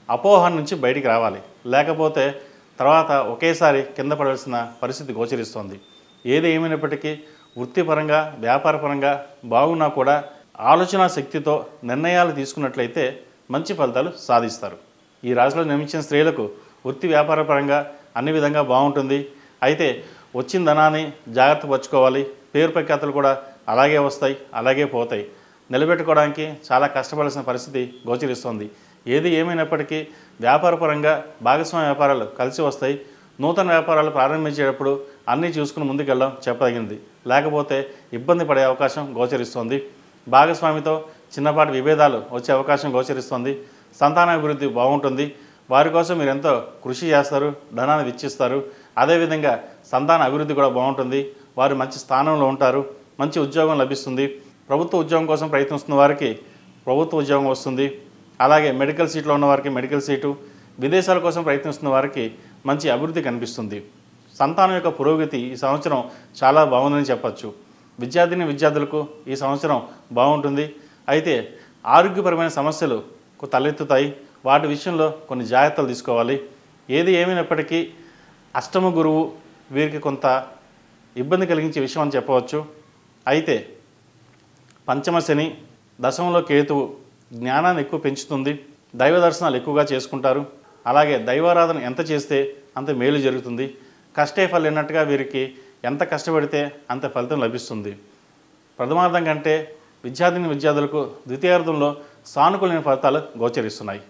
అపోహ నుంచి బయటికి రావాలి. లేకపోతే తర్వాత ఒకేసారి కింద పడాల్సిన పరిస్థితి గోచరిస్తోంది. ఏది ఏమైనప్పటికీ వృత్తిపరంగా వ్యాపారపరంగా బాగున్నా కూడా ఆలోచన శక్తితో నిర్ణయాలు తీసుకున్నట్లయితే మంచి ఫలితాలు సాధిస్తారు. ఈ రాశిలో జన్మించిన స్త్రీలకు వృత్తి వ్యాపారపరంగా అన్ని విధంగా బాగుంటుంది. అయితే వచ్చిన ధనాన్ని జాగ్రత్త పరచుకోవాలి. పేరు ప్రఖ్యాతులు కూడా అలాగే వస్తాయి, అలాగే పోతాయి. నిలబెట్టుకోవడానికి చాలా కష్టపడాల్సిన పరిస్థితి గోచరిస్తోంది. ఏది ఏమైనప్పటికీ వ్యాపారపరంగా భాగస్వామ్య వ్యాపారాలు కలిసి వస్తాయి. నూతన వ్యాపారాలు ప్రారంభించేటప్పుడు అన్నీ చూసుకుని ముందుకెళ్ళడం చెప్పదగింది. లేకపోతే ఇబ్బంది పడే అవకాశం గోచరిస్తోంది. భాగస్వామితో చిన్నపాటి విభేదాలు వచ్చే అవకాశం గోచరిస్తోంది. సంతానాభివృద్ధి బాగుంటుంది. వారి కోసం మీరు ఎంతో కృషి చేస్తారు, ధనాన్ని వెచ్చిస్తారు. అదేవిధంగా సంతాన అభివృద్ధి కూడా బాగుంటుంది. వారు మంచి స్థానంలో ఉంటారు. మంచి ఉద్యోగం లభిస్తుంది. ప్రభుత్వ ఉద్యోగం కోసం ప్రయత్నిస్తున్న వారికి ప్రభుత్వ ఉద్యోగం వస్తుంది. అలాగే మెడికల్ సీట్లో ఉన్న వారికి మెడికల్ సీటు, విదేశాల కోసం ప్రయత్నిస్తున్న వారికి మంచి అభివృద్ధి కనిపిస్తుంది. సంతానం యొక్క పురోగతి ఈ సంవత్సరం చాలా బాగుందని చెప్పచ్చు. విద్యార్థులకు ఈ సంవత్సరం బాగుంటుంది. అయితే ఆరోగ్యపరమైన సమస్యలు తలెత్తుతాయి. వాటి విషయంలో కొన్ని జాగ్రత్తలు తీసుకోవాలి. ఏది ఏమైనప్పటికీ అష్టమ గురువు వీరికి కొంత ఇబ్బంది కలిగించే విషయం అని చెప్పవచ్చు. అయితే పంచమ శని, దశమంలో కేతువు జ్ఞానాన్ని ఎక్కువ పెంచుతుంది. దైవ దర్శనాలు ఎక్కువగా చేసుకుంటారు. అలాగే దైవారాధన ఎంత చేస్తే అంత మేలు జరుగుతుంది. కష్టే ఫలం అన్నట్టుగా వీరికి ఎంత కష్టపడితే అంత ఫలితం లభిస్తుంది. ప్రథమార్థం కంటే విద్యార్థులకు ద్వితీయార్థంలో సానుకూలమైన ఫలితాలు గోచరిస్తున్నాయి.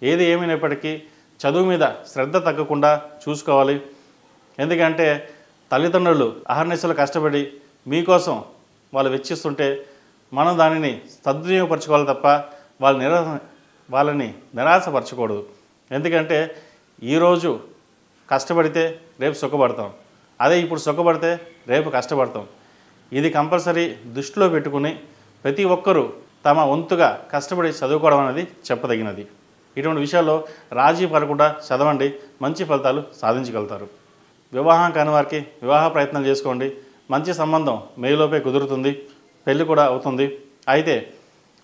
ఏది ఏమైనప్పటికీ చదువు మీద శ్రద్ధ తగ్గకుండా చూసుకోవాలి. ఎందుకంటే తల్లిదండ్రులు అహర్నిశలు కష్టపడి మీకోసం వాళ్ళు వెచ్చిస్తుంటే మనం దానిని సద్వినియోగపరచుకోవాలి తప్ప వాళ్ళని నిరాశపరచకూడదు. ఎందుకంటే ఈరోజు కష్టపడితే రేపు సుఖపడతాం, అదే ఇప్పుడు సుఖపడితే రేపు కష్టపడతాం. ఇది కంపల్సరీ దృష్టిలో పెట్టుకుని ప్రతి ఒక్కరూ తమ వంతుగా కష్టపడి చదువుకోవడం అనేది చెప్పదగినది. ఇటువంటి విషయాల్లో రాజీ పడకుండా చదవండి, మంచి ఫలితాలు సాధించగలుగుతారు. వివాహం కాని వారికి వివాహ ప్రయత్నం చేసుకోండి. మంచి సంబంధం మేలోపే కుదురుతుంది, పెళ్ళి కూడా అవుతుంది. అయితే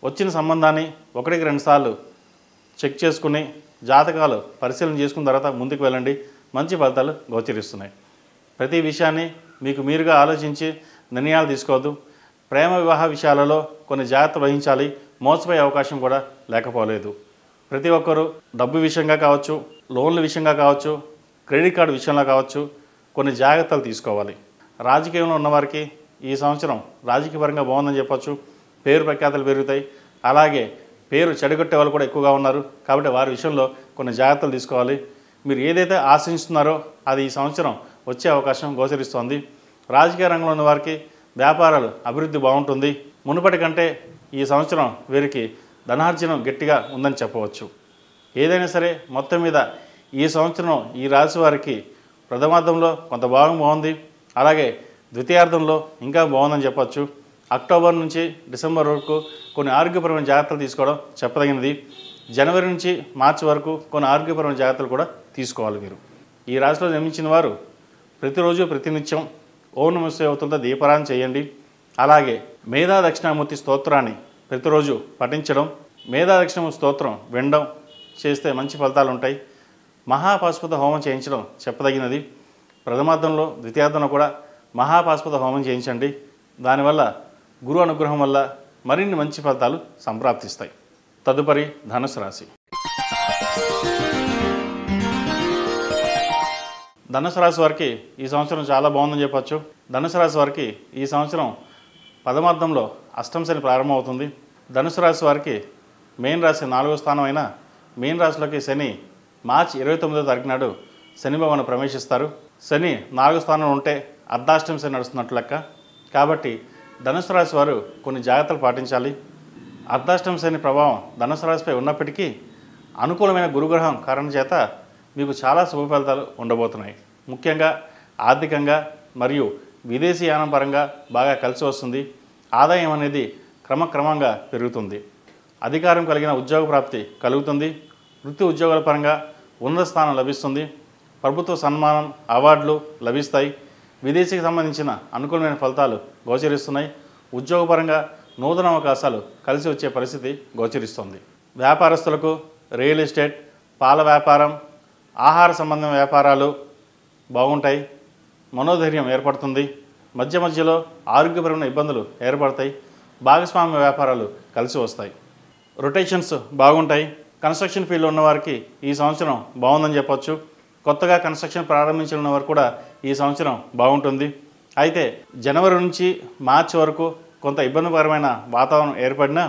వచ్చిన సంబంధాన్ని 1-2 సార్లు చెక్ చేసుకుని జాతకాలు పరిశీలన చేసుకున్న తర్వాత ముందుకు వెళ్ళండి. మంచి ఫలితాలు గోచరిస్తున్నాయి. ప్రతి విషయాన్ని మీకు మీరుగా ఆలోచించి నిర్ణయాలు తీసుకోవద్దు. ప్రేమ వివాహ విషయాలలో కొన్ని జాగ్రత్త వహించాలి. మోసపోయే అవకాశం కూడా లేకపోలేదు. ప్రతి ఒక్కరూ డబ్బు విషయంగా కావచ్చు, లోన్ల విషయంగా కావచ్చు, క్రెడిట్ కార్డు విషయంలో కావచ్చు కొన్ని జాగ్రత్తలు తీసుకోవాలి. రాజకీయంలో ఉన్నవారికి ఈ సంవత్సరం రాజకీయపరంగా బాగుందని చెప్పచ్చు. పేరు ప్రఖ్యాతలు పెరుగుతాయి. అలాగే పేరు చెడగొట్టే వాళ్ళు కూడా ఎక్కువగా ఉన్నారు. కాబట్టి వారి విషయంలో కొన్ని జాగ్రత్తలు తీసుకోవాలి. మీరు ఏదైతే ఆశిస్తున్నారో అది ఈ సంవత్సరం వచ్చే అవకాశం గోచరిస్తోంది. రాజకీయ రంగంలో ఉన్న వారికి వ్యాపారాలు అభివృద్ధి బాగుంటుంది. మునుపటి కంటే ఈ సంవత్సరం వీరికి ధనార్జనం గట్టిగా ఉందని చెప్పవచ్చు. ఏదైనా సరే మొత్తం మీద ఈ సంవత్సరం ఈ రాశి వారికి ప్రథమార్థంలో కొంత భాగం బాగుంది. అలాగే ద్వితీయార్థంలో ఇంకా బాగుందని చెప్పచ్చు. అక్టోబర్ నుంచి డిసెంబర్ వరకు కొన్ని ఆరోగ్యపరమైన జాగ్రత్తలు తీసుకోవడం చెప్పదగినది. జనవరి నుంచి మార్చి వరకు కొన్ని ఆరోగ్యపరమైన జాగ్రత్తలు కూడా తీసుకోవాలి మీరు. ఈ రాశిలో జన్మించిన వారు ప్రతిరోజు ప్రతినిత్యం ఓం నమః శివాయతో దీపారాధన చేయండి. అలాగే మేధా దక్షిణామూర్తి స్తోత్రాన్ని ప్రతిరోజు పఠించడం, మేధా దక్షిణామూర్తి స్తోత్రం వినడం చేస్తే మంచి ఫలితాలు ఉంటాయి. మహాపాశుపత హోమం చేయించడం చెప్పదగినది. ప్రథమార్థంలో ద్వితీయార్థంలో కూడా మహాపాశుపత హోమం చేయించండి. దానివల్ల గురు అనుగ్రహం వల్ల మరిన్ని మంచి ఫలితాలు సంప్రాప్తిస్తాయి. తదుపరి ధనుసు రాశి. ధనుసు రాశి వారికి ఈ సంవత్సరం చాలా బాగుందని చెప్పచ్చు. ధనుసు రాశి వారికి ఈ సంవత్సరం పదమార్థంలో అష్టమ శని ప్రారంభమవుతుంది. ధనుసు రాశి వారికి మెయిన్ రాశి 4వ స్థానం అయిన మెయిన్ రాశిలోకి శని మార్చి 29వ తారీఖు నాడు శని భగవాను ప్రవేశిస్తారు. శని 4వ స్థానంలో ఉంటే అర్ధాష్టమ శని నడుస్తున్నట్లు లెక్క. కాబట్టి ధనుసు రాశి వారు కొన్ని జాగ్రత్తలు పాటించాలి. అర్ధాష్టమ శని ప్రభావం ధనుసు రాశిపై ఉన్నప్పటికీ అనుకూలమైన గురుగ్రహం కారణం చేత మీకు చాలా శుభ ఫలితాలు ఉండబోతున్నాయి. ముఖ్యంగా ఆర్థికంగా మరియు విదేశీ యానం పరంగా బాగా కలిసి వస్తుంది. ఆదాయం అనేది క్రమక్రమంగా పెరుగుతుంది. అధికారం కలిగిన ఉద్యోగ ప్రాప్తి కలుగుతుంది. వృత్తి ఉద్యోగాల పరంగా ఉన్నత స్థానం లభిస్తుంది. ప్రభుత్వ సన్మానం, అవార్డులు లభిస్తాయి. విదేశీకి సంబంధించిన అనుకూలమైన ఫలితాలు గోచరిస్తున్నాయి. ఉద్యోగపరంగా నూతన అవకాశాలు కలిసి వచ్చే పరిస్థితి గోచరిస్తుంది. వ్యాపారస్తులకు రియల్ ఎస్టేట్, పాల వ్యాపారం, ఆహార సంబంధం వ్యాపారాలు బాగుంటాయి. మనోధైర్యం ఏర్పడుతుంది. మధ్య మధ్యలో ఆరోగ్యపరమైన ఇబ్బందులు ఏర్పడతాయి. భాగస్వామ్య వ్యాపారాలు కలిసి వస్తాయి. రొటేషన్స్ బాగుంటాయి. కన్స్ట్రక్షన్ ఫీల్డ్లో ఉన్నవారికి ఈ సంవత్సరం బాగుందని చెప్పొచ్చు. కొత్తగా కన్స్ట్రక్షన్ ప్రారంభించిన వారు కూడా ఈ సంవత్సరం బాగుంటుంది. అయితే జనవరి నుంచి మార్చి వరకు కొంత ఇబ్బందికరమైన వాతావరణం ఏర్పడినా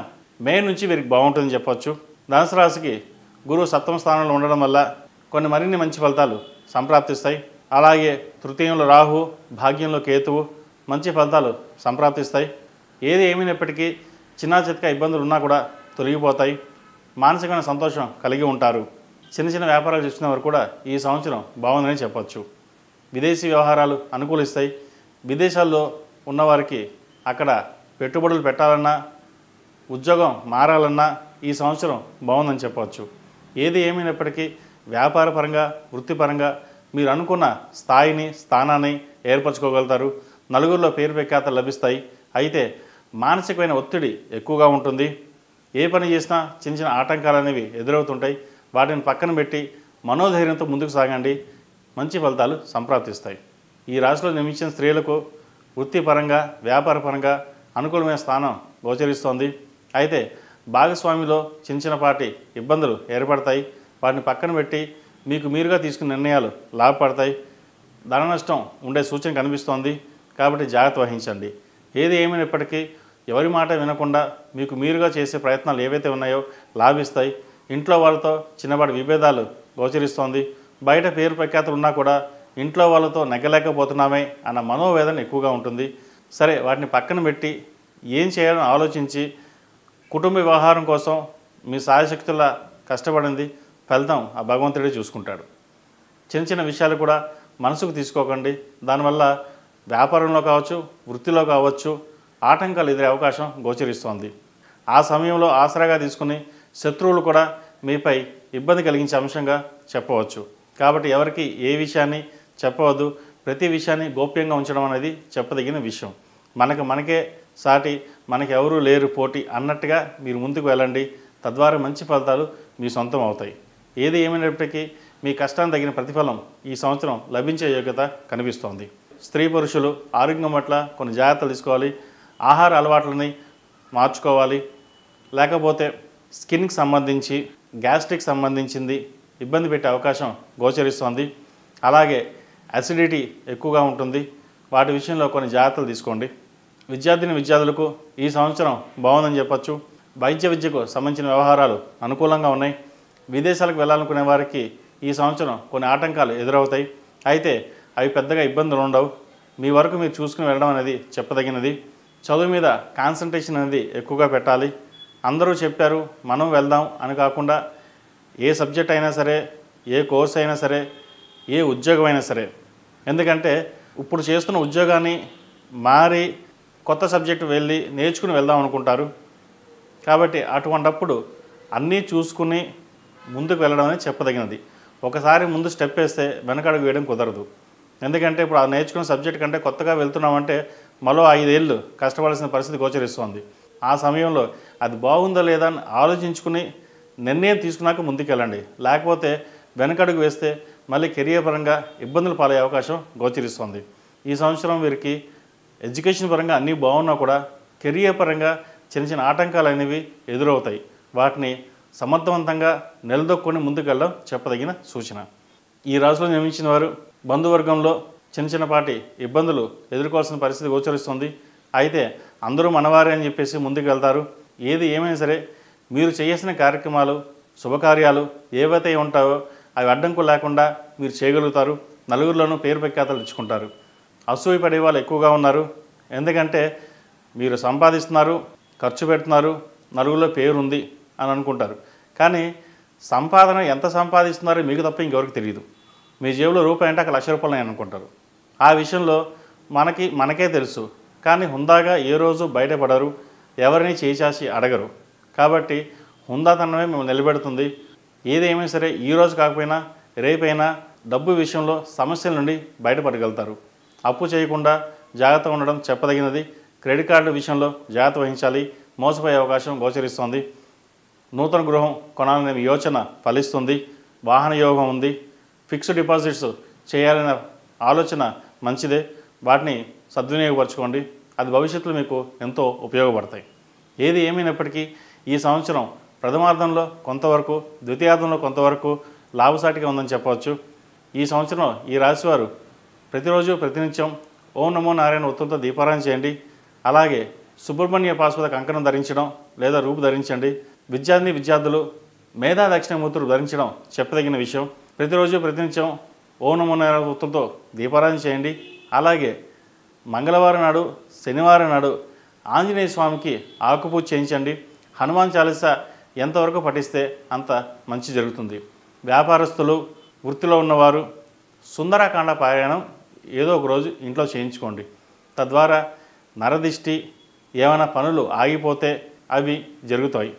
మే నుంచి వీరికి బాగుంటుందని చెప్పొచ్చు. ధనుసు రాశికి గురువు 7వ స్థానంలో ఉండడం వల్ల కొన్ని మరిన్ని మంచి ఫలితాలు సంప్రాప్తిస్తాయి. అలాగే తృతీయంలో రాహు, భాగ్యంలో కేతువు మంచి ఫలితాలు సంప్రాప్తిస్తాయి. ఏది ఏమైనప్పటికీ చిన్న చితక ఇబ్బందులు ఉన్నా కూడా తొలగిపోతాయి. మానసికమైన సంతోషం కలిగి ఉంటారు. చిన్న చిన్న వ్యాపారాలు చేస్తున్న వారు కూడా ఈ సంవత్సరం బాగుందని చెప్పొచ్చు. విదేశీ వ్యవహారాలు అనుకూలిస్తాయి. విదేశాల్లో ఉన్నవారికి అక్కడ పెట్టుబడులు పెట్టాలన్నా, ఉద్యోగం మారాలన్నా ఈ సంవత్సరం బాగుందని చెప్పవచ్చు. ఏది ఏమైనప్పటికీ వ్యాపారపరంగా, వృత్తిపరంగా మీరు అనుకున్న స్థాయిని, స్థానాన్ని ఏర్పరచుకోగలుగుతారు. నలుగురిలో పేరు ప్రఖ్యాతలు లభిస్తాయి. అయితే మానసికమైన ఒత్తిడి ఎక్కువగా ఉంటుంది. ఏ పని చేసినా చిన్న చిన్న ఆటంకాలు అనేవి ఎదురవుతుంటాయి. వాటిని పక్కన పెట్టి మనోధైర్యంతో ముందుకు సాగండి. మంచి ఫలితాలు సంప్రాప్తిస్తాయి. ఈ రాశిలో జన్మించిన స్త్రీలకు వృత్తిపరంగా, వ్యాపారపరంగా అనుకూలమైన స్థానం గోచరిస్తోంది. అయితే భాగస్వామిలో చిన్న చిన్నపాటి ఇబ్బందులు ఏర్పడతాయి. వాటిని పక్కన పెట్టి మీకు మీరుగా తీసుకున్న నిర్ణయాలు లాభపడతాయి. ధన నష్టం ఉండే సూచన కనిపిస్తోంది. కాబట్టి జాగ్రత్త వహించండి. ఏది ఏమైనప్పటికీ ఎవరి మాట వినకుండా మీకు మీరుగా చేసే ప్రయత్నాలు ఏవైతే ఉన్నాయో లాభిస్తాయి. ఇంట్లో వాళ్ళతో చిన్నపాటి విభేదాలు గోచరిస్తోంది. బయట పేరు ప్రఖ్యాతులు ఉన్నా కూడా ఇంట్లో వాళ్ళతో నెగ్గలేకపోతున్నామే అన్న మనోవేదన ఎక్కువగా ఉంటుంది. సరే, వాటిని పక్కన పెట్టి ఏం చేయాలని ఆలోచించి కుటుంబ వ్యవహారం కోసం మీ సాయశక్తులా కష్టపడింది ఫలితం ఆ భగవంతుడే చూసుకుంటాడు. చిన్న చిన్న విషయాలు కూడా మనసుకు తీసుకోకండి. దానివల్ల వ్యాపారంలో కావచ్చు, వృత్తిలో కావచ్చు ఆటంకాలు ఎదురే అవకాశం గోచరిస్తోంది. ఆ సమయంలో ఆసరాగా తీసుకుని శత్రువులు కూడా మీపై ఇబ్బంది కలిగించే అంశంగా చెప్పవచ్చు. కాబట్టి ఎవరికి ఏ విషయాన్ని చెప్పవద్దు. ప్రతి విషయాన్ని గోప్యంగా ఉంచడం అనేది చెప్పదగిన విషయం. మనకే సాటి, మనకి ఎవరూ లేరు పోటీ అన్నట్టుగా మీరు ముందుకు వెళ్ళండి. తద్వారా మంచి ఫలితాలు మీ సొంతం అవుతాయి. ఏది ఏమైనప్పటికీ మీ కష్టానికి తగిన ప్రతిఫలం ఈ సంవత్సరం లభించే యోగ్యత కనిపిస్తోంది. స్త్రీ పురుషులు ఆరోగ్యం పట్ల కొన్ని జాగ్రత్తలు తీసుకోవాలి. ఆహార అలవాట్లని మార్చుకోవాలి. లేకపోతే స్కిన్కి సంబంధించి, గ్యాస్ట్రిక్ సంబంధించింది ఇబ్బంది పెట్టే అవకాశం గోచరిస్తోంది. అలాగే అసిడిటీ ఎక్కువగా ఉంటుంది. వాటి విషయంలో కొన్ని జాగ్రత్తలు తీసుకోండి. విద్యార్థులకు ఈ సంవత్సరం బాగుందని చెప్పచ్చు. వైద్య విద్యకు సంబంధించిన వ్యవహారాలు అనుకూలంగా ఉన్నాయి. విదేశాలకు వెళ్ళాలనుకునే వారికి ఈ సంవత్సరం కొన్ని ఆటంకాలు ఎదురవుతాయి. అయితే అవి పెద్దగా ఇబ్బందులు ఉండవు. మీ వరకు మీరు చూసుకుని వెళ్ళడం అనేది చెప్పదగినది. చదువు మీద కాన్సన్ట్రేషన్ అనేది ఎక్కువగా పెట్టాలి. అందరూ చెప్పారు మనం వెళ్దాం అని కాకుండా ఏ సబ్జెక్ట్ అయినా సరే, ఏ కోర్స్ అయినా సరే, ఏ ఉద్యోగం అయినా సరే, ఎందుకంటే ఇప్పుడు చేస్తున్న ఉద్యోగాన్ని మారి కొత్త సబ్జెక్టు వెళ్ళి నేర్చుకుని వెళ్దాం అనుకుంటారు. కాబట్టి అటువంటప్పుడు అన్నీ చూసుకుని ముందుకు వెళ్ళడం అనేది చెప్పదగినది. ఒకసారి ముందు స్టెప్ వేస్తే వెనకడుగు వేయడం కుదరదు. ఎందుకంటే ఇప్పుడు ఆ నేర్చుకున్న సబ్జెక్ట్ కంటే కొత్తగా వెళ్తున్నామంటే మరో 5 ఏళ్ళు కష్టపడాల్సిన పరిస్థితి గోచరిస్తుంది. ఆ సమయంలో అది బాగుందా లేదా అని ఆలోచించుకుని నిర్ణయం తీసుకున్నాక ముందుకెళ్ళండి. లేకపోతే వెనకడుగు వేస్తే మళ్ళీ కెరియర్ పరంగా ఇబ్బందులు పాలయ్యే అవకాశం గోచరిస్తుంది. ఈ సంవత్సరం వీరికి ఎడ్యుకేషన్ పరంగా అన్నీ బాగున్నా కూడా కెరియర్ పరంగా చిన్న చిన్న ఆటంకాలు అనేవి ఎదురవుతాయి. వాటిని సమర్థవంతంగా నిలదొక్కుని ముందుకెళ్ళడం చెప్పదగిన సూచన. ఈ రాశిలో జన్మించిన వారు బంధువర్గంలో చిన్నపాటి ఇబ్బందులు ఎదుర్కోవాల్సిన పరిస్థితి గోచరిస్తుంది. అయితే అందరూ మనవారే అని చెప్పేసి ముందుకు వెళ్తారు. ఏది ఏమైనా సరే మీరు చేయాల్సిన కార్యక్రమాలు శుభకార్యాలు ఏవైతే ఉంటాయో అవి అడ్డంకు లేకుండా మీరు చేయగలుగుతారు. నలుగురిలోనూ పేరు ప్రఖ్యాతలు తెచ్చుకుంటారు. అసూయ పడే వాళ్ళు ఎక్కువగా ఉన్నారు. ఎందుకంటే మీరు సంపాదిస్తున్నారు, ఖర్చు పెడుతున్నారు, నలుగురిలో పేరు ఉంది అని అనుకుంటారు. కానీ సంపాదన ఎంత సంపాదిస్తున్నారో మీకు తప్ప ఇంకెవరికి తెలియదు. మీ జేబులో రూపాయి అంటే అక్కడ ₹1,00,000 అనుకుంటారు. ఆ విషయంలో మనకే తెలుసు. కానీ హుందాగా ఏ రోజు బయటపడరు, ఎవరిని చేచాసి అడగరు. కాబట్టి హుందాతనమే మిమ్మల్ని నిలబెడుతుంది. ఏదేమైనా సరే ఈరోజు కాకపోయినా రేపైనా డబ్బు విషయంలో సమస్యల నుండి బయటపడగలుగుతారు. అప్పు చేయకుండా జాగ్రత్తగా ఉండడం చెప్పదగినది. క్రెడిట్ కార్డు విషయంలో జాగ్రత్త వహించాలి. మోసపోయే అవకాశం గోచరిస్తుంది. నూతన గృహం కొనాలనే యోచన ఫలిస్తుంది. వాహన యోగం ఉంది. ఫిక్స్డ్ డిపాజిట్స్ చేయాలనే ఆలోచన మంచిదే. వాటిని సద్వినియోగపరచుకోండి. అది భవిష్యత్తులో మీకు ఎంతో ఉపయోగపడతాయి. ఏది ఏమైనప్పటికీ ఈ సంవత్సరం ప్రథమార్థంలో కొంతవరకు, ద్వితీయార్థంలో కొంతవరకు లాభసాటిగా ఉందని చెప్పవచ్చు. ఈ సంవత్సరం ఈ రాశివారు ప్రతిరోజు ప్రతినిత్యం ఓం నమో నారాయణ ఉత్తంతో దీపారాయణ చేయండి. అలాగే సుబ్రహ్మణ్య పాశుపత కంకణం ధరించడం లేదా రూపు ధరించండి. విద్యార్థులు మేధా దక్షిణమూర్తులు ధరించడం చెప్పదగిన విషయం. ప్రతిరోజు ప్రతినిత్యం ఓం నమో నారాయణ ఉత్తంతో దీపారాయణ చేయండి. అలాగే మంగళవారం నాడు, శనివారం నాడు ఆంజనేయ స్వామికి ఆకుపూజ చేయించండి. హనుమాన్ చాలీసా ఎంతవరకు పఠిస్తే అంత మంచి జరుగుతుంది. వ్యాపారస్తులు, వృత్తిలో ఉన్నవారు సుందరకాండ పారాయణం ఏదో ఒక రోజు ఇంట్లో చేయించుకోండి. తద్వారా నరదిష్టి, ఏమైనా పనులు ఆగిపోతే అవి జరుగుతాయి.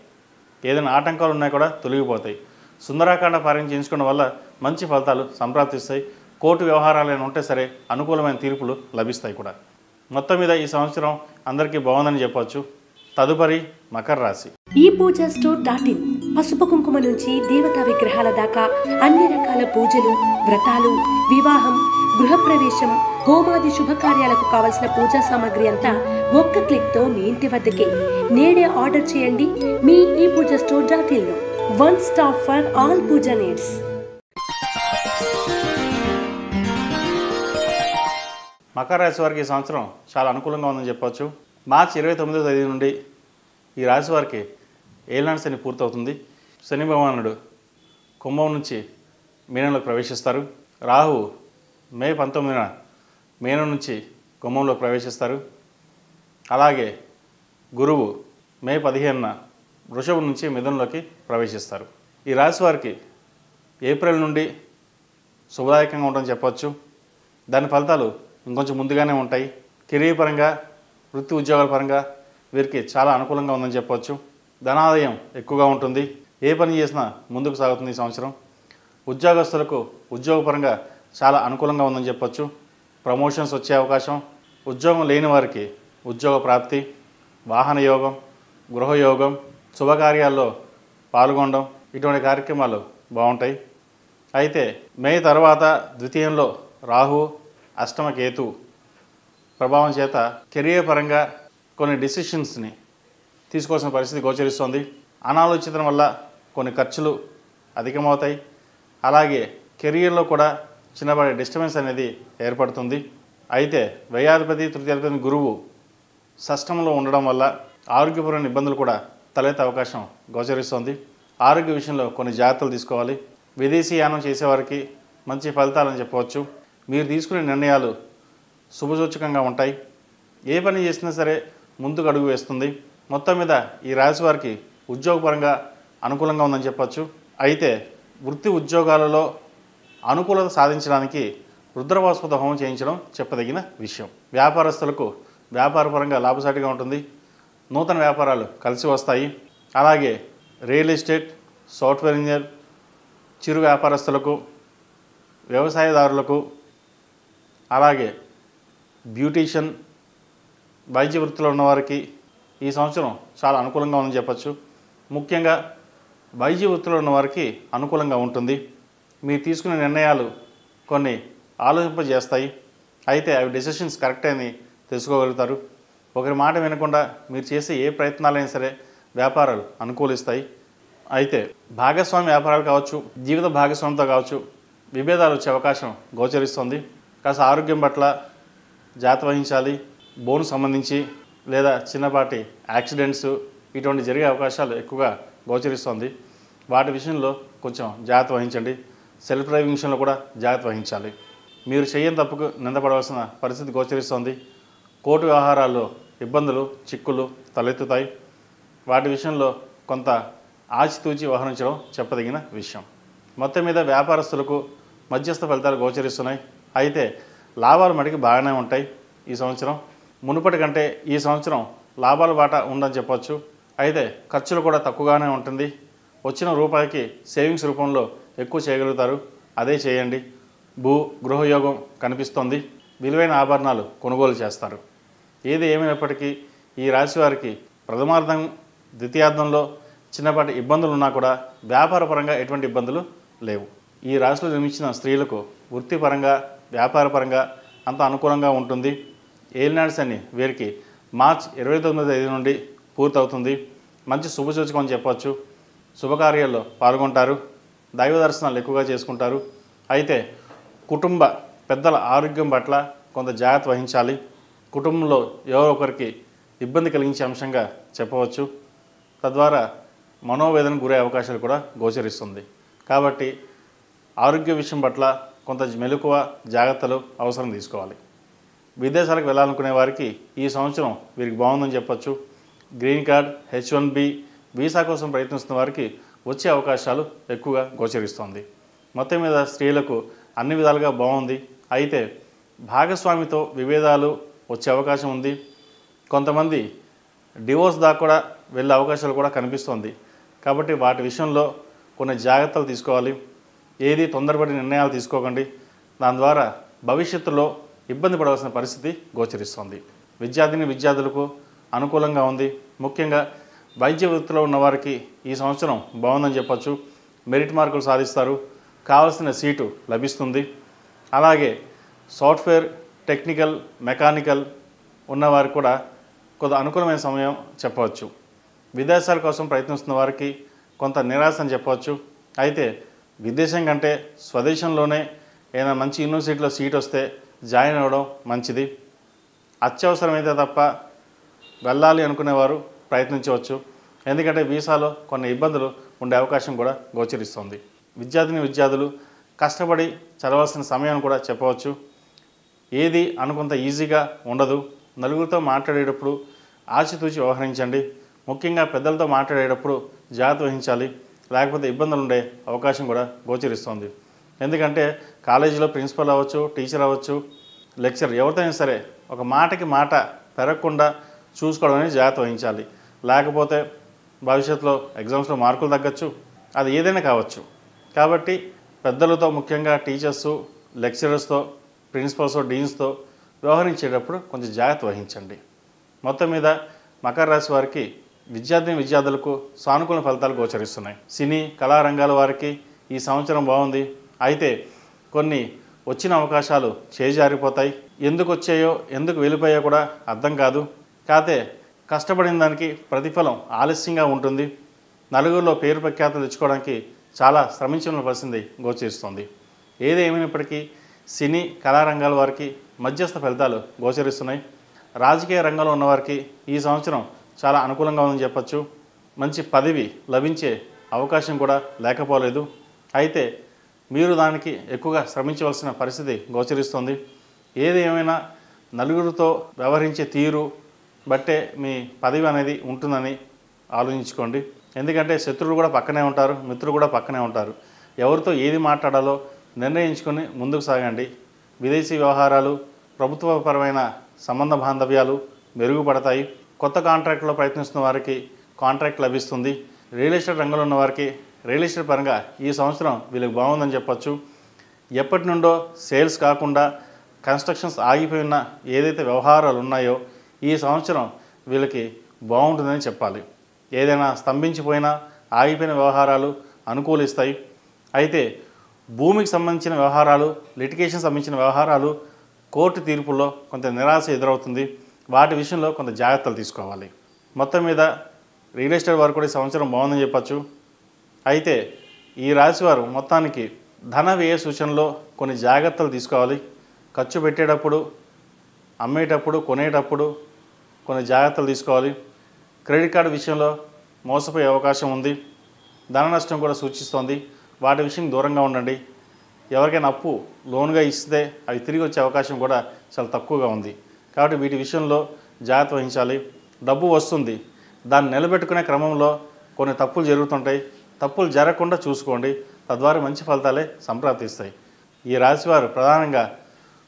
ఏదైనా ఆటంకాలు ఉన్నా కూడా తొలగిపోతాయి. సుందరకాండ పారాయణం చేయించుకోవడం వల్ల మంచి ఫలితాలు సంప్రాప్తిస్తాయి. కోర్టు వ్యవహారాలైనా ఉంటే సరే అనుకూలమైన తీర్పులు లభిస్తాయి కూడా. మొత్తం మీద ఈ సంవత్సరం అందరికీ బాగుందని చెప్పవచ్చు. తదుపరి మకర రాశి. ఈ పూజా స్టోర్.in పసుపు కుంకుమ నుంచి దేవతా విగ్రహాల దాకా అన్ని రకాల పూజలు, వ్రతాలు, వివాహం, గృహప్రవేశం, హోమాది శుభకార్యాలకు కావలసిన పూజా సామాగ్రి అంతా ఒక్క క్లిక్తో మీ ఇంటి వద్దకే. నేడే ఆర్డర్ చేయండి మీ ఈ పూజా స్టోర్.in లో. One stop for all puja needs. మకర రాశి వారికి ఈ సంవత్సరం చాలా అనుకూలంగా ఉందని చెప్పవచ్చు. మార్చి 29వ తేదీ నుండి ఈ రాశి వారికి ఏలినాటి శని పూర్తవుతుంది. శని భగవానుడు కుంభం నుంచి మీనంలోకి ప్రవేశిస్తారు. రాహువు మే 19న మీనం నుంచి కుంభంలోకి ప్రవేశిస్తారు. అలాగే గురువు మే 15న వృషభం నుంచి మిథునంలోకి ప్రవేశిస్తారు. ఈ రాశి వారికి ఏప్రిల్ నుండి శుభదాయకంగా ఉంటుందని చెప్పవచ్చు. దాని ఫలితాలు ఇంకొంచెం ముందుగానే ఉంటాయి. కెరీర్ పరంగా, వృత్తి ఉద్యోగాల పరంగా వీరికి చాలా అనుకూలంగా ఉందని చెప్పవచ్చు. ధనాదాయం ఎక్కువగా ఉంటుంది. ఏ పని చేసినా ముందుకు సాగుతుంది ఈ సంవత్సరం. ఉద్యోగస్తులకు ఉద్యోగపరంగా చాలా అనుకూలంగా ఉందని చెప్పవచ్చు. ప్రమోషన్స్ వచ్చే అవకాశం, ఉద్యోగం లేని వారికి ఉద్యోగ ప్రాప్తి, వాహన యోగం, గృహయోగం, శుభకార్యాల్లో పాల్గొనడం, ఇటువంటి కార్యక్రమాలు బాగుంటాయి. అయితే మే తర్వాత ద్వితీయంలో రాహు, అష్టమ కేతు ప్రభావం చేత కెరియర్ పరంగా కొన్ని డిసిషన్స్ని తీసుకోవాల్సిన పరిస్థితి గోచరిస్తుంది. అనాలోచితం వల్ల కొన్ని ఖర్చులు అధికమవుతాయి. అలాగే కెరియర్లో కూడా చిన్నపాటి డిస్టర్బెన్స్ అనేది ఏర్పడుతుంది. అయితే వ్యయాధిపతి, తృతీయాధిపతి గురువు షష్టంలో ఉండడం వల్ల ఆరోగ్యపరమైన ఇబ్బందులు కూడా తలెత్తే అవకాశం గోచరిస్తుంది. ఆరోగ్య విషయంలో కొన్ని జాగ్రత్తలు తీసుకోవాలి. విదేశీ యానం చేసేవారికి మంచి ఫలితాలని చెప్పవచ్చు. మీరు తీసుకునే నిర్ణయాలు శుభసూచకంగా ఉంటాయి. ఏ పని చేసినా సరే ముందుకు అడుగు వేస్తుంది. మొత్తం మీద ఈ రాశి వారికి ఉద్యోగపరంగా అనుకూలంగా ఉందని చెప్పచ్చు. అయితే వృత్తి ఉద్యోగాలలో అనుకూలత సాధించడానికి రుద్రపాశుపత హోమం చేయించడం చెప్పదగిన విషయం. వ్యాపారస్తులకు వ్యాపారపరంగా లాభసాటిగా ఉంటుంది. నూతన వ్యాపారాలు కలిసి వస్తాయి. అలాగే రియల్ ఎస్టేట్, సాఫ్ట్వేర్ ఇంజనీర్, చిరు వ్యాపారస్తులకు, వ్యవసాయదారులకు, అలాగే బ్యూటీషియన్, వైద్య వృత్తిలో ఉన్నవారికి ఈ సంవత్సరం చాలా అనుకూలంగా ఉందని చెప్పచ్చు. ముఖ్యంగా వైద్య వృత్తిలో ఉన్నవారికి అనుకూలంగా ఉంటుంది. మీరు తీసుకునే నిర్ణయాలు కొన్ని ఆలోచింపజేస్తాయి. అయితే అవి డెసిషన్స్ కరెక్ట్ అని తెలుసుకోగలుగుతారు. ఒకరి మాట వినకుండా మీరు చేసే ఏ ప్రయత్నాలైనా సరే వ్యాపారాలు అనుకూలిస్తాయి. అయితే భాగస్వామి వ్యాపారాలు కావచ్చు, జీవిత భాగస్వామితో కావచ్చు, విభేదాలు వచ్చే అవకాశం గోచరిస్తుంది. కాస్త ఆరోగ్యం పట్ల జాగ్రత్త వహించాలి. బోన్ సంబంధించి లేదా చిన్నపాటి యాక్సిడెంట్స్ ఇటువంటి జరిగే అవకాశాలు ఎక్కువగా గోచరిస్తుంది. వాటి విషయంలో కొంచెం జాగ్రత్త వహించండి. సెల్ఫ్ డ్రైవింగ్ విషయంలో కూడా జాగ్రత్త వహించాలి. మీరు చేయని తప్పుకు నిందపడవలసిన పరిస్థితి గోచరిస్తుంది. కోర్టు వ్యవహారాల్లో ఇబ్బందులు, చిక్కులు తలెత్తుతాయి. వాటి విషయంలో కొంత ఆచితూచి వ్యవహరించడం చెప్పదగిన విషయం. మొత్తం మీద వ్యాపారస్తులకు మధ్యస్థ ఫలితాలు గోచరిస్తున్నాయి. అయితే లాభాలు మటుకు బాగానే ఉంటాయి. ఈ సంవత్సరం మునుపటి కంటే ఈ సంవత్సరం లాభాల బాట ఉందని చెప్పవచ్చు. అయితే ఖర్చులు కూడా తక్కువగానే ఉంటుంది. వచ్చిన రూపాయికి సేవింగ్స్ రూపంలో ఎక్కువ చేయగలుగుతారు. అదే చేయండి. గృహయోగం కనిపిస్తోంది. విలువైన ఆభరణాలు కొనుగోలు చేస్తారు. ఏది ఏమైనప్పటికీ ఈ రాశి వారికి ప్రథమార్థం, ద్వితీయార్థంలో చిన్నపాటి ఇబ్బందులు ఉన్నా కూడా వ్యాపారపరంగా ఎటువంటి ఇబ్బందులు లేవు. ఈ రాశిలో జన్మించిన స్త్రీలకు వృత్తిపరంగా, వ్యాపారపరంగా అంత అనుకూలంగా ఉంటుంది. ఏలినాడు శని వీరికి మార్చి 29వ తేదీ నుండి పూర్తవుతుంది. మంచి శుభసూచకం అని చెప్పవచ్చు. శుభకార్యాల్లో పాల్గొంటారు. దైవ దర్శనాలు ఎక్కువగా చేసుకుంటారు. అయితే కుటుంబ పెద్దల ఆరోగ్యం పట్ల కొంత జాగ్రత్త వహించాలి. కుటుంబంలో ఎవరో ఒకరికి ఇబ్బంది కలిగించే అంశంగా చెప్పవచ్చు. తద్వారా మనోవేదనకు గురే అవకాశాలు కూడా గోచరిస్తుంది. కాబట్టి ఆరోగ్య విషయం పట్ల కొంత మెలకువ, జాగ్రత్తలు అవసరం తీసుకోవాలి. విదేశాలకు వెళ్ళాలనుకునే వారికి ఈ సంవత్సరం వీరికి బాగుందని చెప్పచ్చు. గ్రీన్ కార్డ్, H1B వీసా కోసం ప్రయత్నిస్తున్న వారికి వచ్చే అవకాశాలు ఎక్కువగా గోచరిస్తుంది. మొత్తం మీద స్త్రీలకు అన్ని విధాలుగా బాగుంది. అయితే భాగస్వామితో విభేదాలు వచ్చే అవకాశం ఉంది. కొంతమంది డివోర్స్ దాకా కూడా వెళ్ళే అవకాశాలు కూడా కనిపిస్తుంది. కాబట్టి వాటి విషయంలో కొన్ని జాగ్రత్తలు తీసుకోవాలి. ఏది తొందరపడి నిర్ణయాలు తీసుకోకండి. దాని ద్వారా భవిష్యత్తులో ఇబ్బంది పడవలసిన పరిస్థితి గోచరిస్తుంది. విద్యార్థులకు అనుకూలంగా ఉంది. ముఖ్యంగా వైద్య వృత్తిలో ఉన్నవారికి ఈ సంవత్సరం బాగుందని చెప్పచ్చు. మెరిట్ మార్కులు సాధిస్తారు. కావాల్సిన సీటు లభిస్తుంది. అలాగే సాఫ్ట్వేర్, టెక్నికల్, మెకానికల్ ఉన్నవారికి కూడా కొంత అనుకూలమైన సమయం చెప్పవచ్చు. విదేశాల కోసం ప్రయత్నిస్తున్న వారికి కొంత నిరాశ అని చెప్పవచ్చు. అయితే విదేశం కంటే స్వదేశంలోనే ఏదైనా మంచి యూనివర్సిటీలో సీట్ వస్తే జాయిన్ అవ్వడం మంచిది. అత్యవసరమైతే తప్ప వెళ్ళాలి అనుకునేవారు ప్రయత్నించవచ్చు. ఎందుకంటే వీసాలో కొన్ని ఇబ్బందులు ఉండే అవకాశం కూడా గోచరిస్తుంది. విద్యార్థులు కష్టపడి చదవాల్సిన సమయం కూడా చెప్పవచ్చు. ఏది అనుకుంత ఈజీగా ఉండదు. నలుగురితో మాట్లాడేటప్పుడు ఆచితూచి వ్యవహరించండి. ముఖ్యంగా పెద్దలతో మాట్లాడేటప్పుడు జాగ్రత్త వహించాలి. లేకపోతే ఇబ్బందులు ఉండే అవకాశం కూడా గోచరిస్తుంది. ఎందుకంటే కాలేజీలో ప్రిన్సిపల్ అవ్వచ్చు, టీచర్ అవ్వచ్చు, లెక్చర్ ఎవరితోనైనా సరే ఒక మాటకి మాట పెరగకుండా చూసుకోవడం అనేది జాగ్రత్త వహించాలి. లేకపోతే భవిష్యత్తులో ఎగ్జామ్స్లో మార్కులు తగ్గచ్చు. అది ఏదైనా కావచ్చు. కాబట్టి పెద్దలతో, ముఖ్యంగా టీచర్సు, లెక్చరర్స్తో, ప్రిన్సిపల్స్తో, డీన్స్తో వ్యవహరించేటప్పుడు కొంచెం జాగ్రత్త వహించండి. మొత్తం మీద మకర రాశి వారికి విద్యార్థులకు సానుకూల ఫలితాలు గోచరిస్తున్నాయి. సినీ, కళారంగాల వారికి ఈ సంవత్సరం బాగుంది. అయితే కొన్ని వచ్చిన అవకాశాలు చేజారిపోతాయి. ఎందుకు వచ్చాయో, ఎందుకు వెళ్ళిపోయాయో కూడా అర్థం కాదు. కాతే కష్టపడిన దానికి ప్రతిఫలం ఆలస్యంగా ఉంటుంది. నలుగురిలో పేరు ప్రఖ్యాతులు తెచ్చుకోవడానికి చాలా శ్రమించిన పరిస్థితి గోచరిస్తుంది. ఏది ఏమైనప్పటికీ సినీ, కళారంగాల వారికి మధ్యస్థ ఫలితాలు గోచరిస్తున్నాయి. రాజకీయ రంగంలో ఉన్నవారికి ఈ సంవత్సరం చాలా అనుకూలంగా ఉందని చెప్పచ్చు. మంచి పదవి లభించే అవకాశం కూడా లేకపోలేదు. అయితే మీరు దానికి ఎక్కువగా శ్రమించవలసిన పరిస్థితి గోచరిస్తుంది. ఏది ఏమైనా నలుగురితో వ్యవహరించే తీరు బట్టే మీ పదవి అనేది ఉంటుందని ఆలోచించుకోండి. ఎందుకంటే శత్రువులు కూడా పక్కనే ఉంటారు, మిత్రులు కూడా పక్కనే ఉంటారు. ఎవరితో ఏది మాట్లాడాలో నిర్ణయించుకొని ముందుకు సాగండి. విదేశీ వ్యవహారాలు, ప్రభుత్వపరమైన సంబంధ బాంధవ్యాలు మెరుగుపడతాయి. కొత్త కాంట్రాక్ట్లో ప్రయత్నిస్తున్న వారికి కాంట్రాక్ట్ లభిస్తుంది. రియల్ ఎస్టేట్ రంగంలో ఉన్న వారికి రియల్ ఎస్టేట్ పరంగా ఈ సంవత్సరం వీళ్ళకి బాగుందని చెప్పొచ్చు. ఎప్పటి నుండో సేల్స్ కాకుండా కన్స్ట్రక్షన్స్ ఆగిపోయిన ఏదైతే వ్యవహారాలు ఉన్నాయో ఈ సంవత్సరం వీళ్ళకి బాగుంటుందని చెప్పాలి. ఏదైనా స్తంభించిపోయినా ఆగిపోయిన వ్యవహారాలు అనుకూలిస్తాయి. అయితే భూమికి సంబంధించిన వ్యవహారాలు, లిటిగేషన్ సంబంధించిన వ్యవహారాలు, కోర్టు తీర్పుల్లో కొంత నిరాశ ఎదురవుతుంది. వాటి విషయంలో కొంత జాగ్రత్తలు తీసుకోవాలి. మొత్తం మీద రియల్ ఎస్టేట్ వారు కూడా ఈ సంవత్సరం బాగుందని చెప్పచ్చు. అయితే ఈ రాశి వారు మొత్తానికి ధన వ్యయ సూచనలో కొన్ని జాగ్రత్తలు తీసుకోవాలి. ఖర్చు పెట్టేటప్పుడు, అమ్మేటప్పుడు, కొనేటప్పుడు కొన్ని జాగ్రత్తలు తీసుకోవాలి. క్రెడిట్ కార్డు విషయంలో మోసపోయే అవకాశం ఉంది. ధన నష్టం కూడా సూచిస్తోంది. వాటి విషయం దూరంగా ఉండండి. ఎవరికైనా అప్పు లోన్గా ఇస్తే అవి తిరిగి వచ్చే అవకాశం కూడా చాలా తక్కువగా ఉంది. కాబట్టి వీటి విషయంలో జాగ్రత్త వహించాలి. డబ్బు వస్తుంది, దాన్ని నిలబెట్టుకునే క్రమంలో కొన్ని తప్పులు జరుగుతుంటాయి. తప్పులు జరగకుండా చూసుకోండి. తద్వారా మంచి ఫలితాలే సంప్రాప్తిస్తాయి. ఈ రాశివారు ప్రధానంగా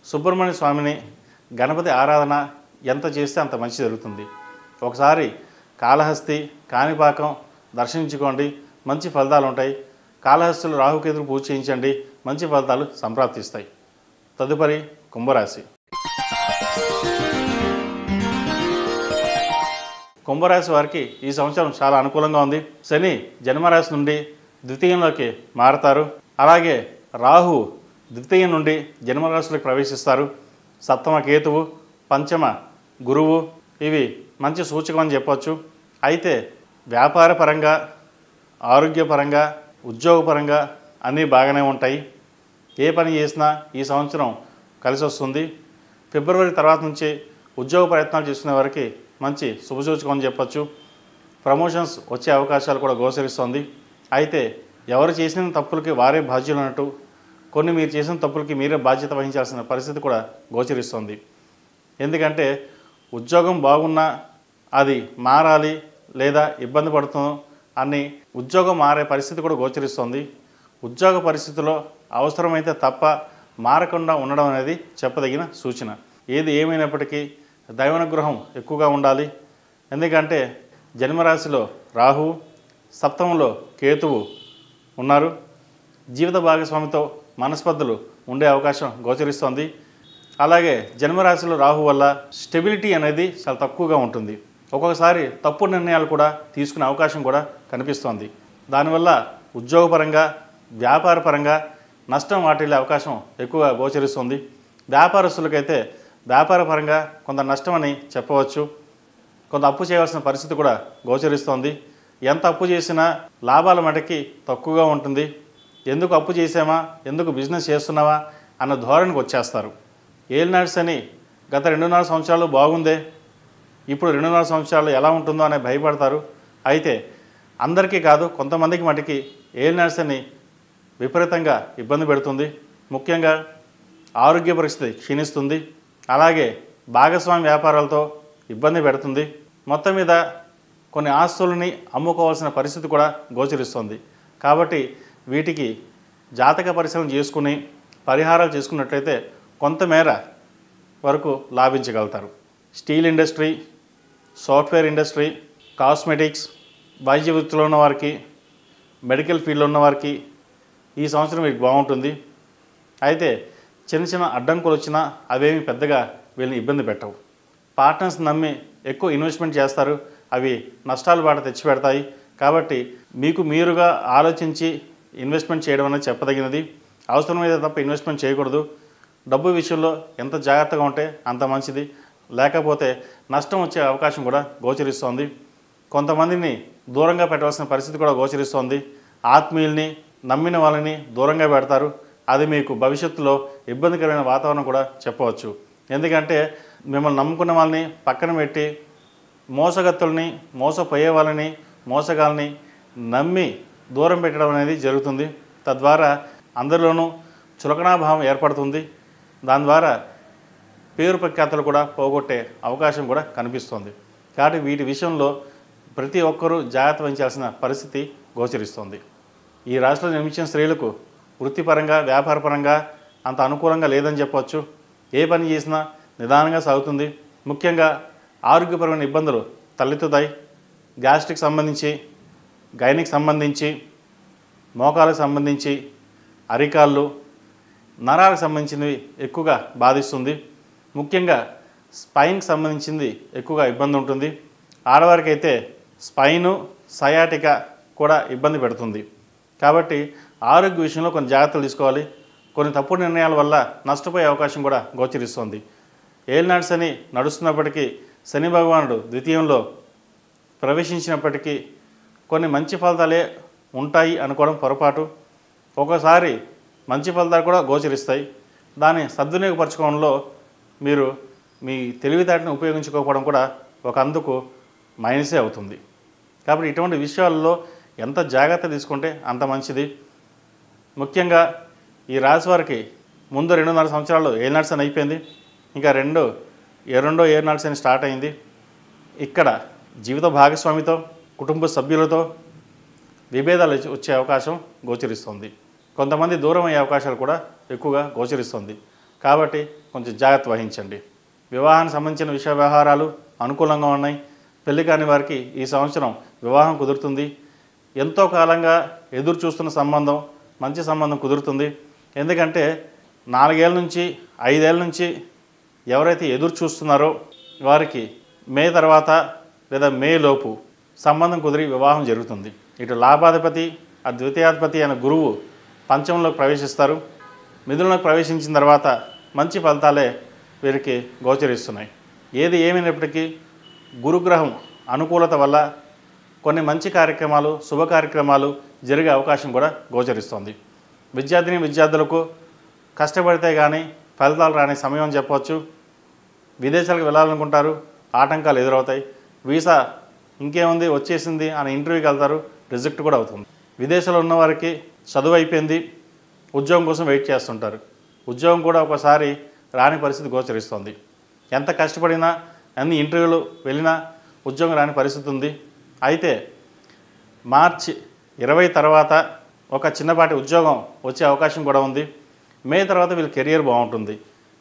సుబ్రహ్మణ్య స్వామిని, గణపతి ఆరాధన ఎంత చేస్తే అంత మంచి జరుగుతుంది. ఒకసారి కాళహస్తి, కాణిపాకం దర్శించుకోండి, మంచి ఫలితాలు ఉంటాయి. కాళహస్తిలో రాహుకేతులు పూజ చేయించండి, మంచి ఫలితాలు సంప్రాప్తిస్తాయి. తదుపరి కుంభరాశి. కుంభరాశి వారికి ఈ సంవత్సరం చాలా అనుకూలంగా ఉంది. శని జన్మరాశి నుండి ద్వితీయంలోకి మారతారు. అలాగే రాహు ద్వితీయం నుండి జన్మరాశిలోకి ప్రవేశిస్తారు. సప్తమ కేతువు, పంచమ గురువు ఇవి మంచి సూచకం అని చెప్పవచ్చు. అయితే వ్యాపార పరంగా, ఆరోగ్యపరంగా, ఉద్యోగపరంగా అన్నీ బాగానే ఉంటాయి. ఏ పని చేసినా ఈ సంవత్సరం కలిసి వస్తుంది. ఫిబ్రవరి తర్వాత నుంచి ఉద్యోగ ప్రయత్నాలు చేసుకునే వారికి మంచి శుభసూచకం అని చెప్పచ్చు. ప్రమోషన్స్ వచ్చే అవకాశాలు కూడా గోచరిస్తుంది. అయితే ఎవరు చేసిన తప్పులకి వారే బాధ్యులు అన్నట్టు కొన్ని మీరు చేసిన తప్పులకి మీరే బాధ్యత వహించాల్సిన పరిస్థితి కూడా గోచరిస్తుంది. ఎందుకంటే ఉద్యోగం బాగున్నా అది మారాలి లేదా ఇబ్బంది పడుతుందో అని ఉద్యోగం మారే పరిస్థితి కూడా గోచరిస్తుంది. ఉద్యోగ పరిస్థితిలో అవసరమైతే తప్ప మారకుండా ఉండడం అనేది చెప్పదగిన సూచన. ఏది ఏమైనప్పటికీ దైవానుగ్రహం ఎక్కువగా ఉండాలి. ఎందుకంటే జన్మరాశిలో రాహు, సప్తమంలో కేతువు ఉన్నారు. జీవిత భాగస్వామితో మనస్పర్ధలు ఉండే అవకాశం గోచరిస్తోంది. అలాగే జన్మరాశిలో రాహు వల్ల స్టెబిలిటీ అనేది చాలా తక్కువగా ఉంటుంది. ఒక్కొక్కసారి తప్పుడు నిర్ణయాలు కూడా తీసుకునే అవకాశం కూడా కనిపిస్తోంది. దానివల్ల ఉద్యోగపరంగా, వ్యాపారపరంగా నష్టం వాటిల్లే అవకాశం ఎక్కువగా గోచరిస్తుంది. వ్యాపారస్తులకైతే వ్యాపారపరంగా కొంత నష్టం అని చెప్పవచ్చు. కొంత అప్పు చేయవలసిన పరిస్థితి కూడా గోచరిస్తోంది. ఎంత అప్పు చేసినా లాభాల మటుకి తక్కువగా ఉంటుంది. ఎందుకు అప్పు చేసామా, ఎందుకు బిజినెస్ చేస్తున్నావా అన్న ధోరణికి వచ్చేస్తారు. ఏలినాడ్స్ అని గత 2.5 సంవత్సరాలు బాగుందే, ఇప్పుడు 2.5 సంవత్సరాలు ఎలా ఉంటుందో అనే భయపడతారు. అయితే అందరికీ కాదు, కొంతమందికి మటుకి ఏలినాడ్స్ అని విపరీతంగా ఇబ్బంది పెడుతుంది. ముఖ్యంగా ఆరోగ్య పరిస్థితి క్షీణిస్తుంది. అలాగే భాగస్వామి వ్యాపారాలతో ఇబ్బంది పెడుతుంది. మొత్తం మీద కొన్ని ఆస్తులని అమ్ముకోవాల్సిన పరిస్థితి కూడా గోచరిస్తుంది. కాబట్టి వీటికి జాతక పరిశీలన చేసుకుని పరిహారాలు చేసుకున్నట్లయితే కొంతమేర వరకు లాభించగలుగుతారు. Steel industry, software industry, cosmetics, వైద్య వృత్తిలో ఉన్నవారికి, మెడికల్ ఫీల్డ్లో ఉన్నవారికి ఈ సంవత్సరం వీరికి బాగుంటుంది. అయితే చిన్న చిన్న అడ్డంకులు వచ్చినా అవేమి పెద్దగా వీళ్ళని ఇబ్బంది పెట్టవు. పార్ట్నర్స్ నమ్మి ఎక్కువ ఇన్వెస్ట్మెంట్ చేస్తారు, అవి నష్టాలు బాట తెచ్చిపెడతాయి. కాబట్టి మీకు మీరుగా ఆలోచించి ఇన్వెస్ట్మెంట్ చేయడం అనేది చెప్పదగినది. అవసరమైతే తప్ప ఇన్వెస్ట్మెంట్ చేయకూడదు. డబ్బు విషయంలో ఎంత జాగ్రత్తగా ఉంటే అంత మంచిది, లేకపోతే నష్టం వచ్చే అవకాశం కూడా గోచరిస్తోంది. కొంతమందిని దూరంగా పెట్టవలసిన పరిస్థితి కూడా గోచరిస్తోంది. ఆత్మీయుల్ని, నమ్మిన వాళ్ళని దూరంగా పెడతారు. అది మీకు భవిష్యత్తులో ఇబ్బందికరమైన వాతావరణం కూడా చెప్పవచ్చు. ఎందుకంటే మిమ్మల్ని నమ్ముకున్న వాళ్ళని పక్కన పెట్టి మోసగత్తుల్ని, మోసపోయే వాళ్ళని, మోసగాల్ని నమ్మి దూరం పెట్టడం అనేది జరుగుతుంది. తద్వారా అందరిలోనూ చులకనాభావం ఏర్పడుతుంది. దాని ద్వారా పేరు ప్రఖ్యాతలు కూడా పోగొట్టే అవకాశం కూడా కనిపిస్తుంది. కాబట్టి వీటి విషయంలో ప్రతి ఒక్కరూ జాగ్రత్త వహించాల్సిన పరిస్థితి గోచరిస్తుంది. ఈ రాశిలో జన్మించిన స్త్రీలకు వృత్తిపరంగా, వ్యాపారపరంగా అంత అనుకూలంగా లేదని చెప్పవచ్చు. ఏ పని చేసినా నిదానంగా సాగుతుంది. ముఖ్యంగా ఆరోగ్యపరమైన ఇబ్బందులు తలెత్తుతాయి. గ్యాస్ట్రిక్ సంబంధించి గైనికి సంబంధించి, మోకాలకు సంబంధించి, అరికాళ్ళు, నరాలకు సంబంధించినవి ఎక్కువగా బాధిస్తుంది. ముఖ్యంగా స్పైన్కి సంబంధించింది ఎక్కువగా ఇబ్బంది ఉంటుంది. ఆడవారికి అయితే స్పైను, సయాటికా కూడా ఇబ్బంది పెడుతుంది. కాబట్టి ఆరోగ్య విషయంలో కొన్ని జాగ్రత్తలు తీసుకోవాలి. కొన్ని తప్పుడు నిర్ణయాల వల్ల నష్టపోయే అవకాశం కూడా గోచరిస్తుంది. ఏలినాటి శని నడుస్తున్నప్పటికీ శని భగవానుడు ద్వితీయంలో ప్రవేశించినప్పటికీ కొన్ని మంచి ఫలితాలే ఉంటాయి అనుకోవడం పొరపాటు. ఒక్కోసారి మంచి ఫలితాలు కూడా గోచరిస్తాయి. దాన్ని సద్వినియోగపరచుకోవడంలో మీరు మీ తెలివితేటను ఉపయోగించుకోకపోవడం కూడా ఒక అందుకు మైనసే అవుతుంది. కాబట్టి ఇటువంటి విషయాల్లో ఎంత జాగ్రత్త తీసుకుంటే అంత మంచిది. ముఖ్యంగా ఈ రాశి వారికి ముందు 2.5 సంవత్సరాలు ఏలినాటి శని అయిపోయింది. ఇంకా రెండో ఏలినాటి శని స్టార్ట్ అయింది. ఇక్కడ జీవిత భాగస్వామితో, కుటుంబ సభ్యులతో విభేదాలు వచ్చే అవకాశం గోచరిస్తుంది. కొంతమంది దూరం అయ్యే అవకాశాలు కూడా ఎక్కువగా గోచరిస్తుంది. కాబట్టి కొంచెం జాగ్రత్త వహించండి. వివాహానికి సంబంధించిన విషయ వ్యవహారాలు అనుకూలంగా ఉన్నాయి. పెళ్లి కాని వారికి ఈ సంవత్సరం వివాహం కుదురుతుంది. ఎంతో కాలంగా ఎదురు చూస్తున్న సంబంధం, మంచి సంబంధం కుదురుతుంది. ఎందుకంటే 4 ఏళ్ళ నుంచి 5 ఏళ్ళ నుంచి ఎవరైతే ఎదురు చూస్తున్నారో వారికి మే తర్వాత లేదా మే లోపు సంబంధం కుదిరి వివాహం జరుగుతుంది. ఇటు లాభాధిపతి, ఆ ద్వితీయాధిపతి అయిన గురువు పంచమంలోకి ప్రవేశిస్తారు. మిథునంలోకి ప్రవేశించిన తర్వాత మంచి ఫలితాలే వీరికి గోచరిస్తున్నాయి. ఏది ఏమైనప్పటికీ గురుగ్రహం అనుకూలత వల్ల కొన్ని మంచి కార్యక్రమాలు, శుభ కార్యక్రమాలు జరిగే అవకాశం కూడా గోచరిస్తుంది. విద్యార్థులకు కష్టపడితే కానీ ఫలితాలు రాని సమయం అని చెప్పవచ్చు. విదేశాలకు వెళ్ళాలనుకుంటారు, ఆటంకాలు ఎదురవుతాయి. వీసా ఇంకేముంది వచ్చేసింది అని ఇంటర్వ్యూకి వెళ్తారు, రిజెక్ట్ కూడా అవుతుంది. విదేశాల్లో ఉన్నవారికి చదువు అయిపోయింది, ఉద్యోగం కోసం వెయిట్ చేస్తుంటారు. ఉద్యోగం కూడా ఒకసారి రాని పరిస్థితి గోచరిస్తుంది. ఎంత కష్టపడినా, అన్ని ఇంటర్వ్యూలు వెళ్ళినా ఉద్యోగం రాని పరిస్థితి ఉంది. అయితే మార్చి 20 తర్వాత ఒక చిన్నపాటి ఉద్యోగం వచ్చే అవకాశం కూడా ఉంది. మే తర్వాత వీళ్ళ కెరియర్ బాగుంటుంది.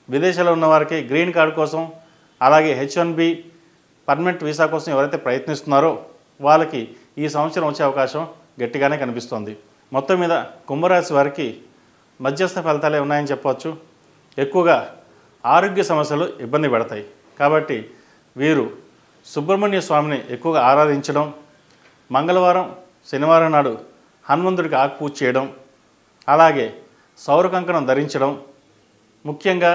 విదేశాల్లో ఉన్నవారికి గ్రీన్ కార్డు కోసం, అలాగే H1B పర్మనెంట్ వీసా కోసం ఎవరైతే ప్రయత్నిస్తున్నారో వాళ్ళకి ఈ సంవత్సరం వచ్చే అవకాశం గట్టిగానే కనిపిస్తోంది. మొత్తం మీద కుంభరాశి వారికి మధ్యస్థ ఫలితాలే ఉన్నాయని చెప్పవచ్చు. ఎక్కువగా ఆరోగ్య సమస్యలు ఇబ్బంది పెడతాయి. కాబట్టి వీరు సుబ్రహ్మణ్య స్వామిని ఎక్కువగా ఆరాధించడం, మంగళవారం, శనివారం నాడు హనుమంతుడికి ఆకుపూజ చేయడం, అలాగే సౌర కంకణం ధరించడం, ముఖ్యంగా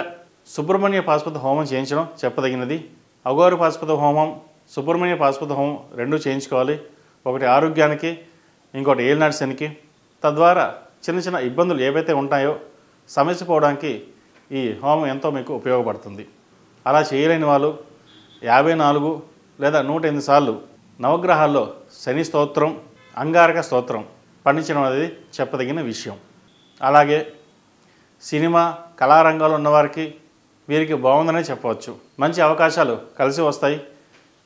సుబ్రహ్మణ్య పాశుపత హోమం చేయించడం చెప్పదగినది. అఘోర పాశుపత హోమం, సుబ్రహ్మణ్య పాశుపత హోమం 2 చేయించుకోవాలి. ఒకటి ఆరోగ్యానికి, ఇంకోటి ఏలినాటి శనికి. తద్వారా చిన్న చిన్న ఇబ్బందులు ఏవైతే ఉంటాయో సమస్య పోవడానికి ఈ హోమం ఎంతో మీకు ఉపయోగపడుతుంది. అలా చేయలేని వాళ్ళు 54 లేదా 108 సార్లు నవగ్రహాల్లో శని స్తోత్రం, అంగారక స్తోత్రం పండించడం అనేది చెప్పదగిన విషయం. అలాగే సినిమా, కళారంగాల్లో ఉన్నవారికి వీరికి బాగుందనే చెప్పవచ్చు. మంచి అవకాశాలు కలిసి వస్తాయి.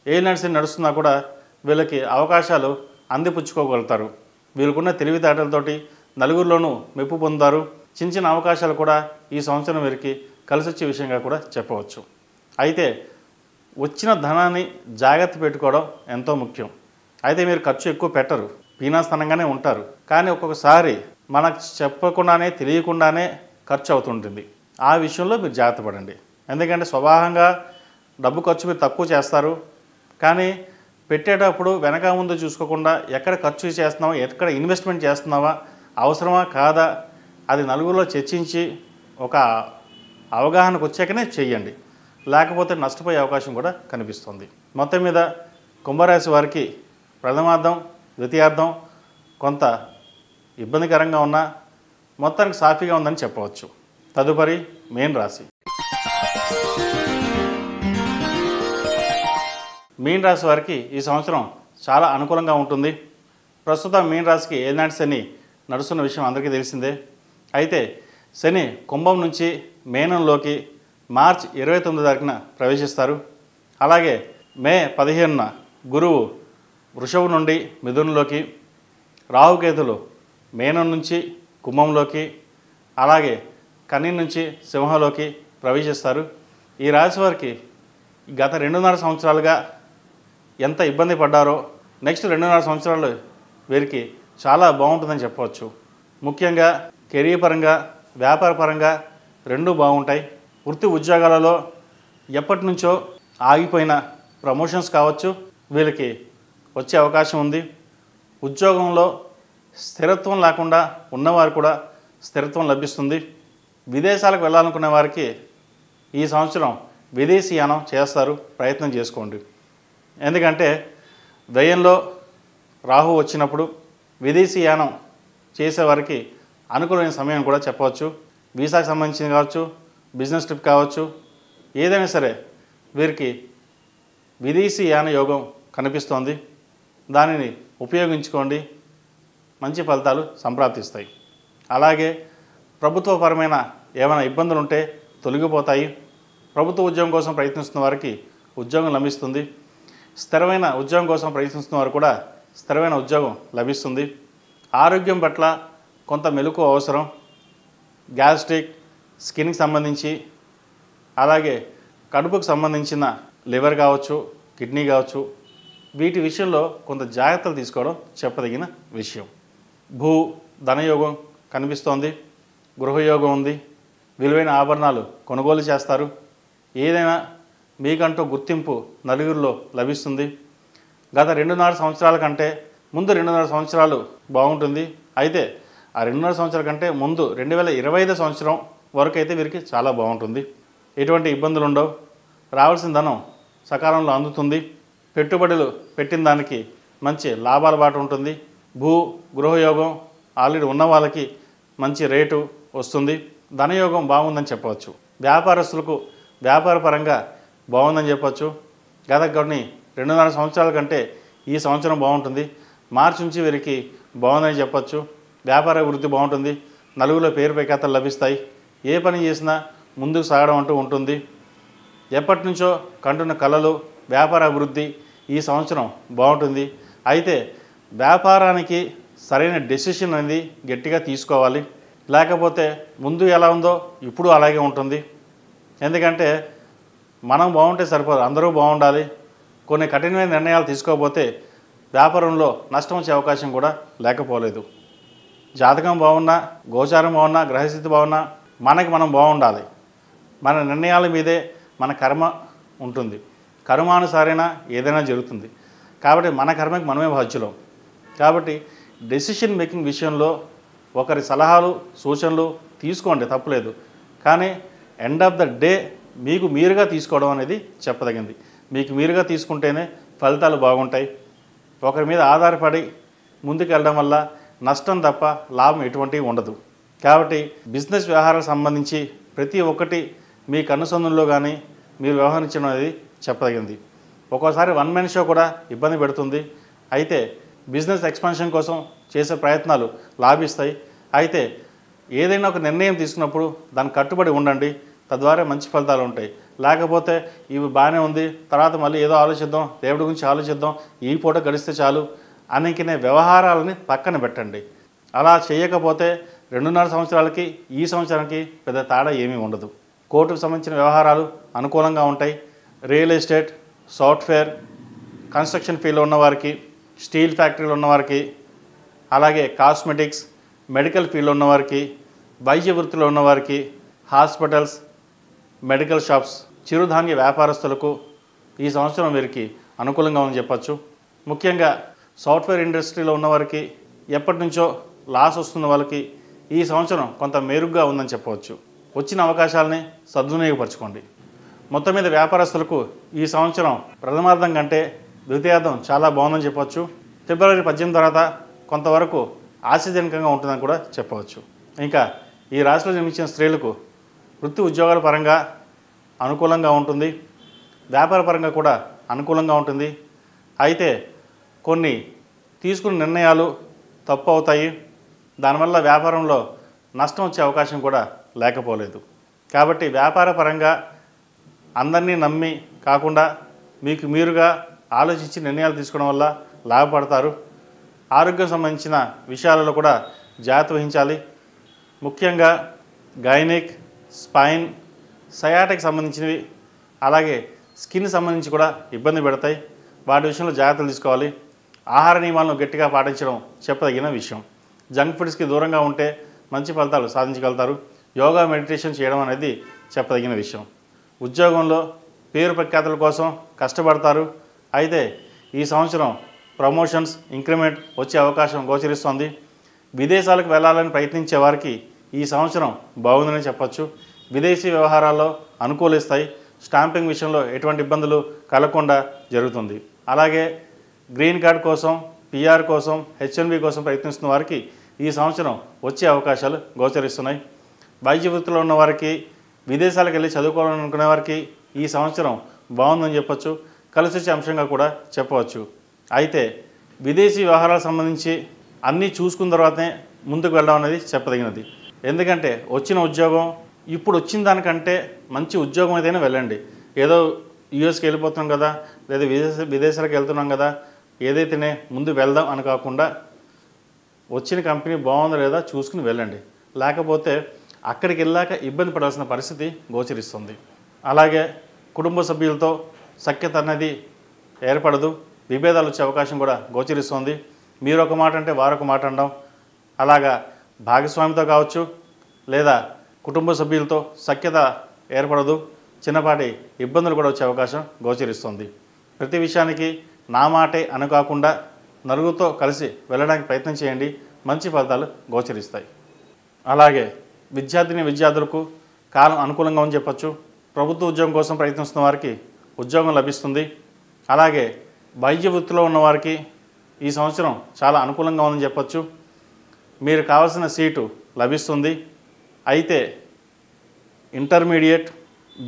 ఏలినాటి శని నడుస్తున్నా కూడా వీళ్ళకి అవకాశాలు అందిపుచ్చుకోగలుగుతారు. వీళ్ళకున్న తెలివితేటలతోటి నలుగురిలోనూ మెప్పు పొందుతారు. చిన్న చిన్న అవకాశాలు కూడా ఈ సంవత్సరం వీరికి కలిసి వచ్చే విషయంగా కూడా చెప్పవచ్చు. అయితే వచ్చిన ధనాన్ని జాగ్రత్త పెట్టుకోవడం ఎంతో ముఖ్యం. అయితే మీరు ఖర్చు ఎక్కువ పెట్టరు, పీనాస్థానంగానే ఉంటారు. కానీ ఒక్కొక్కసారి మనకు చెప్పకుండానే, తెలియకుండానే ఖర్చు అవుతుంటుంది. ఆ విషయంలో మీరు జాగ్రత్త పడండి. ఎందుకంటే స్వభావంగా డబ్బు ఖర్చు మీరు తక్కువ చేస్తారు. కానీ పెట్టేటప్పుడు వెనక ముందు చూసుకోకుండా ఎక్కడ ఖర్చు చేస్తున్నావా, ఎక్కడ ఇన్వెస్ట్మెంట్ చేస్తున్నావా, అవసరమా కాదా, అది నలుగురిలో చర్చించి ఒక అవగాహనకు వచ్చాకనే చెయ్యండి. లేకపోతే నష్టపోయే అవకాశం కూడా కనిపిస్తుంది. మొత్తం మీద కుంభరాశి వారికి ప్రథమార్థం, ద్వితీయార్థం కొంత ఇబ్బందికరంగా ఉన్నా మొత్తానికి సాఫీగా ఉందని చెప్పవచ్చు. తదుపరి మీన రాశి. మీన రాశి వారికి ఈ సంవత్సరం చాలా అనుకూలంగా ఉంటుంది. ప్రస్తుతం మీన రాశికి ఏలినాటి శని నడుస్తున్న విషయం అందరికీ తెలిసిందే. అయితే శని కుంభం నుంచి మీనంలోకి మార్చి 29 తారీఖున ప్రవేశిస్తారు. అలాగే మే 15న గురువు వృషభం నుండి మిథునంలోకి, రాహుకేతులు మీనం నుంచి కుంభంలోకి, అలాగే కన్య నుంచి సింహంలోకి ప్రవేశిస్తారు. ఈ రాశి వారికి గత 2.5 సంవత్సరాలుగా ఎంత ఇబ్బంది పడ్డారో నెక్స్ట్ 2.5 సంవత్సరాలు వీరికి చాలా బాగుంటుందని చెప్పవచ్చు. ముఖ్యంగా కెరీర్ పరంగా, వ్యాపార పరంగా రెండూ బాగుంటాయి. వృత్తి ఉద్యోగాలలో ఎప్పటి నుంచో ఆగిపోయిన ప్రమోషన్స్ కావచ్చు, వీళ్ళకి వచ్చే అవకాశం ఉంది. ఉద్యోగంలో స్థిరత్వం లేకుండా ఉన్నవారు కూడా స్థిరత్వం లభిస్తుంది. విదేశాలకు వెళ్ళాలనుకునే వారికి ఈ సంవత్సరం విదేశీయానం చేస్తారు, ప్రయత్నం చేసుకోండి. ఎందుకంటే వ్యయంలో రాహు వచ్చినప్పుడు విదేశీయానం చేసేవారికి అనుకూలమైన సమయం కూడా చెప్పవచ్చు. వీసాకు సంబంధించింది కావచ్చు, బిజినెస్ ట్రిప్ కావచ్చు, ఏదైనా సరే వీరికి విదేశీయాన యోగం కనిపిస్తోంది. దానిని ఉపయోగించుకోండి, మంచి ఫలితాలు సంప్రాప్తిస్తాయి. అలాగే ప్రభుత్వపరమైన ఏమైనా ఇబ్బందులు ఉంటే తొలగిపోతాయి. ప్రభుత్వ ఉద్యోగం కోసం ప్రయత్నిస్తున్న వారికి ఉద్యోగం లభిస్తుంది. స్థిరమైన ఉద్యోగం కోసం ప్రయత్నిస్తున్న వారు కూడా స్థిరమైన ఉద్యోగం లభిస్తుంది. ఆరోగ్యం పట్ల కొంత మెలకువ అవసరం. గ్యాస్ట్రిక్, స్కిన్కి సంబంధించి, అలాగే కడుపుకు సంబంధించిన లివర్ కావచ్చు, కిడ్నీ కావచ్చు, వీటి విషయంలో కొంత జాగ్రత్తలు తీసుకోవడం చెప్పదగిన విషయం. ధనయోగం కనిపిస్తోంది, గృహయోగం ఉంది. విలువైన ఆభరణాలు కొనుగోలు చేస్తారు. ఏదైనా మీకంటూ గుర్తింపు నలుగురిలో లభిస్తుంది. గత 2.5 సంవత్సరాల కంటే ముందు 2.5 సంవత్సరాలు బాగుంటుంది. అయితే ఆ 2.5 సంవత్సరాల కంటే ముందు 2025 సంవత్సరం వరకు అయితే వీరికి చాలా బాగుంటుంది. ఎటువంటి ఇబ్బందులు ఉండవు. రావాల్సిన ధనం సకాలంలో అందుతుంది. పెట్టుబడులు పెట్టిన దానికి మంచి లాభాల బాట ఉంటుంది. గృహయోగం ఆల్రెడీ ఉన్న వాళ్ళకి మంచి రేటు వస్తుంది. ధనయోగం బాగుందని చెప్పవచ్చు. వ్యాపారస్తులకు వ్యాపార పరంగా బాగుందని చెప్పవచ్చు. గత కొన్ని 2.5 సంవత్సరాల కంటే ఈ సంవత్సరం బాగుంటుంది. మార్చి నుంచి వీరికి బాగుందని చెప్పచ్చు. వ్యాపార అభివృద్ధి బాగుంటుంది. నలుగురిలో పేరు ప్రఖ్యాతలు లభిస్తాయి. ఏ పని చేసినా ముందుకు సాగడం అంటూ ఉంటుంది. ఎప్పటి నుంచో కంటున్న కళలు, వ్యాపార అభివృద్ధి ఈ సంవత్సరం బాగుంటుంది. అయితే వ్యాపారానికి సరైన డెసిషన్ అనేది గట్టిగా తీసుకోవాలి. లేకపోతే ముందు ఎలా ఉందో ఇప్పుడు అలాగే ఉంటుంది. ఎందుకంటే మనం బాగుంటే సరిపోదు, అందరూ బాగుండాలి. కొన్ని కఠినమైన నిర్ణయాలు తీసుకోకపోతే వ్యాపారంలో నష్టం వచ్చే అవకాశం కూడా లేకపోలేదు. జాతకం బాగున్నా, గోచారం బాగున్నా, గ్రహస్థితి బాగున్నా మనకి మనం బాగుండాలి. మన నిర్ణయాల మీదే మన కర్మ ఉంటుంది. కర్మానుసారైనా ఏదైనా జరుగుతుంది. కాబట్టి మన కర్మకి మనమే బాధ్యులం. కాబట్టి డెసిషన్ మేకింగ్ విషయంలో ఒకరి సలహాలు, సూచనలు తీసుకోండి, తప్పులేదు. కానీ ఎండ్ ఆఫ్ ద డే మీకు మీరుగా తీసుకోవడం అనేది చెప్పదగింది. మీకు మీరుగా తీసుకుంటేనే ఫలితాలు బాగుంటాయి. ఒకరి మీద ఆధారపడి ముందుకు వెళ్ళడం వల్ల నష్టం తప్ప లాభం ఎటువంటివి ఉండదు. కాబట్టి బిజినెస్ వ్యవహారాలకు సంబంధించి ప్రతి ఒక్కటి మీ కన్నుసందులో కానీ మీరు వ్యవహరించడం అనేది చెప్పదగింది. ఒక్కోసారి వన్ మ్యాన్ షో కూడా ఇబ్బంది పెడుతుంది. అయితే బిజినెస్ ఎక్స్పాన్షన్ కోసం చేసే ప్రయత్నాలు లాభిస్తాయి. అయితే ఏదైనా ఒక నిర్ణయం తీసుకున్నప్పుడు దానికి కట్టుబడి ఉండండి. తద్వారా మంచి ఫలితాలు ఉంటాయి. లేకపోతే ఇవి బాగానే ఉంది, తర్వాత మళ్ళీ ఏదో ఆలోచిద్దాం, దేవుడి గురించి ఆలోచిద్దాం, ఈ పూట గడిస్తే చాలు అనుకునే వ్యవహారాలని పక్కన పెట్టండి. అలా చేయకపోతే 2.5 సంవత్సరాలకి ఈ సంవత్సరానికి పెద్ద తేడా ఏమీ ఉండదు. కోర్టుకు సంబంధించిన వ్యవహారాలు అనుకూలంగా ఉంటాయి. రియల్ ఎస్టేట్, సాఫ్ట్వేర్, కన్స్ట్రక్షన్ ఫీల్డ్లో ఉన్నవారికి, స్టీల్ ఫ్యాక్టరీలో ఉన్నవారికి, అలాగే కాస్మెటిక్స్, మెడికల్ ఫీల్డ్లో ఉన్నవారికి, వైద్య వృత్తిలో ఉన్నవారికి, హాస్పిటల్స్, మెడికల్ షాప్స్, చిరుధాన్య వ్యాపారస్తులకు ఈ సంవత్సరం వీరికి అనుకూలంగా ఉందని చెప్పచ్చు. ముఖ్యంగా సాఫ్ట్వేర్ ఇండస్ట్రీలో ఉన్నవారికి, ఎప్పటి నుంచో లాస్ వస్తున్న వాళ్ళకి ఈ సంవత్సరం కొంత మెరుగ్గా ఉందని చెప్పవచ్చు. వచ్చిన అవకాశాలని సద్వినియోగపరచుకోండి. మొత్తం మీద వ్యాపారస్తులకు ఈ సంవత్సరం ప్రథమార్థం కంటే ద్వితీయార్థం చాలా బాగుందని చెప్పవచ్చు. ఫిబ్రవరి 18 తర్వాత కొంతవరకు ఆశాజనకంగా ఉంటుందని కూడా చెప్పవచ్చు. ఇంకా ఈ రాశిలో జన్మించిన స్త్రీలకు వృత్తి ఉద్యోగాల పరంగా అనుకూలంగా ఉంటుంది. వ్యాపార పరంగా కూడా అనుకూలంగా ఉంటుంది. అయితే కొన్ని తీసుకున్న నిర్ణయాలు తప్పు అవుతాయి. దానివల్ల వ్యాపారంలో నష్టం వచ్చే అవకాశం కూడా లేకపోలేదు. కాబట్టి వ్యాపార పరంగా అందరినీ నమ్మి కాకుండా మీకు మీరుగా ఆలోచించి నిర్ణయాలు తీసుకోవడం వల్ల లాభపడతారు. ఆరోగ్యం సంబంధించిన విషయాలలో కూడా జాగ్రత్త వహించాలి. ముఖ్యంగా గైనిక్, స్పైన్, సయాటిక్ సంబంధించినవి, అలాగే స్కిన్ సంబంధించి కూడా ఇబ్బంది పెడతాయి. వాటి విషయంలో జాగ్రత్తలు తీసుకోవాలి. ఆహార నియమాలను గట్టిగా పాటించడం చెప్పదగిన విషయం. జంక్ ఫుడ్స్కి దూరంగా ఉంటే మంచి ఫలితాలు సాధించగలుగుతారు. యోగా మెడిటేషన్ చేయడం అనేది చెప్పదగిన విషయం. ఉద్యోగంలో పేరు ప్రఖ్యాతుల కోసం కష్టపడతారు. అయితే ఈ సంవత్సరం ప్రమోషన్స్, ఇంక్రిమెంట్ వచ్చే అవకాశం గోచరిస్తోంది. విదేశాలకు వెళ్ళాలని ప్రయత్నించే వారికి ఈ సంవత్సరం బాగుందని చెప్పచ్చు. విదేశీ వ్యవహారాల్లో అనుకూలిస్తాయి. స్టాంపింగ్ విషయంలో ఎటువంటి ఇబ్బందులు కలగకుండా జరుగుతుంది. అలాగే గ్రీన్ కార్డ్ కోసం, పిఆర్ కోసం, హెచ్ఎన్బి కోసం ప్రయత్నిస్తున్న వారికి ఈ సంవత్సరం వచ్చే అవకాశాలు గోచరిస్తున్నాయి. వైద్య వృత్తిలో ఉన్న వారికి, విదేశాలకు వెళ్ళి చదువుకోవాలనుకునే వారికి ఈ సంవత్సరం బాగుందని చెప్పచ్చు. కలిసి వచ్చే అంశంగా కూడా చెప్పవచ్చు. అయితే విదేశీ వ్యవహారాలకు సంబంధించి అన్నీ చూసుకున్న తర్వాతనే ముందుకు వెళ్ళడం అనేది చెప్పదగినది. ఎందుకంటే వచ్చిన ఉద్యోగం ఇప్పుడు వచ్చిన దానికంటే మంచి ఉద్యోగం అయితేనే వెళ్ళండి. ఏదో యూఎస్కి వెళ్ళిపోతున్నాం కదా, లేదా విదేశాలకు వెళ్తున్నాం కదా, ఏదైతేనే ముందు వెళ్దాం అని కాకుండా వచ్చిన కంపెనీ బాగుందో లేదా చూసుకుని వెళ్ళండి. లేకపోతే అక్కడికి వెళ్ళాక ఇబ్బంది పడాల్సిన పరిస్థితి గోచరిస్తుంది. అలాగే కుటుంబ సభ్యులతో సఖ్యత అనేది ఏర్పడదు. విభేదాలు వచ్చే అవకాశం కూడా గోచరిస్తుంది. మీరు ఒక మాట అంటే వారొక మాట అనడం, అలాగా భాగస్వామితో కావచ్చు లేదా కుటుంబ సభ్యులతో సఖ్యత ఏర్పడదు. చిన్నపాటి ఇబ్బందులు కూడా వచ్చే అవకాశం గోచరిస్తుంది. ప్రతి విషయానికి నా మాటే అని కాకుండా నలుగురితో కలిసి వెళ్ళడానికి ప్రయత్నం చేయండి. మంచి ఫలితాలు గోచరిస్తాయి. అలాగే విద్యార్థులకు కాలం అనుకూలంగా ఉందని చెప్పచ్చు. ప్రభుత్వ ఉద్యోగం కోసం ప్రయత్నిస్తున్న వారికి ఉద్యోగం లభిస్తుంది. అలాగే వైద్య వృత్తిలో ఉన్నవారికి ఈ సంవత్సరం చాలా అనుకూలంగా ఉందని చెప్పచ్చు. మీరు కావాల్సిన సీటు లభిస్తుంది. అయితే ఇంటర్మీడియట్,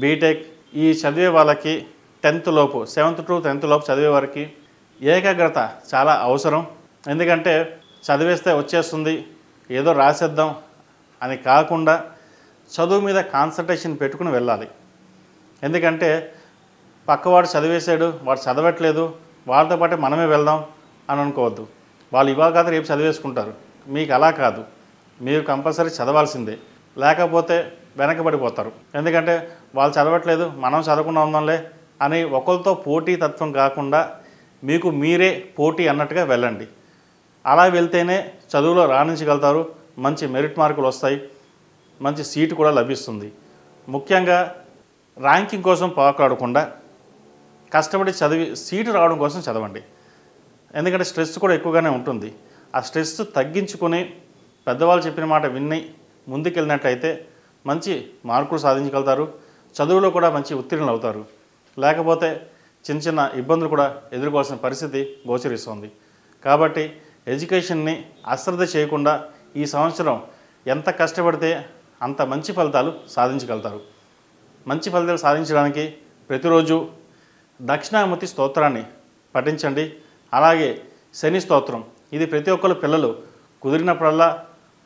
బీటెక్ ఈ చదివే వాళ్ళకి 10th లోపు, 7th to 10th లోపు చదివే వారికి ఏకాగ్రత చాలా అవసరం. ఎందుకంటే చదివేస్తే వచ్చేస్తుంది, ఏదో రాసేద్దాం అని కాకుండా చదువు మీద కాన్సన్ట్రేషన్ పెట్టుకుని వెళ్ళాలి. ఎందుకంటే పక్కవాడు చదివేశాడు, వాడు చదవట్లేదు, వాళ్ళతో పాటే మనమే వెళ్దాం అని అనుకోవద్దు. వాళ్ళు ఇవాళ కాదు రేపు చదివేసుకుంటారు. మీకు అలా కాదు, మీరు కంపల్సరీ చదవాల్సిందే. లేకపోతే వెనకబడిపోతారు. ఎందుకంటే వాళ్ళు చదవట్లేదు, మనం చదవకుండా ఉందాంలే అని ఒకరితో పోటీ తత్వం కాకుండా మీకు మీరే పోటీ అన్నట్టుగా వెళ్ళండి. అలా వెళ్తేనే చదువులో రాణించగలుగుతారు. మంచి మెరిట్ మార్కులు వస్తాయి, మంచి సీటు కూడా లభిస్తుంది. ముఖ్యంగా ర్యాంకింగ్ కోసం పోకాడకుండా కష్టపడి చదివి సీటు రావడం కోసం చదవండి. ఎందుకంటే స్ట్రెస్ కూడా ఎక్కువగానే ఉంటుంది. ఆ స్ట్రెస్ తగ్గించుకొని పెద్దవాళ్ళు చెప్పిన మాట విని ముందుకెళ్ళినట్లయితే మంచి మార్కులు సాధించగలుగుతారు. చదువులో కూడా మంచి ఉత్తీర్ణులు అవుతారు. లేకపోతే చిన్న చిన్న ఇబ్బందులు కూడా ఎదుర్కోవాల్సిన పరిస్థితి గోచరిస్తుంది. కాబట్టి ఎడ్యుకేషన్ని అశ్రద్ధ చేయకుండా ఈ సంవత్సరం ఎంత కష్టపడితే అంత మంచి ఫలితాలు సాధించగలుగుతారు. మంచి ఫలితాలు సాధించడానికి ప్రతిరోజు దక్షిణామూర్తి స్తోత్రాన్ని పఠించండి. అలాగే శని స్తోత్రం, ఇది ప్రతి ఒక్కరు పిల్లలు కుదిరినప్పుడల్లా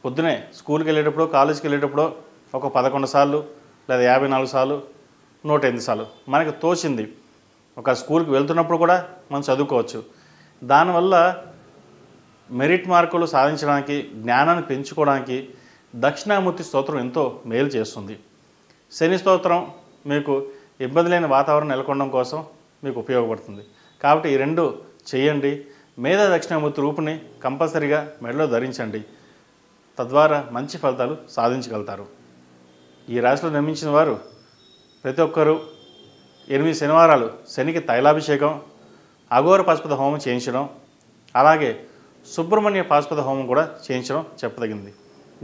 పొద్దునే స్కూల్కి వెళ్ళేటప్పుడు, కాలేజీకి వెళ్ళేటప్పుడు ఒక 11 సార్లు లేదా 54 సార్లు, 108 సార్లు మనకు తోచింది ఒక స్కూల్కి వెళ్తున్నప్పుడు కూడా మనం చదువుకోవచ్చు. దానివల్ల మెరిట్ మార్కులు సాధించడానికి, జ్ఞానాన్ని పెంచుకోవడానికి దక్షిణామూర్తి స్తోత్రం ఎంతో మేలు చేస్తుంది. శని స్తోత్రం మీకు ఇబ్బంది లేని వాతావరణం నెలకొనడం కోసం మీకు ఉపయోగపడుతుంది. కాబట్టి ఈ రెండు చేయండి. మేధా దక్షిణామూర్తి రూపుని కంపల్సరీగా మెడలో ధరించండి. తద్వారా మంచి ఫలితాలు సాధించగలుగుతారు. ఈ రాశిలో నిర్మించిన వారు ప్రతి ఒక్కరూ 8 శనివారాలు శనికి తైలాభిషేకం, అఘోర పాశుపత హోమం చేయించడం, అలాగే సుబ్రహ్మణ్య పాశుపత హోమం కూడా చేయించడం చెప్పదగింది.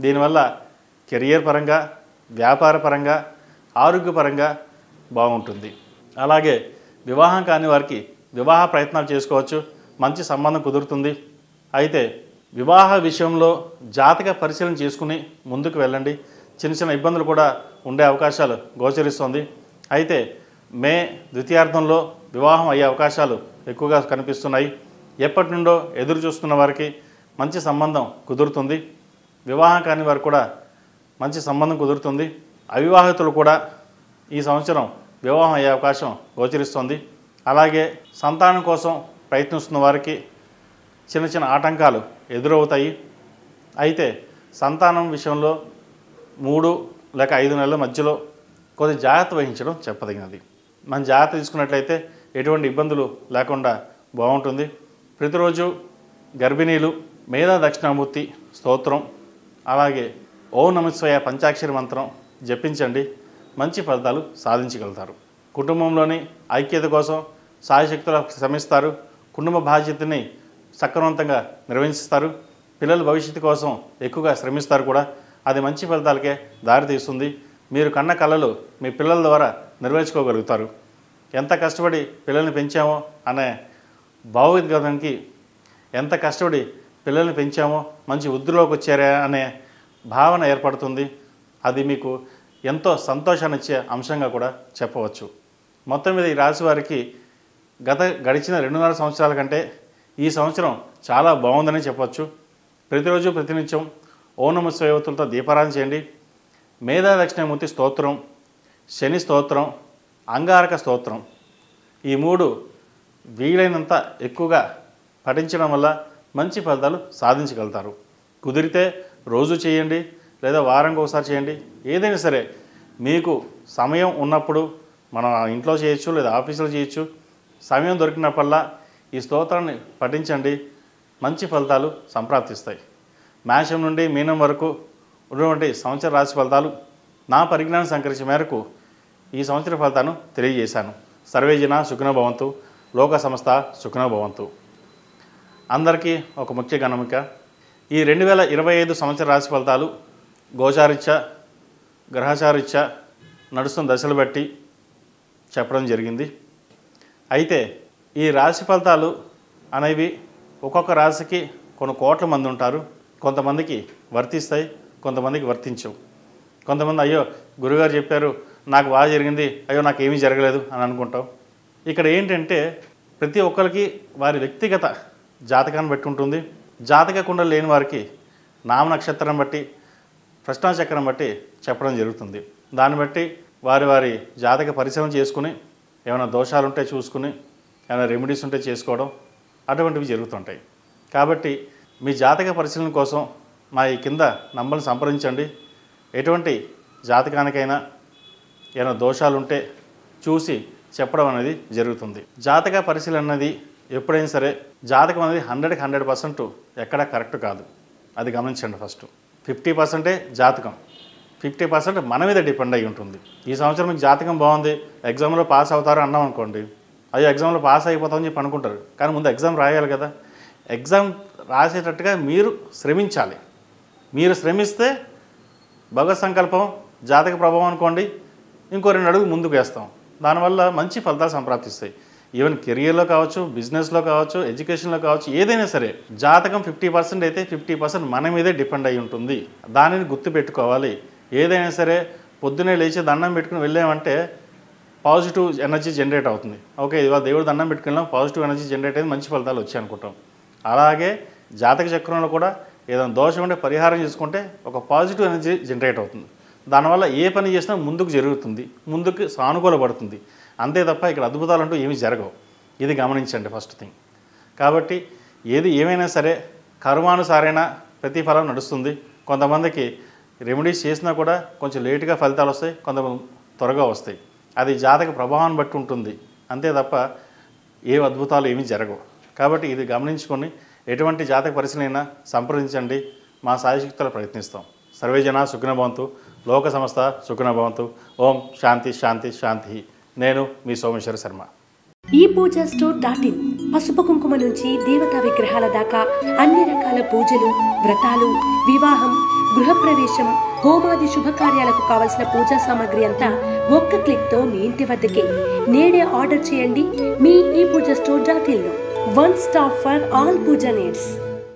దీనివల్ల కెరియర్ పరంగా, వ్యాపార పరంగా, ఆరోగ్యపరంగా బాగుంటుంది. అలాగే వివాహం కాని వారికి వివాహ ప్రయత్నాలు చేసుకోవచ్చు. మంచి సంబంధం కుదురుతుంది. అయితే వివాహ విషయంలో జాతక పరిశీలన చేసుకుని ముందుకు వెళ్ళండి. చిన్న చిన్న ఇబ్బందులు కూడా ఉండే అవకాశాలు గోచరిస్తుంది. అయితే మే ద్వితీయార్థంలో వివాహం అయ్యే అవకాశాలు ఎక్కువగా కనిపిస్తున్నాయి. ఎప్పటి నుండో ఎదురు చూస్తున్న వారికి మంచి సంబంధం కుదురుతుంది. వివాహం కాని వారికి కూడా మంచి సంబంధం కుదురుతుంది. అవివాహితులు కూడా ఈ సంవత్సరం వివాహం అయ్యే అవకాశం గోచరిస్తుంది. అలాగే సంతానం కోసం ప్రయత్నిస్తున్న వారికి చిన్న చిన్న ఆటంకాలు ఎదురవుతాయి. అయితే సంతానం విషయంలో 3 లేక 5 నెలల మధ్యలో కొద్ది జాగ్రత్త వహించడం చెప్పదగినది. మన జాగ్రత్త తీసుకున్నట్లయితే ఎటువంటి ఇబ్బందులు లేకుండా బాగుంటుంది. ప్రతిరోజు గర్భిణీలు మేధా దక్షిణామూర్తి స్తోత్రం అలాగే ఓం నమఃశివాయ పంచాక్షరి మంత్రం జపించండి, మంచి ఫలితాలు సాధించగలుగుతారు. కుటుంబంలోని ఐక్యత కోసం సాయశక్తుల శ్రమిస్తారు, కుటుంబ బాధ్యతని సక్రమవంతంగా నిర్వహిస్తారు, పిల్లల భవిష్యత్తు కోసం ఎక్కువగా శ్రమిస్తారు కూడా. అది మంచి ఫలితాలకే దారితీస్తుంది. మీరు కన్న కళలు మీ పిల్లల ద్వారా నెరవేర్చుకోగలుగుతారు. ఎంత కష్టపడి పిల్లల్ని పెంచామో అనే భావోద్వేగానికి, ఎంత కష్టపడి పిల్లల్ని పెంచామో మంచి వృద్ధిలోకి వచ్చారా అనే భావన ఏర్పడుతుంది. అది మీకు ఎంతో సంతోషాన్ని ఇచ్చే అంశంగా కూడా చెప్పవచ్చు. మొత్తం మీద ఈ రాశి వారికి గడిచిన 2.5 సంవత్సరాల కంటే ఈ సంవత్సరం చాలా బాగుందని చెప్పవచ్చు. ప్రతిరోజు ప్రతినిత్యం ఓం నమఃశివాయ ఒత్తులతో దీపారాధన చేయండి. మేధా దక్షిణామూర్తి స్తోత్రం, శని స్తోత్రం, అంగారక స్తోత్రం ఈ 3 వీలైనంత ఎక్కువగా పఠించడం వల్ల మంచి ఫలితాలు సాధించగలుగుతారు. కుదిరితే రోజు చేయండి లేదా వారానికి ఒకసారి చేయండి. ఏదైనా సరే మీకు సమయం ఉన్నప్పుడు మనం ఇంట్లో చేయొచ్చు లేదా ఆఫీసులో చేయొచ్చు. సమయం దొరికినప్పుడల్లా ఈ స్తోత్రాన్ని పఠించండి, మంచి ఫలితాలు సంప్రాప్తిస్తాయి. మేషం నుండి మీనం వరకు ఉన్నటువంటి సంవత్సర రాశి ఫలితాలు నా పరిజ్ఞానం సంకరించిన మేరకు ఈ సంవత్సర ఫలితాలను తెలియజేశాను. సర్వే జన సుఖినో భవంతు, లోక సమస్త సుఖినో భవంతు. అందరికీ ఒక ముఖ్య గమనిక, ఈ 2025 సంవత్సర రాశి ఫలితాలు గోచారీత్యా గ్రహచారీత్యా నడుస్తున్న దశలు బట్టి చెప్పడం జరిగింది. అయితే ఈ రాశి ఫలితాలు అనేవి ఒక్కొక్క రాశికి కొన్ని కోట్ల మంది ఉంటారు. కొంతమందికి వర్తిస్తాయి, కొంతమందికి వర్తించవు. కొంతమంది అయ్యో గురుగారు చెప్పారు నాకు బాగా జరిగింది, అయ్యో నాకు ఏమీ జరగలేదు అని అనుకుంటాం. ఇక్కడ ఏంటంటే ప్రతి ఒక్కరికి వారి వ్యక్తిగత జాతకాన్ని బట్టి ఉంటుంది. జాతక కుండలు లేని వారికి నామ నక్షత్రం బట్టి ప్రశ్నాచక్రం బట్టి చెప్పడం జరుగుతుంది. దాన్ని బట్టి వారి వారి జాతక పరిశీలన చేసుకుని ఏమైనా దోషాలు ఉంటే చూసుకుని ఏమైనా రెమెడీస్ ఉంటే చేసుకోవడం అటువంటివి జరుగుతుంటాయి. కాబట్టి మీ జాతక పరిశీలన కోసం మా ఈ కింద నంబర్ని సంప్రదించండి. ఎటువంటి జాతకానికైనా ఏమైనా దోషాలు ఉంటే చూసి చెప్పడం అనేది జరుగుతుంది. జాతక పరిశీలన అనేది ఎప్పుడైనా సరే జాతకం అనేది 100కి 100% ఎక్కడా కరెక్ట్ కాదు. అది గమనించండి. ఫస్ట్ 50% జాతకం, 50% మన మీద డిపెండ్ అయి ఉంటుంది. ఈ సంవత్సరం మీకు జాతకం బాగుంది, ఎగ్జామ్లో పాస్ అవుతారు అన్నాం అనుకోండి, అయ్యో ఎగ్జామ్లో పాస్ అయిపోతామని చెప్పి అనుకుంటారు. కానీ ముందు ఎగ్జామ్ రాయాలి కదా. ఎగ్జామ్ రాసేటట్టుగా మీరు శ్రమించాలి. మీరు శ్రమిస్తే భగవత్ సంకల్పం జాతక ప్రభావం అనుకోండి, ఇంకో 2 అడుగులు ముందుకు వేస్తాం. దానివల్ల మంచి ఫలితాలు సంప్రాప్తిస్తాయి. ఈవెన్ కెరియర్లో కావచ్చు, బిజినెస్లో కావచ్చు, ఎడ్యుకేషన్లో కావచ్చు, ఏదైనా సరే జాతకం 50% అయితే 50% మన మీదే డిపెండ్ అయి ఉంటుంది. దానిని గుర్తుపెట్టుకోవాలి. ఏదైనా సరే పొద్దునే లేచి దండం పెట్టుకుని వెళ్ళామంటే పాజిటివ్ ఎనర్జీ జనరేట్ అవుతుంది. ఓకే ఇవాళ దేవుడు దండం పెట్టుకెళ్ళాం, పాజిటివ్ ఎనర్జీ జనరేట్ అయింది, మంచి ఫలితాలు వచ్చాయి అనుకుంటాం. అలాగే జాతక చక్రంలో కూడా ఏదైనా దోషం ఉంటే పరిహారం చేసుకుంటే ఒక పాజిటివ్ ఎనర్జీ జనరేట్ అవుతుంది. దానివల్ల ఏ పని చేసినా ముందుకు జరుగుతుంది, ముందుకు సానుకూలపడుతుంది. అంతే తప్ప ఇక్కడ అద్భుతాలు అంటూ ఏమీ జరగవు. ఇది గమనించండి ఫస్ట్ థింగ్. కాబట్టి ఏది ఏమైనా సరే కర్మానుసారైన ప్రతిఫలం నడుస్తుంది. కొంతమందికి రెమెడీస్ చేసినా కూడా కొంచెం లేటుగా ఫలితాలు వస్తాయి, కొంతమంది త్వరగా వస్తాయి. అది జాతక ప్రభావాన్ని బట్టి ఉంటుంది. అంతే తప్ప ఏ అద్భుతాలు ఏమీ జరగవు. కాబట్టి ఇది గమనించుకొని ఎటువంటి జాతక పరిశీలన సంప్రదించండి. మా సాయశక్తులు ప్రయత్నిస్తాం. సర్వే జన సుఖినో భవంతు, లోక సమస్త సుఖినో భవంతు. ఓం శాంతి శాంతి శాంతి. నేను మీ సోమేశ్వర శర్మ. ఈ పూజా స్టోర్.in పసుపు కుంకుమ నుంచి దేవతా విగ్రహాల దాకా అన్ని రకాల పూజలు, వ్రతాలు, వివాహం, గృహప్రవేశం, హోమాది శుభకార్యాలకు కావలసిన పూజా సామాగ్రి అంతా ఒక్క క్లిక్తో మీ ఇంటి వద్దకే. నేడే ఆర్డర్ చేయండి మీ ఈ పూజా స్టోర్.in లో. One stop for all puja needs.